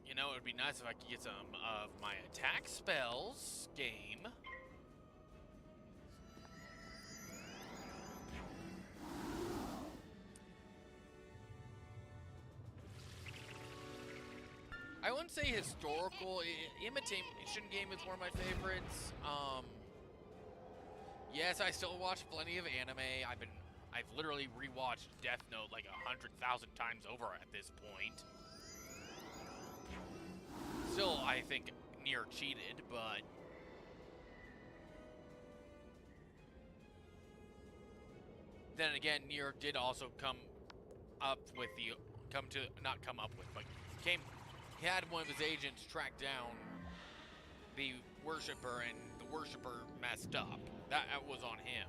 You know, it would be nice if I could get some of my attack spells game. I wouldn't say historical. Imitation game is one of my favorites. Yes, I still watch plenty of anime. I've literally rewatched Death Note like 100,000 times over at this point. Still, I think, near cheated, but then again, Nier did also come up with the he had one of his agents track down the worshipper, and the worshipper messed up. That was on him.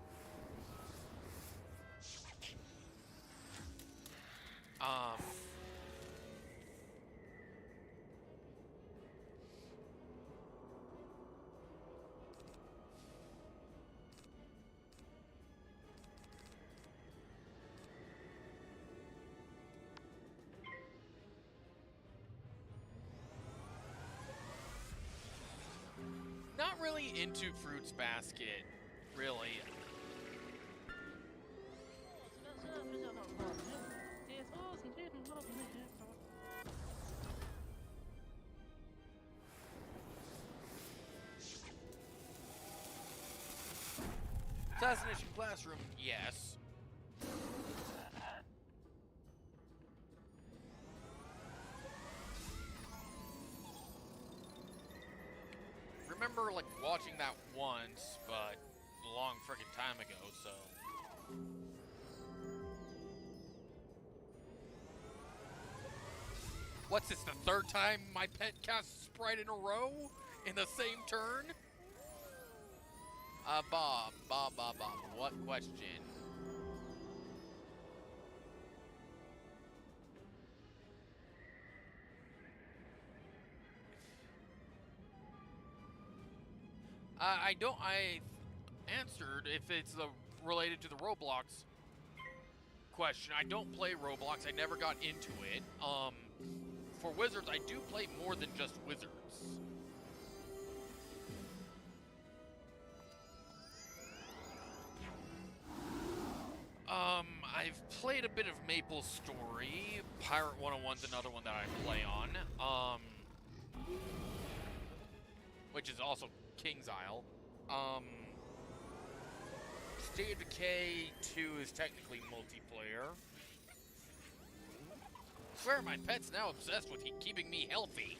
Not really into Fruits Basket, really. Assassination Classroom, yes. Remember, like, watching that once, but a long freaking time ago, so. What's this, the third time my pet casts Sprite in a row? In the same turn? Bob, what question? I answered if it's related to the Roblox question. I don't play Roblox. I never got into it. For Wizards, I do play more than just Wizards. I've played a bit of Maple Story. Pirate 101's another one that I play on. Which is also King's Isle. State of Decay 2 is technically multiplayer. I swear my pet's now obsessed with keeping me healthy.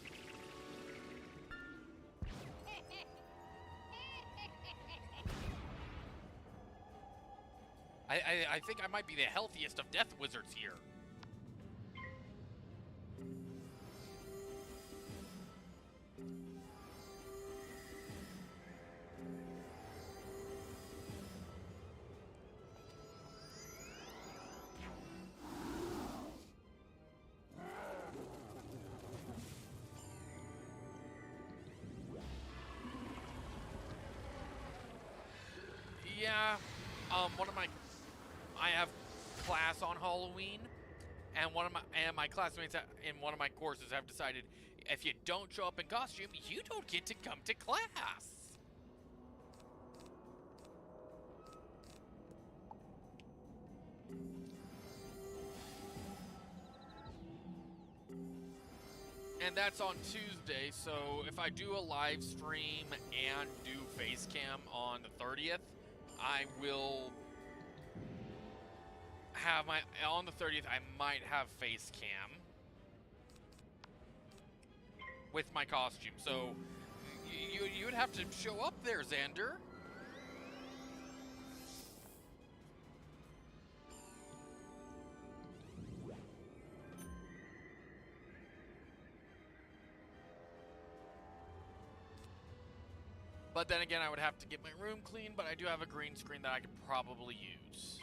I think I might be the healthiest of Death Wizards here. Yeah, I have class on Halloween, and my classmates in one of my courses have decided if you don't show up in costume, you don't get to come to class. And that's on Tuesday, so if I do a live stream and do face cam on the 30th, I will have on the 30th, I might have face cam with my costume. So you would have to show up there, Xander. But then again, I would have to get my room clean, but I do have a green screen that I could probably use.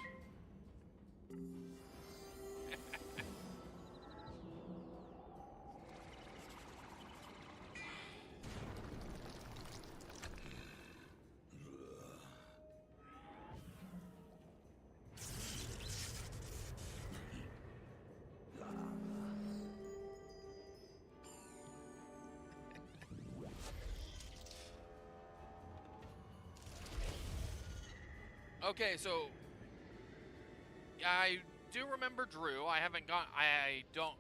Okay, so I do remember Drew. I haven't got. I don't.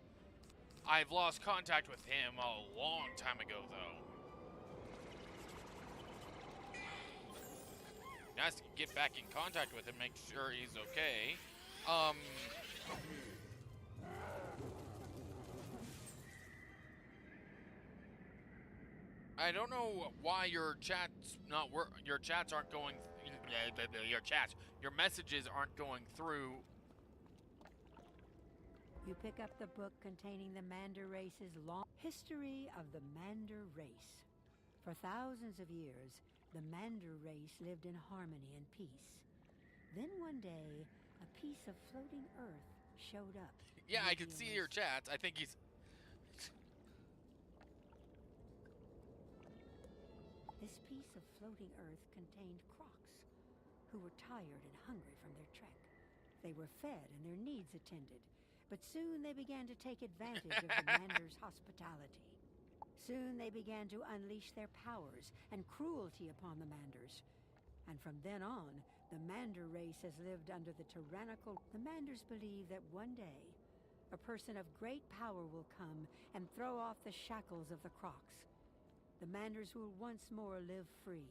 I've lost contact with him a long time ago, though. Nice to get back in contact with him, make sure he's okay. I don't know why your chats your chats aren't going. Your messages aren't going through. You pick up the book containing the Mander race's long history of the Mander race. For thousands of years, the Mander race lived in harmony and peace. Then one day, a piece of floating earth showed up. Yeah, I can see your chats. I think he's... This piece of floating earth contained crocs, who were tired and hungry from their trek. They were fed and their needs attended, but soon they began to take advantage of the Mander's hospitality. Soon they began to unleash their powers and cruelty upon the Manders. And from then on, the Mander race has lived under the tyrannical... The Manders believe that one day, a person of great power will come and throw off the shackles of the Crocs. The Manders will once more live free.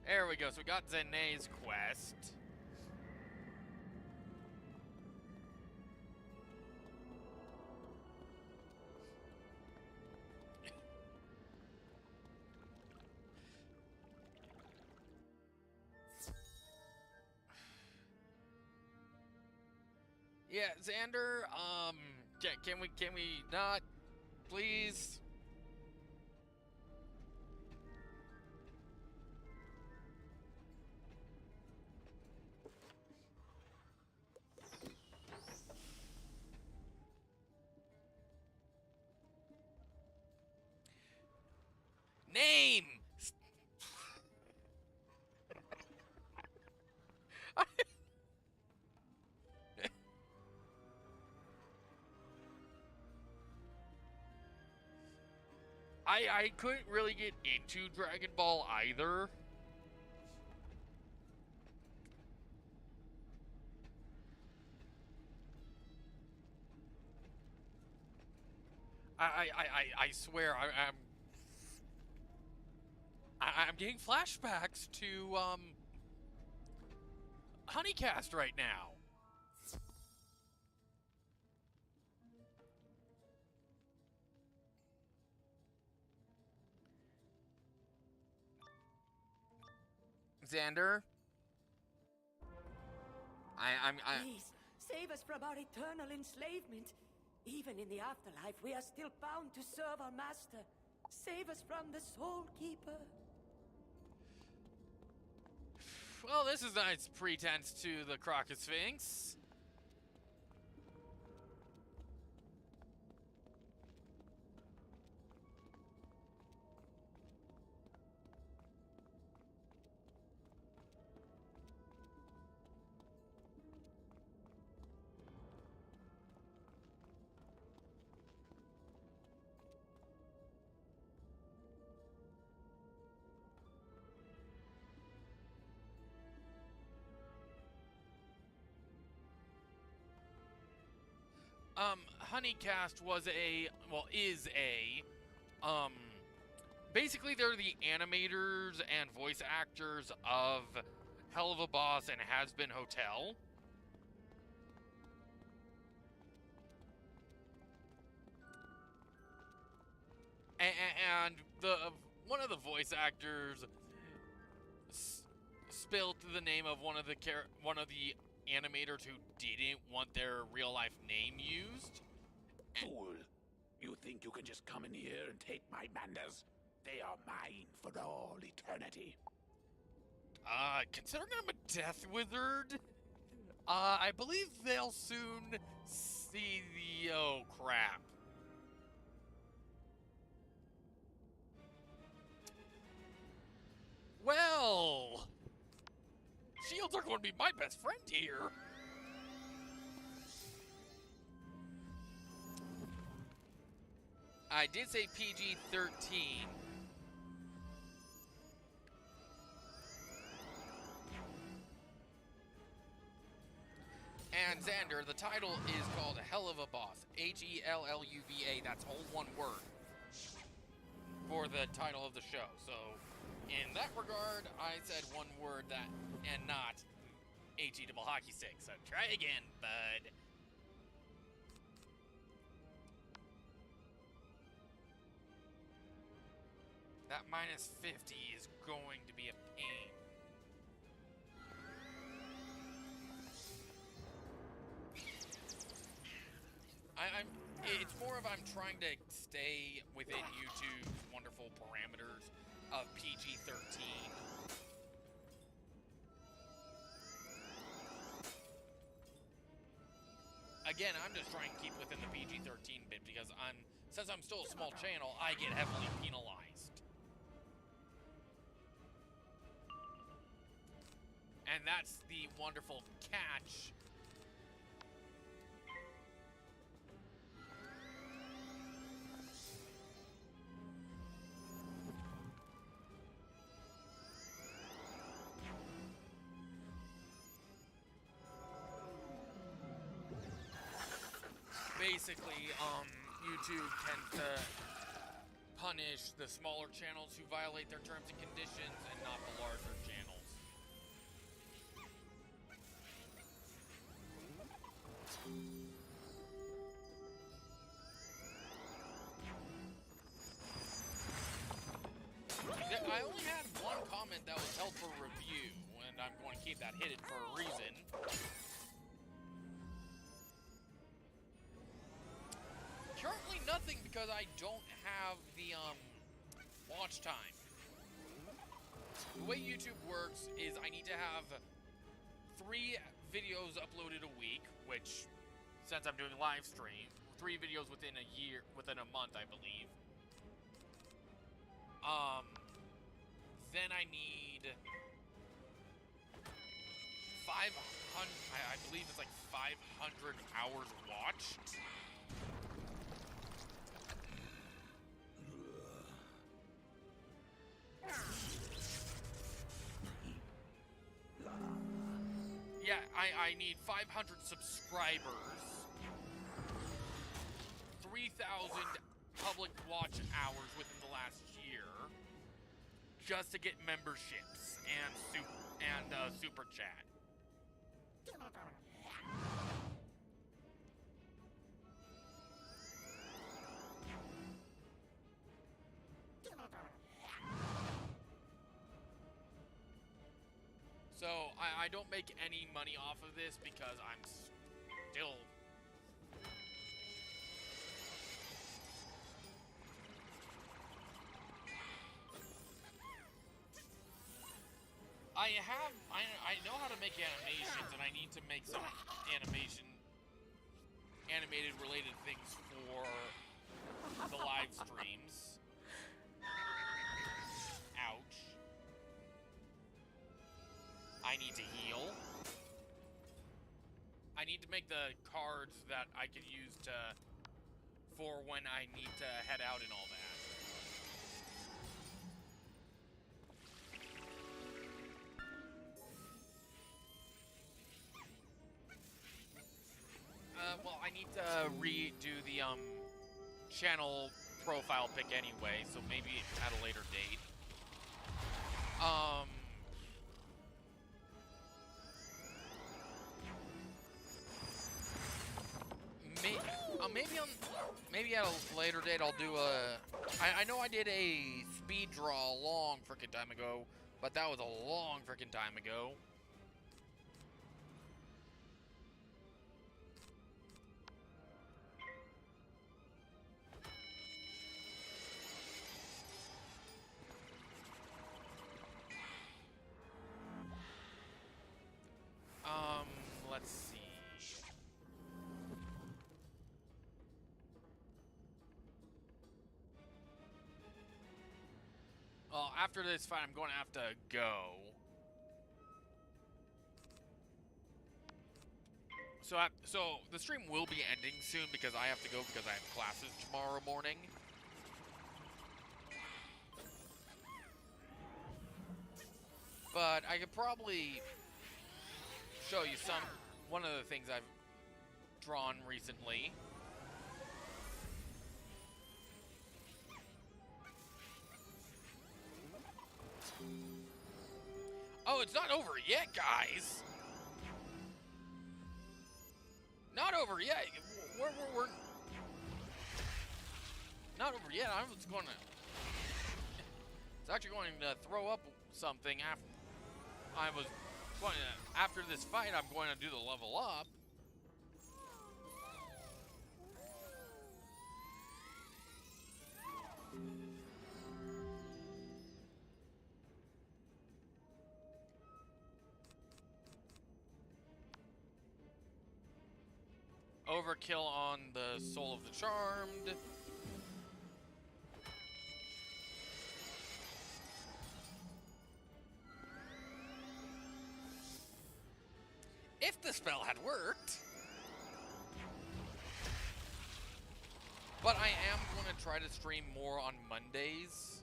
There we go. So we got Zene's quest. Yeah, Xander, can we not, please? Name! I couldn't really get into Dragon Ball either. I swear I'm getting flashbacks to Honeycast right now. Xander? Please, save us from our eternal enslavement. Even in the afterlife, we are still bound to serve our master. Save us from the Soul Keeper. Well, this is a nice pretense to the Crocosphinx. Honeycast is basically they're the animators and voice actors of Hell of a Boss and Has Been Hotel. And one of the voice actors spilled the name of one of the animators who didn't want their real life name used. Fool! You think you can just come in here and take my Manders? They are mine for all eternity. Considering I'm a death wizard, I believe they'll soon see the... Oh, crap. Well... Shields are going to be my best friend here. I did say PG-13. And Xander, the title is called Hell of a Boss. Helluva. That's all one word for the title of the show. So, in that regard, I said one word that, and not HE double hockey stick. So try again, bud. That minus 50 is going to be a pain. It's more of I'm trying to stay within YouTube's wonderful parameters of PG-13. Again, I'm just trying to keep within the PG-13 bit because since I'm still a small channel, I get heavily penalized. And that's the wonderful catch. Basically, YouTube tends to punish the smaller channels who violate their terms and conditions and not the larger channels. I only had one comment that was held for review, and I'm going to keep that hidden for a reason. Currently nothing because I don't have the watch time. The way YouTube works is I need to have 3 videos uploaded a week, which since I'm doing live stream, 3 videos within a month, I believe. Then I need 500, I believe it's like 500 hours watched. Yeah, I need 500 subscribers, 3,000 public watch hours within the last year, just to get memberships and super chat. So, I don't make any money off of this because I'm still... I know how to make animations, and I need to make some animated related things for the live streams. Ouch. I need to heal. I need to make the cards that I can use for when I need to head out and all that. Well, I need to redo the channel profile pic anyway, so maybe at a later date. Maybe at a later date I'll do I know I did a speed draw a long frickin' time ago, but that was a long frickin' time ago. Let's see. Well, after this fight, I'm going to have to go. So the stream will be ending soon because I have to go because I have classes tomorrow morning. I could probably show you one of the things I've drawn recently. Oh, it's not over yet, guys. Not over yet. We're not over yet. It's actually going to throw up something after this fight. I'm going to do the level up. Overkill on the Soul of the Charmed. If the spell had worked. But I am going to try to stream more on Mondays.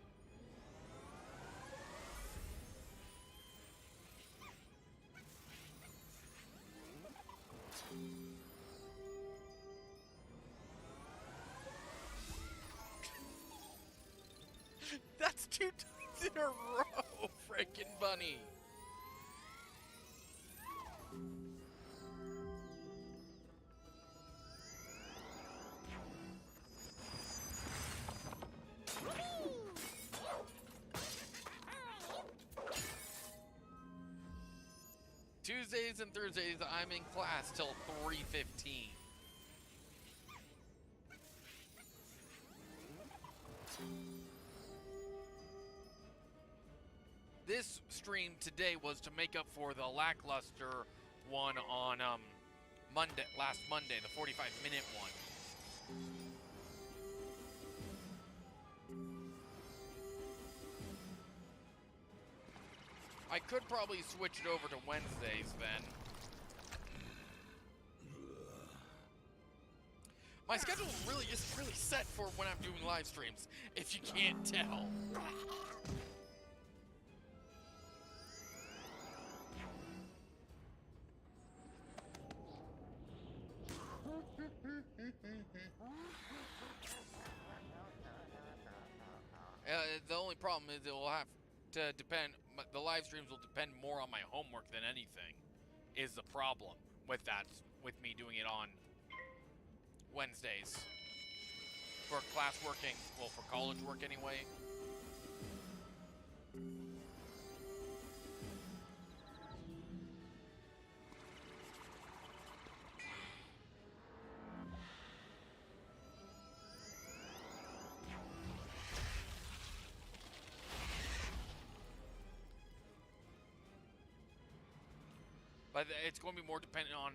That's 2 times in a row, freaking bunny. Tuesdays and Thursdays, I'm in class till 3:15. This stream today was to make up for the lackluster one on last Monday, the 45-minute one. I could probably switch it over to Wednesdays then. My schedule isn't really set for when I'm doing live streams, if you can't tell. The only problem is it will have to depend. The live streams will depend more on my homework than anything. Is the problem with that? With me doing it on Wednesdays for class working, well, for college work anyway. But it's going to be more dependent on...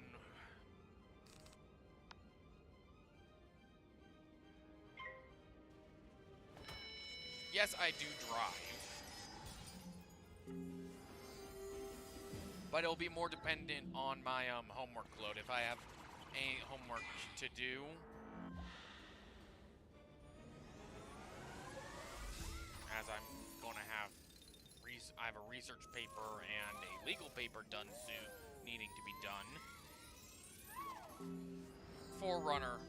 Yes, I do drive. But it'll be more dependent on my homework load. If I have any homework to do... As I'm going to have... I have a research paper and a legal paper done soon, needing to be done. Forerunner.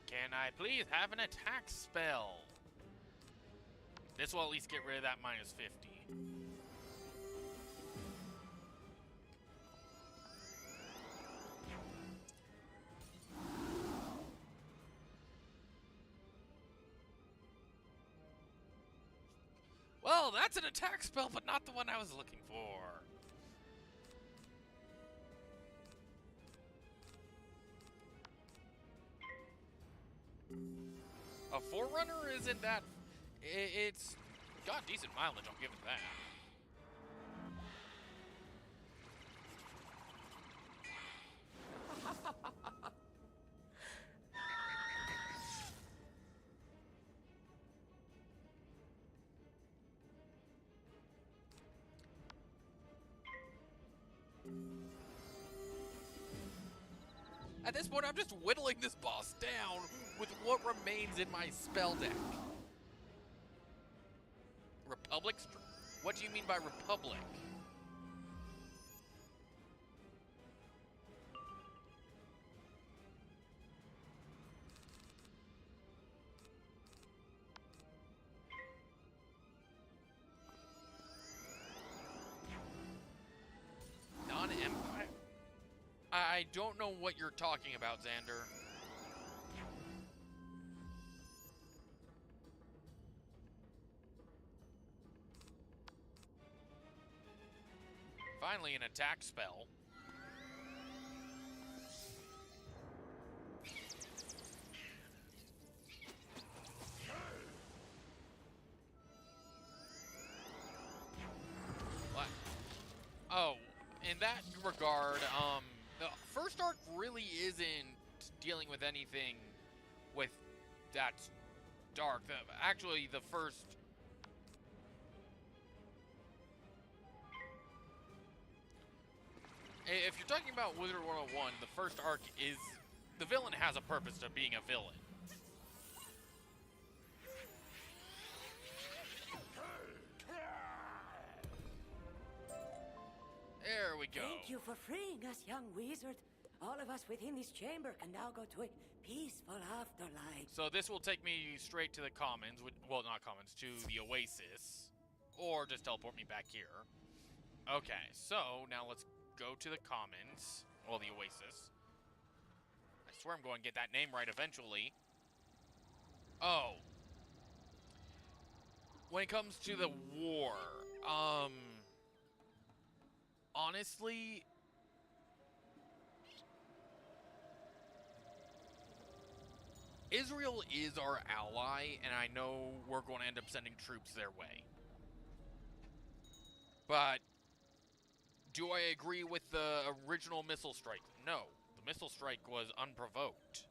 Can I please have an attack spell? This will at least get rid of that minus 50. Well, that's an attack spell, but not the one I was looking for. A Forerunner isn't that... It's got decent mileage, I'll give it that. this point, I'm just whittling this boss down with what remains in my spell deck. Republic? What do you mean by Republic? Non-Empire? I don't know what you're talking about, Xander. Finally, an attack spell. What? Oh, in that regard, the first arc really isn't dealing with anything with that's dark. Actually, the first... If you're talking about Wizard101, the first arc is... The villain has a purpose to being a villain. There we go. Thank you for freeing us, young wizard. All of us within this chamber can now go to a peaceful afterlife. So this will take me straight to the commons. Well, not commons, to the oasis. Or just teleport me back here. Okay, so now let's go to the commons. Well, the oasis. I swear I'm going to get that name right eventually. Oh. When it comes to the war, honestly, Israel is our ally, and I know we're going to end up sending troops their way. But do I agree with the original missile strike? No. The missile strike was unprovoked.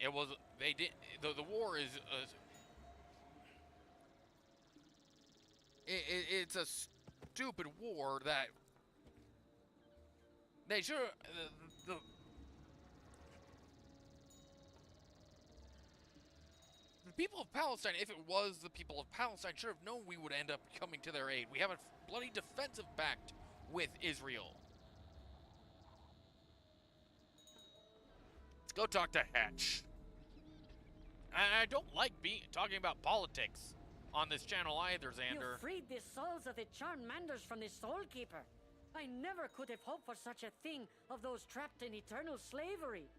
It was, they did, the war is, it's a stupid war that they should, the people of Palestine, if it was the people of Palestine, should have known we would end up coming to their aid. We have a bloody defensive pact with Israel. Let's go talk to Hatch. I don't like talking about politics on this channel either, Xander. You freed the souls of the Charmanders from the Soul Keeper. I never could have hoped for such a thing of those trapped in eternal slavery.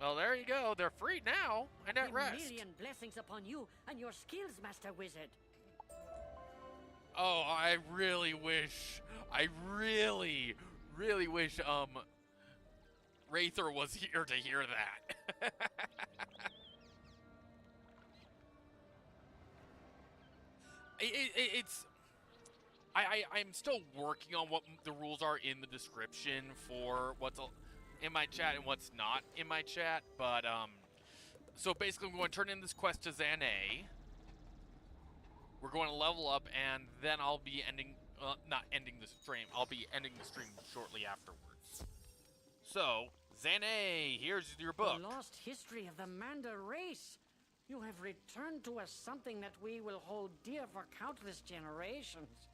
Well, there you go. They're free now, and at rest. A million blessings upon you and your skills, Master Wizard. Oh, I really wish, really wish, Rather was here to hear that. I'm still working on what the rules are in the description for what's in my chat and what's not in my chat, but, so basically I'm going to turn in this quest to Xanae. We're going to level up, and then I'll be ending, not ending the stream, I'll be ending the stream shortly afterwards. So, Xanae, here's your book. The lost history of the Manda race. You have returned to us something that we will hold dear for countless generations.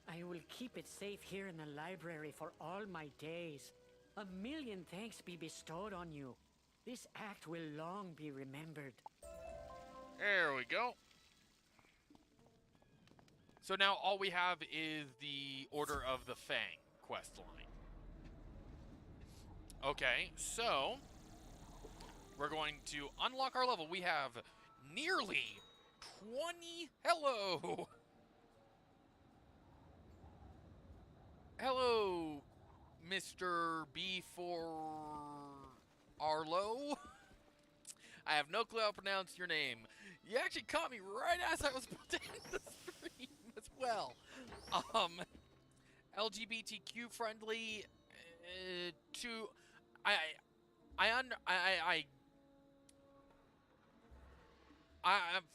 I will keep it safe here in the library for all my days. A million thanks be bestowed on you. This act will long be remembered. There we go. So now all we have is the Order of the Fang quest line. Okay, so we're going to unlock our level. We have nearly 20. Hello. Hello, Mr. B4 Arlo. I have no clue how to pronounce your name. You actually caught me right as I was about to end the stream as well. LGBTQ friendly.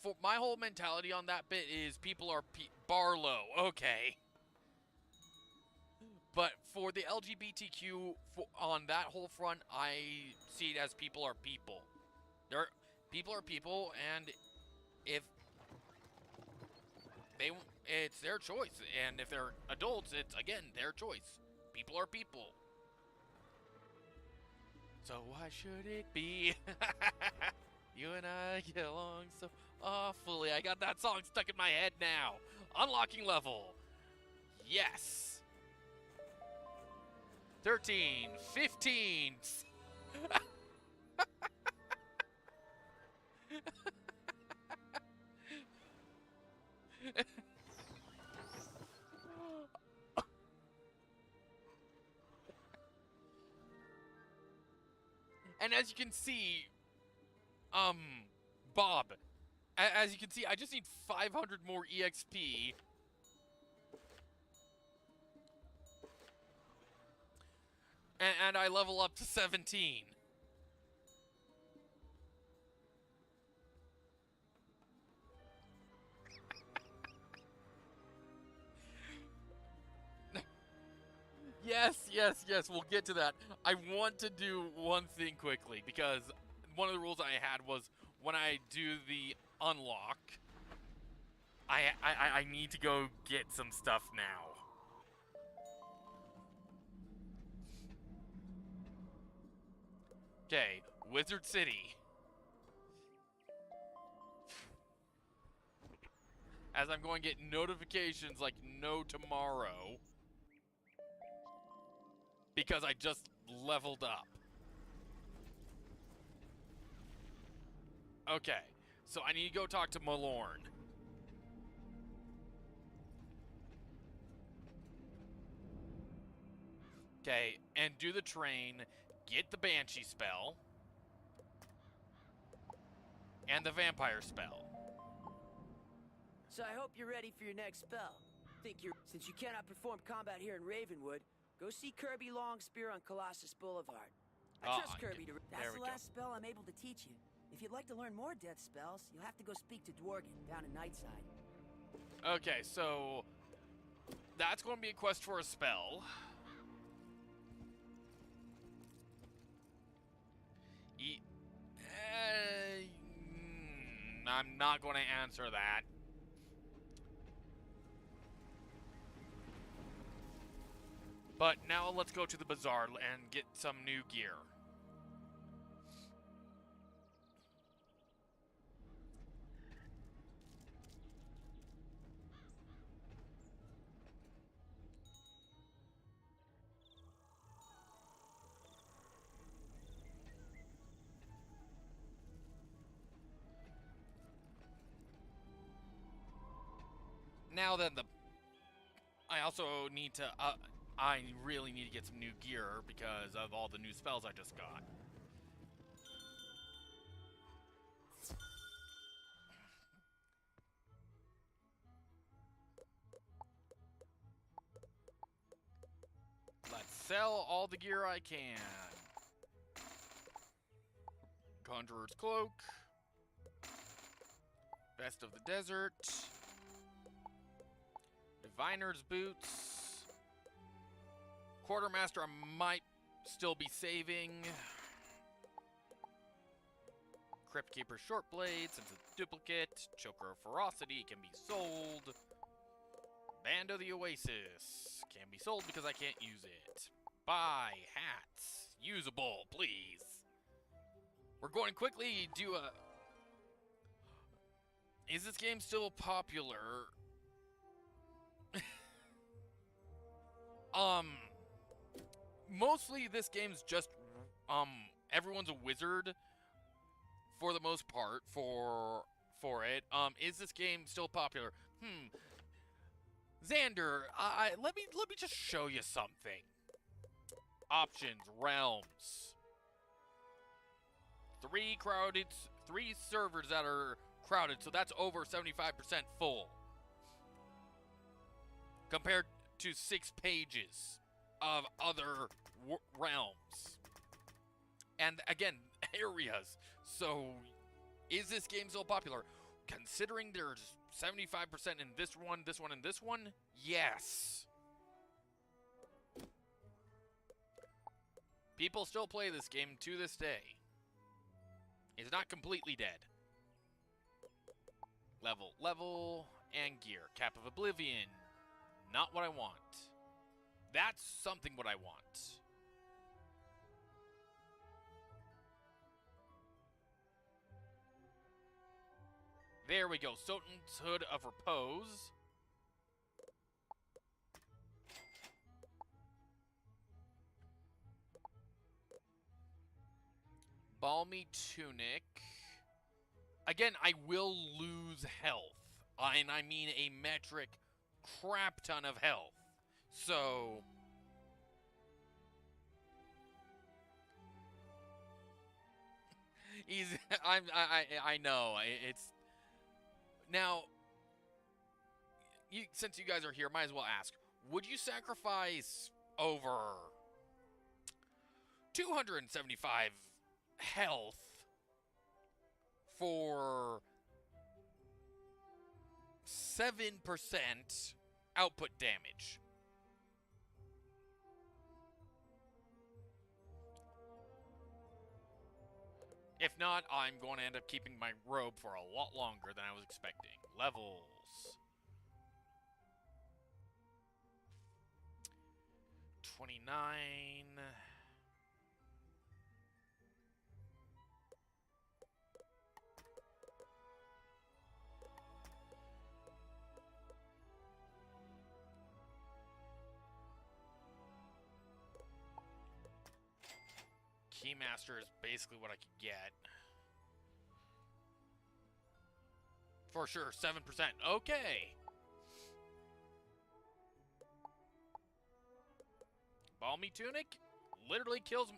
For my whole mentality on that bit is people are Barlow. Okay. But for the LGBTQ, on that whole front, I see it as people are people. People are people, and if it's their choice, and if they're adults, it's again their choice. People are people. So why should it be? You and I get along so awfully. I got that song stuck in my head now. Unlocking level. Yes. 13, 15. And as you can see, Bob, as you can see, I just need 500 more EXP. And I level up to 17. Yes, we'll get to that. I want to do one thing quickly, because one of the rules I had was when I do the unlock, I need to go get some stuff now. Okay, Wizard City. As I'm going to get notifications like no tomorrow. Because I just leveled up. Okay, so I need to go talk to Malorn. Okay, and do the train, get the Banshee spell, and the Vampire spell. So I hope you're ready for your next spell. Since you cannot perform combat here in Ravenwood, go see Kirby Longspear on Colossus Boulevard. I trust Kirby to... That's the last spell I'm able to teach you. If you'd like to learn more death spells, you'll have to go speak to Dworgen down in Nightside. Okay, so that's going to be a quest for a spell. I'm not going to answer that. But now let's go to the bazaar and get some new gear. Now then, I also need to, I really need to get some new gear because of all the new spells I just got. Let's sell all the gear I can. Conjurer's Cloak. Best of the Desert. Diviner's Boots. Quartermaster I might still be saving. Crypt Keeper Short Blade, since it's duplicate. Choker of Ferocity can be sold. Band of the Oasis can be sold because I can't use it. Buy hats. Usable, please. We're going to quickly do a... Is this game still popular? Mostly this game's just, everyone's a wizard for the most part for it. Is this game still popular? Xander, let me just show you something. Options, realms. 3 servers that are crowded, so that's over 75% full. Compared to 6 pages of other realms. And again, areas. So, is this game still popular? Considering there's 75% in this one, and this one, yes. People still play this game to this day. It's not completely dead. Level, and gear. Cap of Oblivion. Not what I want. That's something what I want. There we go. Sultan's Hood of Repose. Balmy Tunic. Again, I will lose health. And I mean a metric crap ton of health. So... I know. It's... Now, since you guys are here, might as well ask. Would you sacrifice over 275 health for 7% output damage? If not, I'm going to end up keeping my robe for a lot longer than I was expecting. Levels. $29. Keymaster is basically what I could get. For sure, 7%. Okay. Balmy Tunic literally kills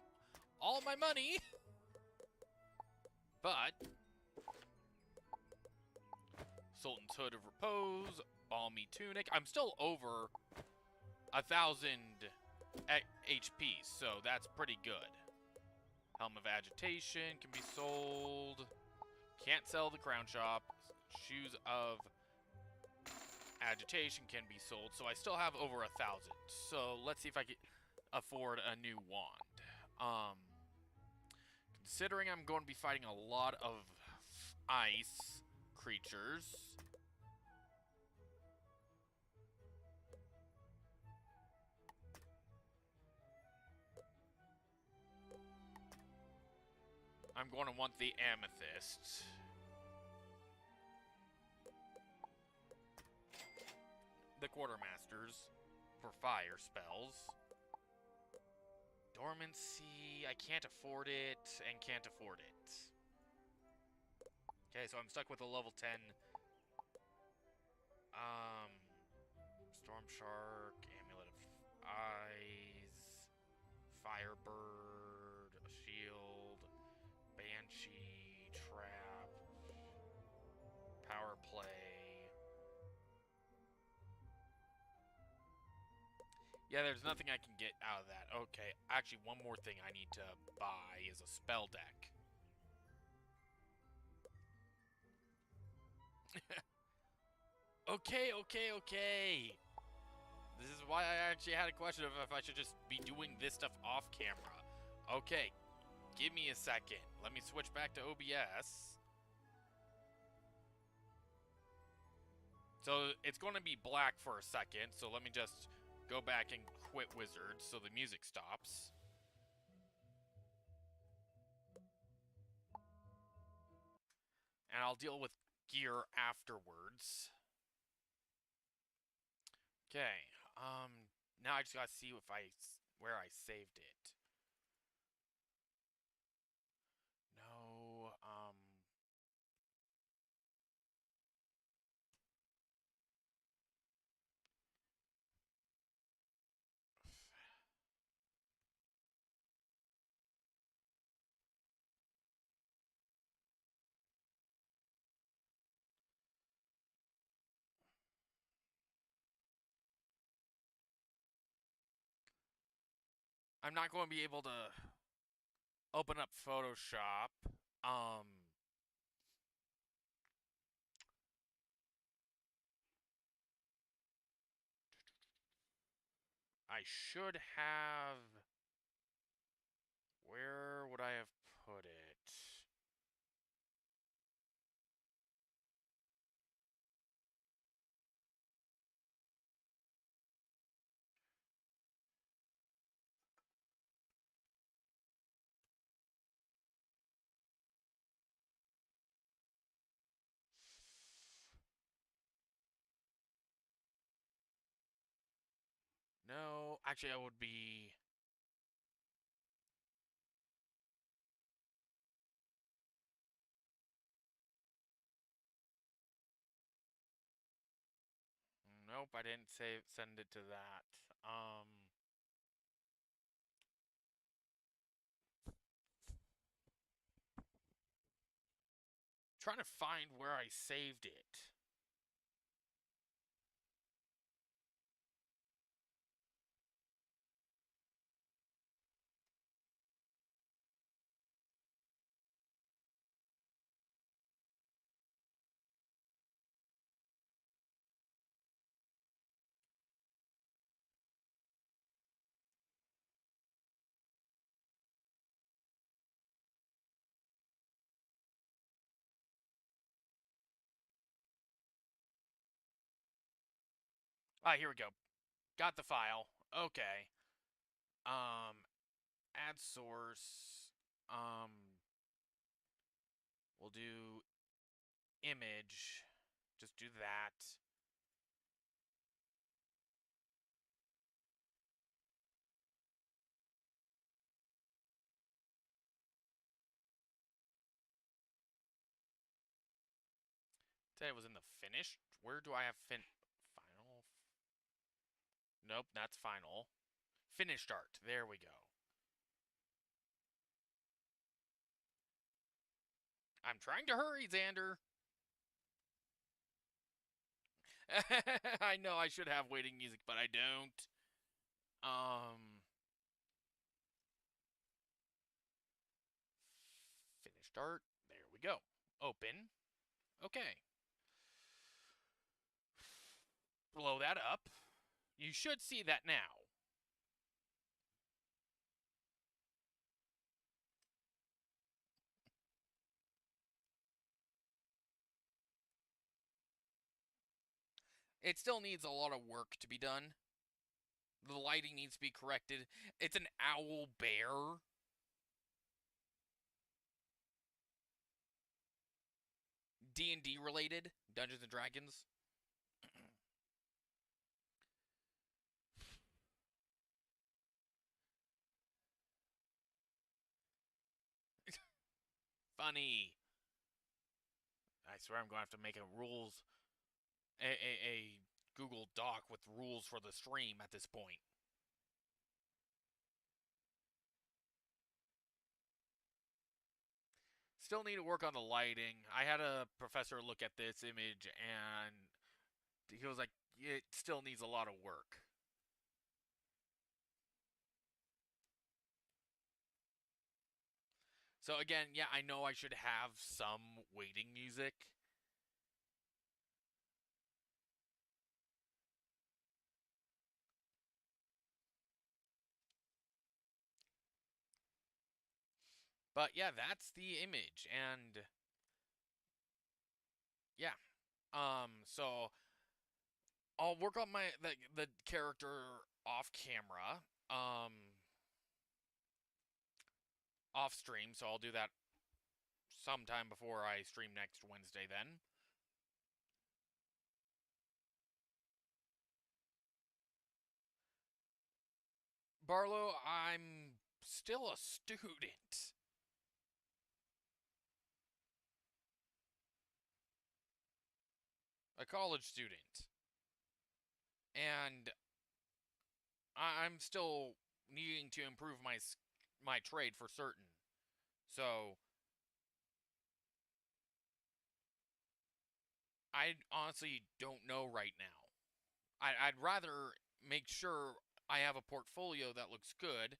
all my money. But Sultan's Hood of Repose, Balmy Tunic. I'm still over 1,000 HP, so that's pretty good. Helm of Agitation can be sold. Can't sell the Crown Shop. Shoes of Agitation can be sold. So I still have over 1,000. So let's see if I can afford a new wand. Considering I'm going to be fighting a lot of ice creatures. I'm going to want the Amethyst. The Quartermasters for fire spells. Dormancy, I can't afford it, and can't afford it. Okay, so I'm stuck with a level 10. Storm Shark, Amulet of Eyes, Firebird, a shield, Banshee, Trap, Power Play. Yeah, there's nothing I can get out of that. Okay, actually, one more thing I need to buy is a spell deck. Okay. This is why I actually had a question of if I should just be doing this stuff off camera. Okay, give me a second. Let me switch back to OBS. So it's going to be black for a second, so let me just go back and quit Wizard so the music stops. And I'll deal with gear afterwards. Okay, now I just gotta see if where I saved it. No, I'm not going to be able to open up Photoshop. I should have Where would I have put it? No, actually, I would be. Nope, I didn't send it to that. Trying to find where I saved it. Ah, here we go. Got the file. Okay. Add source. We'll do image. Just do that. Say it was in the finished. Where do I have final? Nope, that's final. Finished art. There we go. I'm trying to hurry, Xander. I know I should have waiting music, but I don't. Finished art. There we go. Open. Okay. Blow that up. You should see that now. It still needs a lot of work to be done. The lighting needs to be corrected. It's an owl bear. D&D related. Dungeons and Dragons. Funny. I swear I'm going to have to make a rules, a Google Doc with rules for the stream at this point. Still need to work on the lighting. I had a professor look at this image and he was like, it still needs a lot of work. So again, yeah, I know I should have some waiting music. But yeah, that's the image, and yeah. So I'll work on the character off camera, off stream. So I'll do that sometime before I stream next Wednesday. Then. Barlow, I'm still a student. A college student. And I'm still needing to improve my trade for certain. So I honestly don't know right now. I'd rather make sure I have a portfolio that looks good.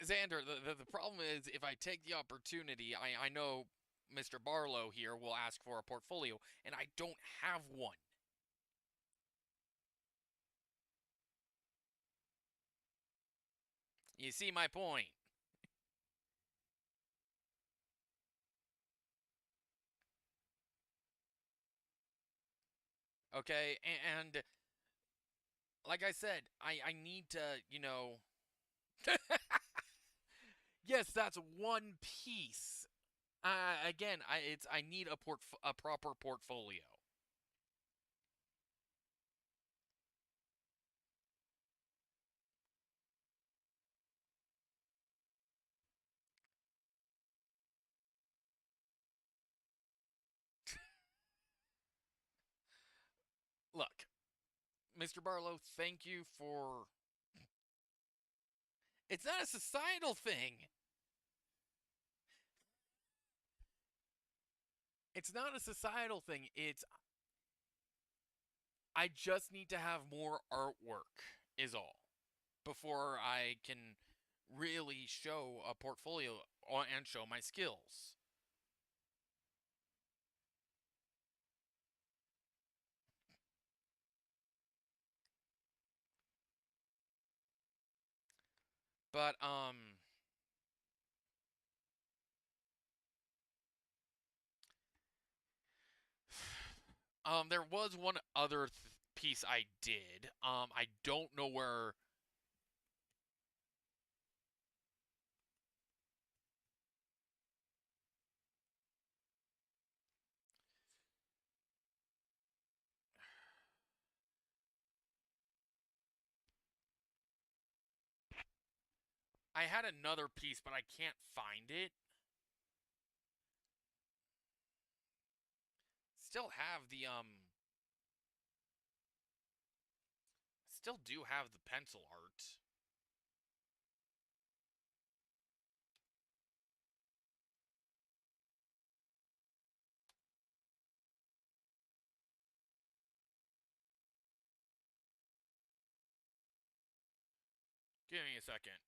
Xander, the problem is if I take the opportunity, I know Mr. Barlow here will ask for a portfolio, and I don't have one. You see my point? Okay, and like I said, I need to, you know... Yes, that's one piece. Again, I need a proper portfolio. Look, Mr. Barlow, thank you for... It's not a societal thing. It's not a societal thing. It's... I just need to have more artwork, is all. Before I can really show a portfolio and show my skills. But, there was one other piece I did. I don't know where... I had another piece, but I can't find it. Still have the, Still do have the pencil art. Give me a second.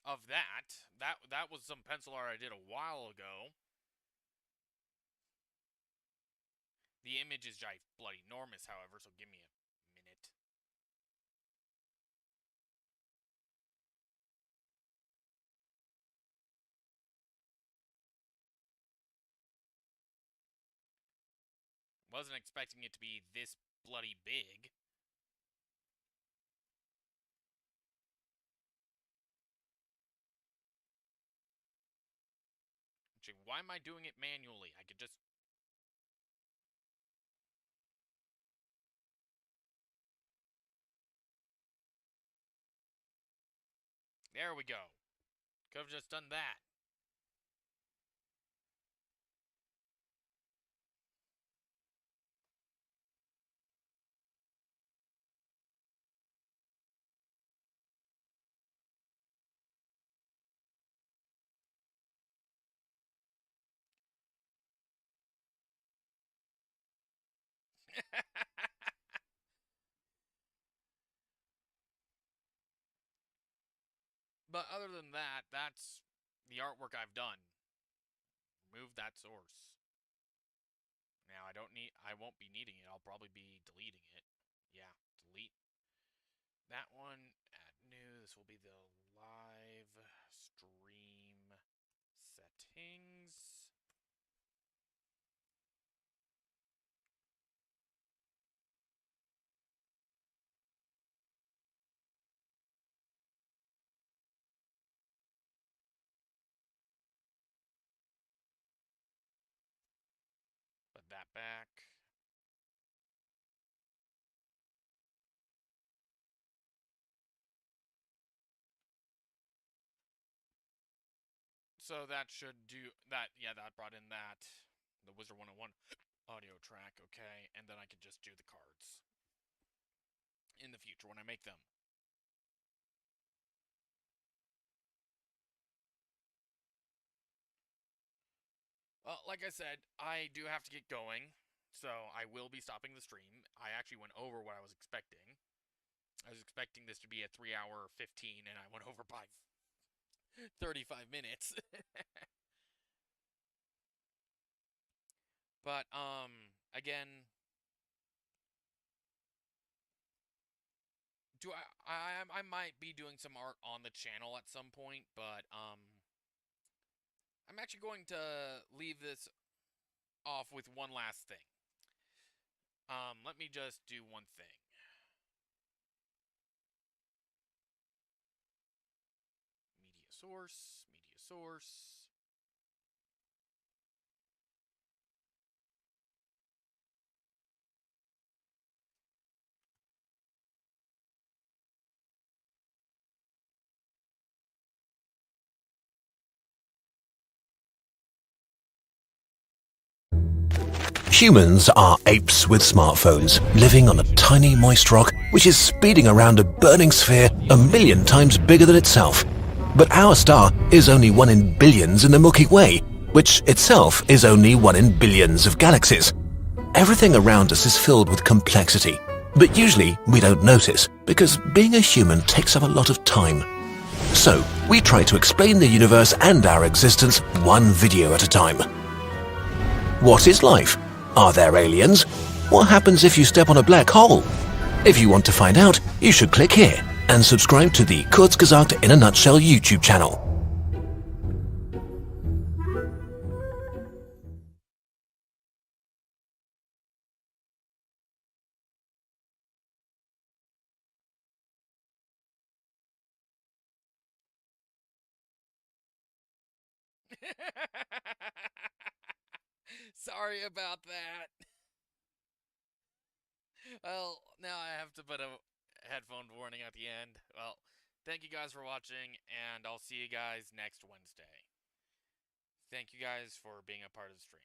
Of that was some pencil art I did a while ago. The image is bloody enormous, however, so give me a minute. Wasn't expecting it to be this bloody big. Actually, why am I doing it manually? I could just... There we go. Could have just done that. But other than that, that's the artwork I've done. Remove that source. Now I won't be needing it. I'll probably be deleting it. Yeah, delete that one. Add new. This will be the live stream settings. Put that back. So that should do that. Yeah, that brought in that. The Wizard101 audio track, okay? And then I could just do the cards in the future when I make them. Well, like I said, I do have to get going, so I will be stopping the stream. I actually went over what I was expecting. I was expecting this to be a 3-hour 15, and I went over by 35 minutes. But, again, I might be doing some art on the channel at some point, but, I'm actually going to leave this off with one last thing. Let me just do one thing. Media source, media source. Humans are apes with smartphones, living on a tiny moist rock which is speeding around a burning sphere 1,000,000 times bigger than itself. But our star is only 1 in billions in the Milky Way, which itself is only 1 in billions of galaxies. Everything around us is filled with complexity, but usually we don't notice because being a human takes up a lot of time. So we try to explain the universe and our existence one video at a time. What is life? Are there aliens? What happens if you step on a black hole? If you want to find out, you should click here and subscribe to the Kurzgesagt in a Nutshell YouTube channel. Sorry about that. Well, now I have to put a headphone warning at the end. Well, thank you guys for watching, and I'll see you guys next Wednesday. Thank you guys for being a part of the stream.